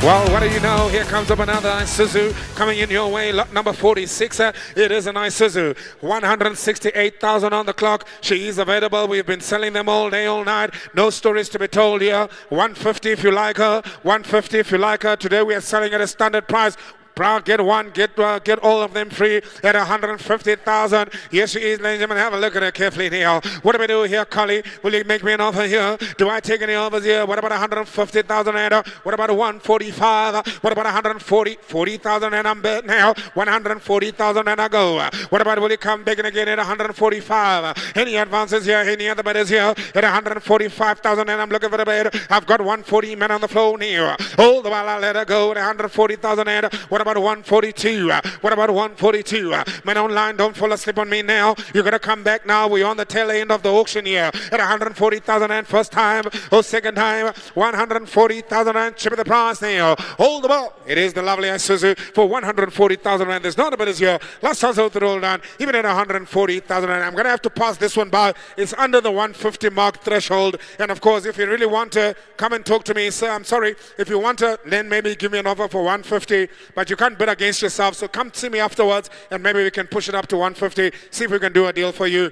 Well, what do you know? Here comes up another Isuzu coming in your way. Lot number 46. It is an Isuzu. 168,000 on the clock. She is available. We've been selling them all day, all night. No stories to be told here. 150 if you like her. 150 if you like her. Today we are selling at a standard price. Get one, get all of them free at 150,000. Yes, she is, ladies and gentlemen. Have a look at her carefully here. What do we do here, Kali? Will you make me an offer here? Do I take any offers here? What about 150,000 rand? What about 145? What about 40,000 rand? I'm bet now. 140,000 rand I go. What about will you come back again at 145? Any advances here? Any other bidders here? At 145,000 and I'm looking for the bid. I've got 140 men on the floor here. All the while I let her go at 140,000 rand. What about about 142? What about 142? Man online, don't fall asleep on me now. You gotta come back now. We're on the tail end of the auction here at 140,000 Rand first time or second time. 140,000 Rand, cheaper the price now. Hold the ball. It is the lovely Isuzu for 140,000 Rand. There's not a bit is here. Last chance to roll down. Even at 140,000 Rand. I'm gonna have to pass this one by. It's under the 150 mark threshold. And of course, if you really want to come and talk to me, sir, I'm sorry. If you want to, then maybe give me an offer for 150. But you can't bid against yourself. So come see me afterwards, and maybe we can push it up to 150. See if we can do a deal for you.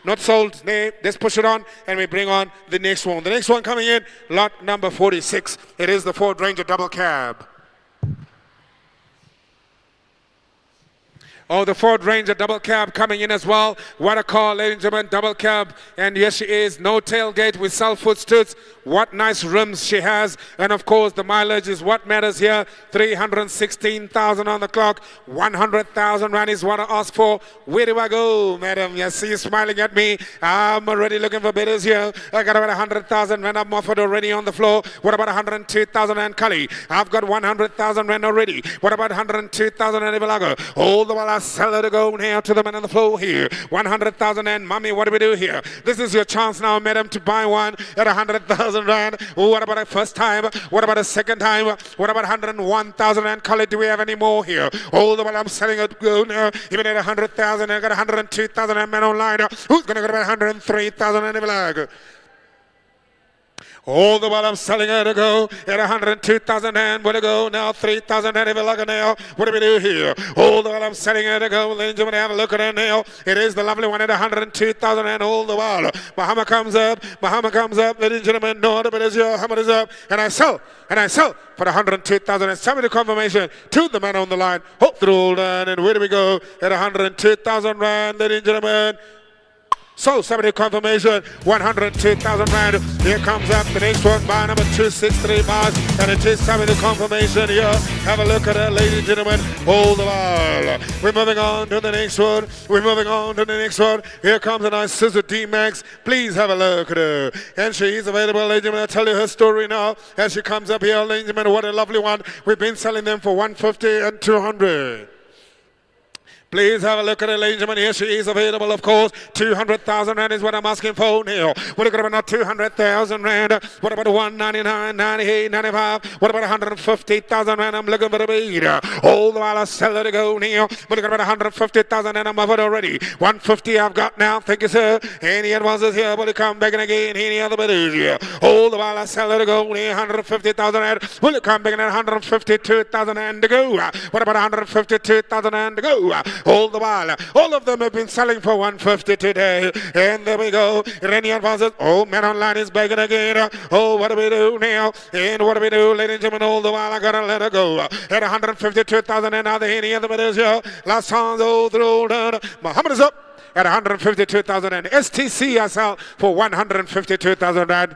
Not sold. Nay, let's push it on, and we bring on the next one. The next one coming in, lot number 46. It is the Ford Ranger double cab. Oh, the Ford Ranger double cab coming in as well. What a car, ladies and gentlemen, double cab. And here she is, no tailgate with self-foot studs. What nice rims she has. And of course, the mileage is what matters here. 316,000 on the clock. 100,000 Rand is what I asked for. Where do I go, madam? You see you smiling at me. I'm already looking for bidders here. I got about 100,000 Rand. I'm offered already on the floor. What about 102,000 Rand, Kali? I've got 100,000 Rand already. What about 102,000 Rand, Ivalago? All the while I sell her to go now to the man on the floor here. 100,000 Rand. Mommy, what do we do here? This is your chance now, madam, to buy one at 100,000 Rand. What about a first time? What about a second time? What about 101,000 Rand? Call it, do we have any more here? All the while I'm selling it go now. Even at 100,000, I got 102,000 Rand man online. Who's going to get about 103,000 Rand? All the while I'm selling her to go at 102,000 Rand. Where to go now? 3,000 Rand. Now, what do we do here? All the while I'm selling her to go. Ladies and gentlemen, have a look at her now. It is the lovely one at 102,000 Rand. All the while, Bahama comes up. Bahama comes up. Ladies and gentlemen, no other bit is here. Hammer is up, and I sell for 102,000. And send me the confirmation to the man on the line. Hope through all done. And where do we go at 102,000 Rand, ladies and gentlemen? So, somebody confirmation, 102,000 Rand. Here comes up the next one, bar number 263 bars. And it is somebody confirmation here. Have a look at her, ladies and gentlemen. Hold the while. We're moving on to the next one. We're moving on to the next one. Here comes a nice Isuzu D-Max. Please have a look at her. And she is available, ladies and gentlemen. I'll tell you her story now. As she comes up here, ladies and gentlemen, what a lovely one. We've been selling them for 150 and 200. Please have a look at it, ladies and gentlemen. Here she is available, of course. 200,000 Rand is what I'm asking for now. What about about 200,000 Rand? What about 199, 98, 95? What about 150,000 Rand? I'm looking for the beat. All the while I sell it to go now. What about 150,000 Rand? I'm offered already. 150 I've got now. Thank you, sir. Any advances here? Will you come back and again? Any other bidders here? All the while I sell it to go now. 150,000 Rand. Will you come back and 152,000 Rand to go? What about 152,000 Rand to go? All the while, all of them have been selling for 150 today. And there we go. Any advances? Oh, man online is begging again. Oh, what do we do now? And what do we do, ladies and gentlemen? All the while, I gotta let her go. At 152,000 and now the any other bidders here. Last chance, all through done. Muhammad is up at 152,000 and STC I sell for 152,000 Rand.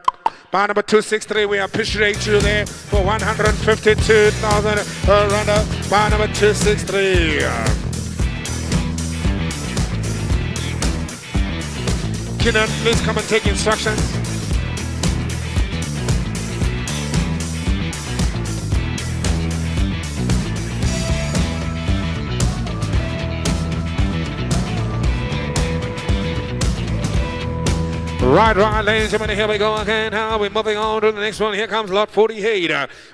Bar number 263, we appreciate you there for 152,000 Rand. Bar number 263. Kinan, please come and take instructions. Right, ladies and gentlemen, here we go again. Now we're moving on to the next one. Here comes lot 48.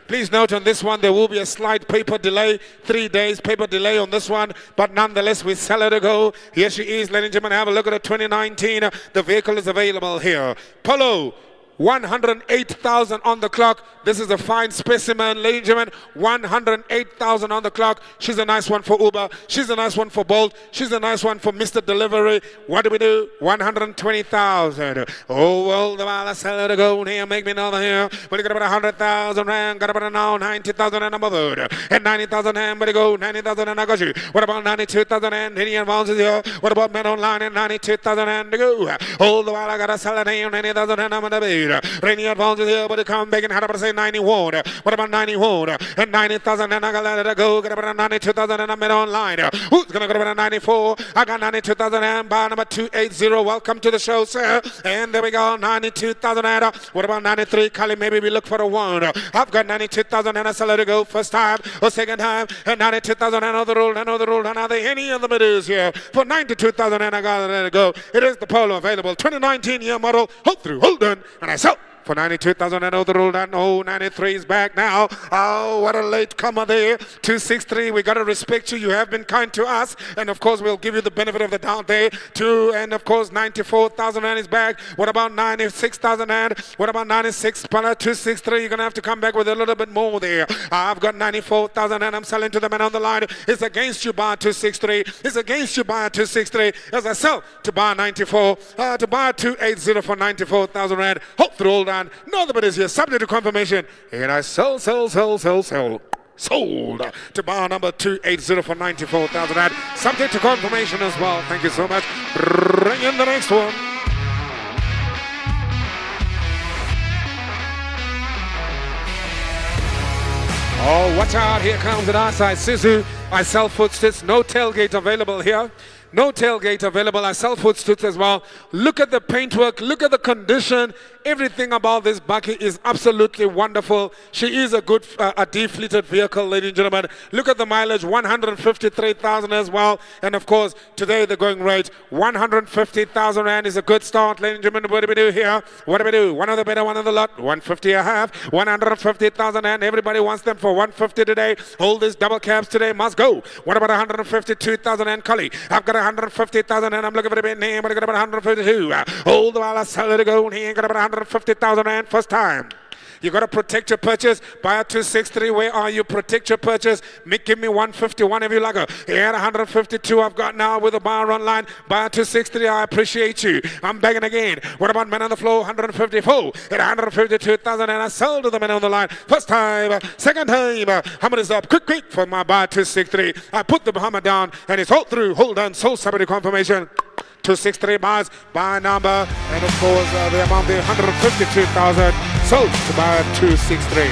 Please note on this one, there will be a slight paper delay. 3 days paper delay on this one. But nonetheless, we sell her to go. Here she is, ladies and gentlemen. Have a look at it. 2019. The vehicle is available here. Polo. 108,000 on the clock. This is a fine specimen, ladies and gentlemen. 108,000 on the clock. She's a nice one for Uber. She's a nice one for Bolt. She's a nice one for Mr. Delivery. What do we do? 120,000. Oh, well, the while I sell her to go here. Make me another here. But you got about 100,000 Rand. Got about now 90,000 and I'm over. And 90,000 Rand. But you go 90,000 and I got you. What about 92,000 Rand? Any advances here? What about men online and 92,000 Rand to go? All the while I got to sell it here. 90,000 and I'm going to be. 98. Rainy advantage here, but it come back and had to say 91. What about 91? And 90,000 and I got let it go. Get about 92,000 and I'm in online. Who's gonna go to 94? I got 92,000 and by number 280. Welcome to the show, sir. And there we go, 92,000 and what about 93? Kali, maybe we look for a 1. I've got 92,000 and I let it go first time or second time. And 92,000 and another rule, another any of the middles here. For 92,000 and I got to let it go. It is the Polo available, 2019 year model. Hold through, hold on, and I sell. For 92,000 and the rule done. Oh, 93 is back now. Oh, what a late comer there. 263, we got to respect you. You have been kind to us. And of course, we'll give you the benefit of the doubt there. And of course, 94,000 and is back. What about 96,000 and? What about 96? 263, you're going to have to come back with a little bit more there. I've got 94,000 and I'm selling to the man on the line. It's against you buy 263. It's against you buy 263. As I sell to buy 94. To buy 280 for 94,000 rand. Hope through all that. No other is here, subject to confirmation. And I sold to bar number 280 for 94,000 rand. Subject to confirmation as well. Thank you so much. Bring in the next one. Oh, watch out. Here comes an outside Isuzu. I sell footsteps. No tailgate available here. No tailgate available. I sell footsteps as well. Look at the paintwork. Look at the condition. Everything about this bakkie is absolutely wonderful. She is a good, a defleeted vehicle, ladies and gentlemen. Look at the mileage, 153,000 as well. And of course, today the going rate, 150,000 rand is a good start, ladies and gentlemen. What do we do here? What do we do? One of the better, one of the lot. 150 a half, 150,000 rand. Everybody wants them for 150 today. Hold these double cabs today, must go. What about 152,000 rand, Cully? I've got 150,000 and I'm looking for the big name, but I got about 152. Hold the while I sell it to go. He ain't got about 150,000 rand first time. You got to protect your purchase. Buy a 263. Where are you? Protect your purchase. Give me 151 if you like. Yeah, 152 I've got now with a bar online. Buy a 263. I appreciate you. I'm begging again. What about men on the floor? 154. At 152,000 and I sold to the men on the line. First time. Second time. Hammer is up. Quick for my buy 263. I put the hammer down and it's hold through. Hold on. Sold somebody confirmation. 263 bars, buy number, and of course the amount there, 152,000, sold to buy 263.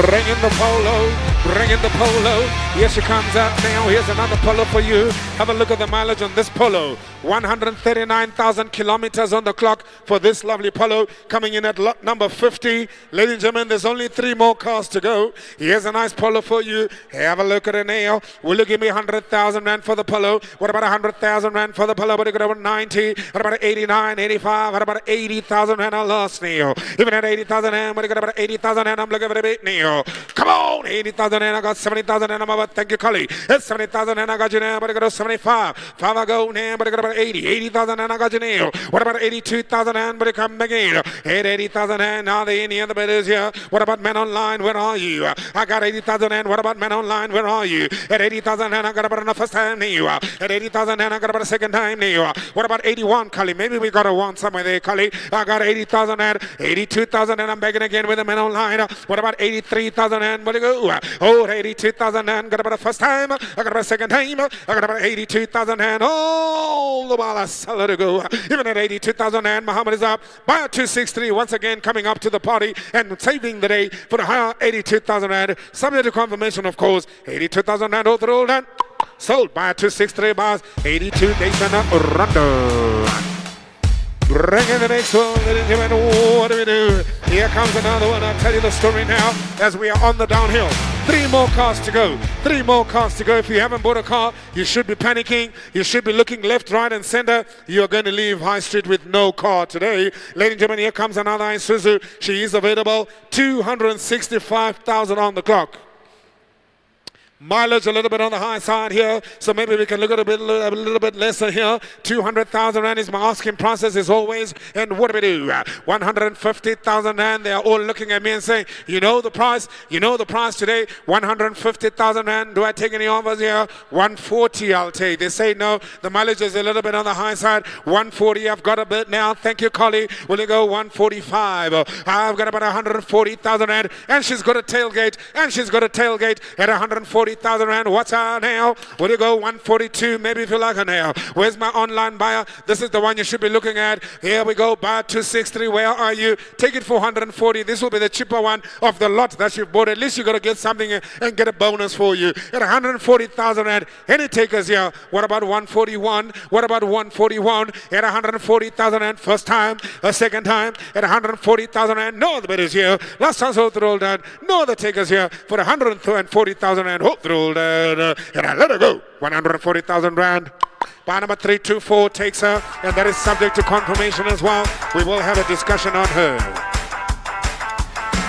Bring in the Polo, bring in the Polo. Here she comes out now. Here's another Polo for you. Have a look at the mileage on this Polo. 139,000 kilometers on the clock for this lovely Polo, coming in at lot number 50. Ladies and gentlemen, there's only 3 more cars to go. Here's a nice Polo for you. Have a look at it now. Will you give me 100,000 rand for the Polo? What about 100,000 rand for the Polo? What about 90? What about 89, 85? What about 80,000 rand? I lost now. Even at 80,000 rand, what about 80,000 rand? I'm looking for a bit now. Come on, 80,000 rand. I got 70,000 rand. I'm about, thank you, Cully. It's 70,000 rand. I got you now. But I got 75. 5 I go now. But I got about 80,000 and I got you now. What about 82,000 and but it come again? At 80,000 and are there any other bidders here? What about men online? Where are you? I got 80,000 and what about men online? Where are you? At 80,000 and I got about the first time now. At 80,000 and I got about the second time now. What about 81, Cully? Maybe we got a 1 somewhere there, Cully. I got 80,000 and 82,000 and I'm begging again with the men online. What about 83,000 and what do you go? Oh, 82,000 and got about the first time. I got about the second time. I got about 82,000 and all the while I sell it to go. Even at 82,000 and Muhammad is up. Buy a 263 once again coming up to the party and saving the day for the higher 82,000 rand. Subject to confirmation, of course. 82,000 rand over the roll and sold by 263 bars. 82 Daytona Rondo. Bring in the next one, ladies and gentlemen. What do we do? Here comes another one. I'll tell you the story now as we are on the downhill. 3 more cars to go. 3 more cars to go. If you haven't bought a car, you should be panicking. You should be looking left, right, and center. You're going to leave High Street with no car today. Ladies and gentlemen, here comes another Isuzu. She is available. 265,000 on the clock. Mileage a little bit on the high side here, so maybe we can look at a little bit lesser here. 200,000 rand is my asking prices as always. And what do we do? 150,000 rand. They are all looking at me and saying, you know the price today, 150,000 rand. Do I take any offers here? 140 I'll take. They say no, the mileage is a little bit on the high side. 140, I've got a bit now. Thank you, Collie. Will you go 145? I've got about 140,000 rand. And she's got a tailgate. At 140,000 140,000 rand. What's our now? Will you go 142? Maybe if you like a now. Where's my online buyer? This is the one you should be looking at. Here we go. Buyer 263. Where are you? Take it for 140. This will be the cheaper one of the lot that you've bought. At least you got to get something and get a bonus for you. At 140,000 rand. Any takers here? What about 141? What about 141? At 140,000 rand. First time. A second time. At 140,000 rand. No other bidders here. Last chance, hold the roll down. No other takers here for 140,000 rand. Hold the roll down. And I let her go. 140,000 rand. Bar number 324 takes her, and that is subject to confirmation as well. We will have a discussion on her.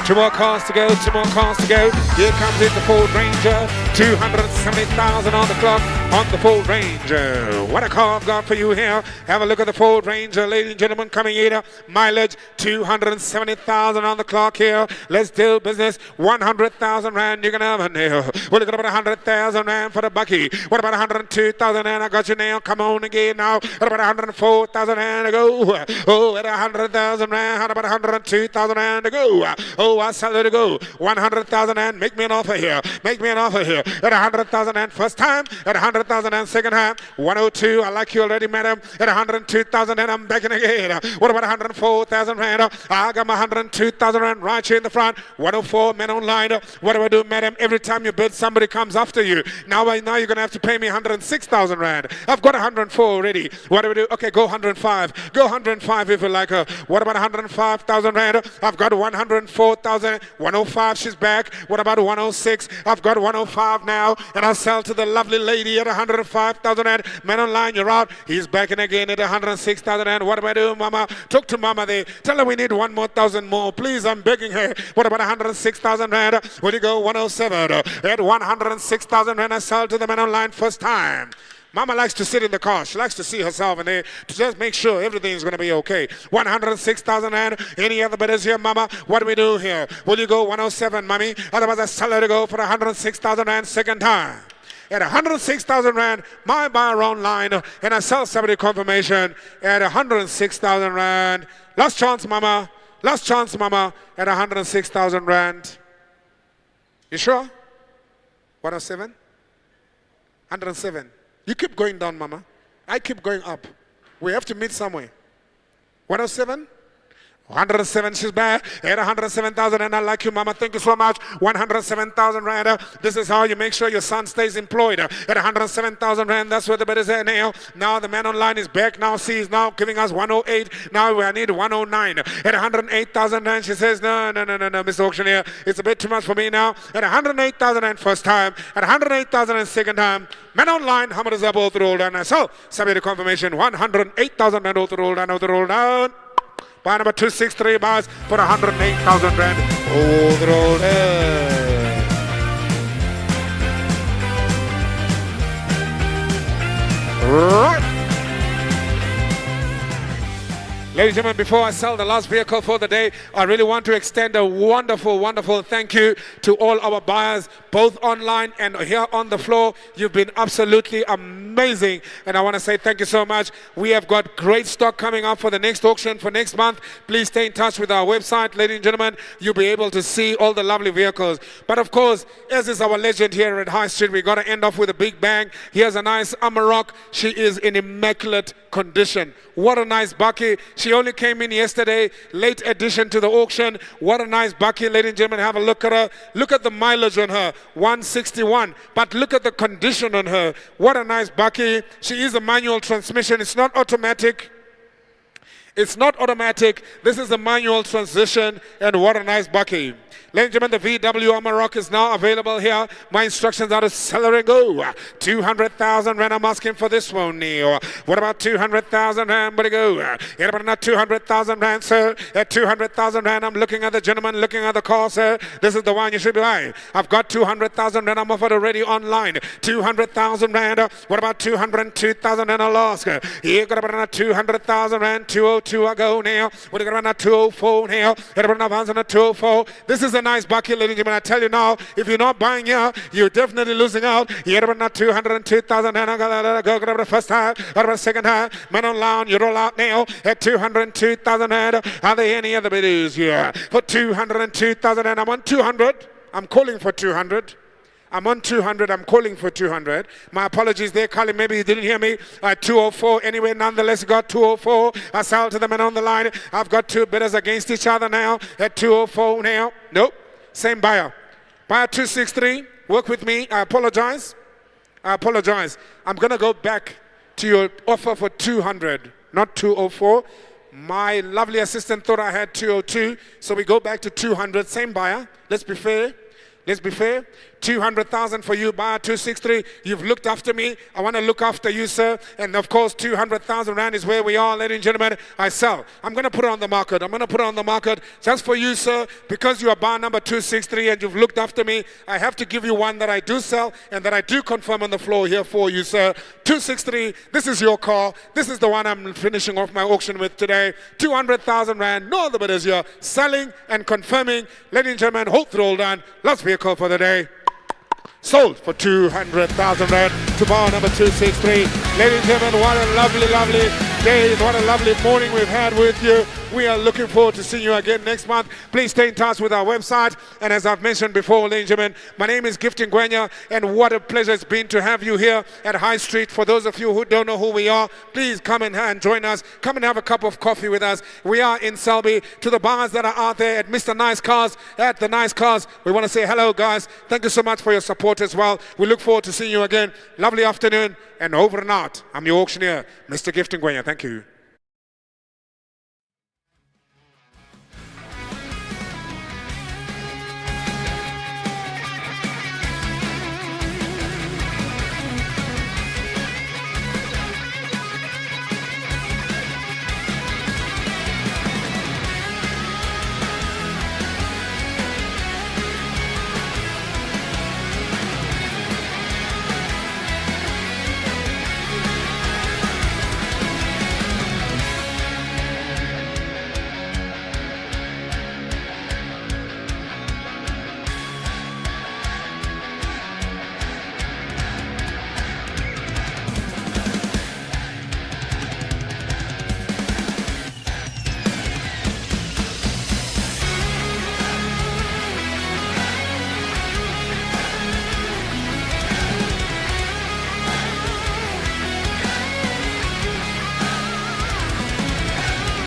Two more cars to go, two more cars to go. Here comes it, the Ford Ranger. 270,000 on the clock on the Ford Ranger. What a car I've got for you here. Have a look at the Ford Ranger, ladies and gentlemen, coming in. Mileage, 270,000 on the clock here. Let's do business. 100,000 rand, you can have a nail. We're looking at about 100,000 rand for the bucky. What about 102,000 rand? I got your nail. Come on again now. What about 104,000 rand to go? Oh, at 100,000 rand. How about 102,000 rand to go? Oh, I sell it to go. 100,000 rand. Make me an offer here. Make me an offer here. At 100,000 rand first time. At 100,000 rand second time. 102. I like you already, madam. At 102,000 rand. I'm backing again. What about 104,000 rand? I got my 102,000 rand right here in the front. 104 men online. What do I do, madam? Every time you bid, somebody comes after you. Now you're going to have to pay me 106,000 rand. I've got 104 already. What do we do? Okay, go 105. Go 105 if you like her. What about 105,000 rand? I've got 104,000. 105, she's back. What about 106? I've got 105 now, and I'll sell to the lovely lady at 105,000 rand. Man online, you're out. He's back in again at 106,000 rand. What do I do, mama? Talk to mama there. Tell her we need 1,000 more. Please, I'm begging her. What about 106,000 rand? Will you go 107? At 106,000 rand, I sell to the man online first time. Mama likes to sit in the car. She likes to see herself in there to just make sure everything's going to be okay. 106,000 rand. Any other bidders here, mama? What do we do here? Will you go 107, mommy? Otherwise, I sell her to go for 106,000 rand second time. At 106,000 rand, my buyer online, and I sell somebody confirmation at 106,000 rand. Last chance, mama. Last chance, mama, at 106,000 rand. You sure? 107? 107. You keep going down, mama. I keep going up. We have to meet somewhere. 107? 107, she's back at 107,000, and I like you, mama. Thank you so much. 107,000 rand. This is how you make sure your son stays employed. At 107,000 rand, that's where the bid is at now. Now the man online is back. Now she's now giving us 108. Now I need 109. At 108,000 rand, she says, no, Mr. Auctioneer, it's a bit too much for me now. At 108,000 rand first time. At 108,000 rand second time. Man online, how much is that both rolled down? So, submit a confirmation. 108,000 rand both rolled down, rolled down. Buy number 263 bars for 108,000 rand. Oh, the roll. Right. Ladies and gentlemen, before I sell the last vehicle for the day, I really want to extend a wonderful, wonderful thank you to all our buyers, both online and here on the floor. You've been absolutely amazing, and I want to say thank you so much. We have got great stock coming up for the next auction for next month. Please stay in touch with our website, ladies and gentlemen. You'll be able to see all the lovely vehicles. But of course, as is our legend here at High Street, we got to end off with a big bang. Here's a nice Amarok. She is in immaculate condition. What a nice bucky. She only came in yesterday, late addition to the auction. What a nice bucky, ladies and gentlemen. Have a look at her. Look at the mileage on her, 161. But look at the condition on her. What a nice bucky. She is a manual transmission. It's not automatic. It's not automatic. This is a manual transition, and what a nice bucky. Ladies and gentlemen, the VW Amarok is now available here. My instructions are to sell her and go. 200,000 rand I'm asking for this one, Neil. What about 200,000 rand? Where to go? Yeah, but not 200,000 rand, sir. At 200,000 rand, I'm looking at the gentleman, looking at the car, sir. This is the one you should be buying. I've got 200,000 rand. I'm offered already online. 200,000 rand. What about 202,000 rand? I'll ask her. Here, got about 200,000 rand. 202, I go now. What do you got about 204 now? Got about 204. This is a nice bucket, ladies and gentlemen. I tell you now, if you're not buying here, you're definitely losing out. You're about not 202,000 and I go the first time, or the second time. Man online, you roll out now at 202,000 and are there any other bidders here for 202,000 and I'm on 200. I'm calling for 200. I'm on 200. I'm calling for 200. My apologies there, Colin. Maybe you didn't hear me. 204. Anyway, nonetheless, got 204. I sell to the man on the line. I've got two bidders against each other now at 204 now. Nope. Same buyer. Buyer 263. Work with me. I apologize. I'm going to go back to your offer for 200, not 204. My lovely assistant thought I had 202. So we go back to 200. Same buyer. Let's be fair. 200,000 for you, buyer 263. You've looked after me. I want to look after you, sir. And of course, 200,000 rand is where we are, ladies and gentlemen. I sell. I'm going to put it on the market. Just for you, sir, because you are buyer number 263 and you've looked after me. I have to give you one that I do sell and that I do confirm on the floor here for you, sir. 263. This is your car. This is the one I'm finishing off my auction with today. 200,000 rand. No other bidders here. Selling and confirming. Ladies and gentlemen, hold it all done. Last vehicle for the day. Sold for 200,000 rand to buyer number 263. Ladies and gentlemen, what a lovely, lovely day. What a lovely morning we've had with you. We are looking forward to seeing you again next month. Please stay in touch with our website. And as I've mentioned before, ladies and gentlemen, my name is Gifting Gwenya, and what a pleasure it's been to have you here at High Street. For those of you who don't know who we are, please come and join us. Come and have a cup of coffee with us. We are in Selby. To the bars that are out there at Mr. Nice Cars, at the Nice Cars, we want to say hello, guys. Thank you so much for your support as well. We look forward to seeing you again. Lovely afternoon, and over and out. I'm your auctioneer, Mr. Gifting Gwenya. Thank you.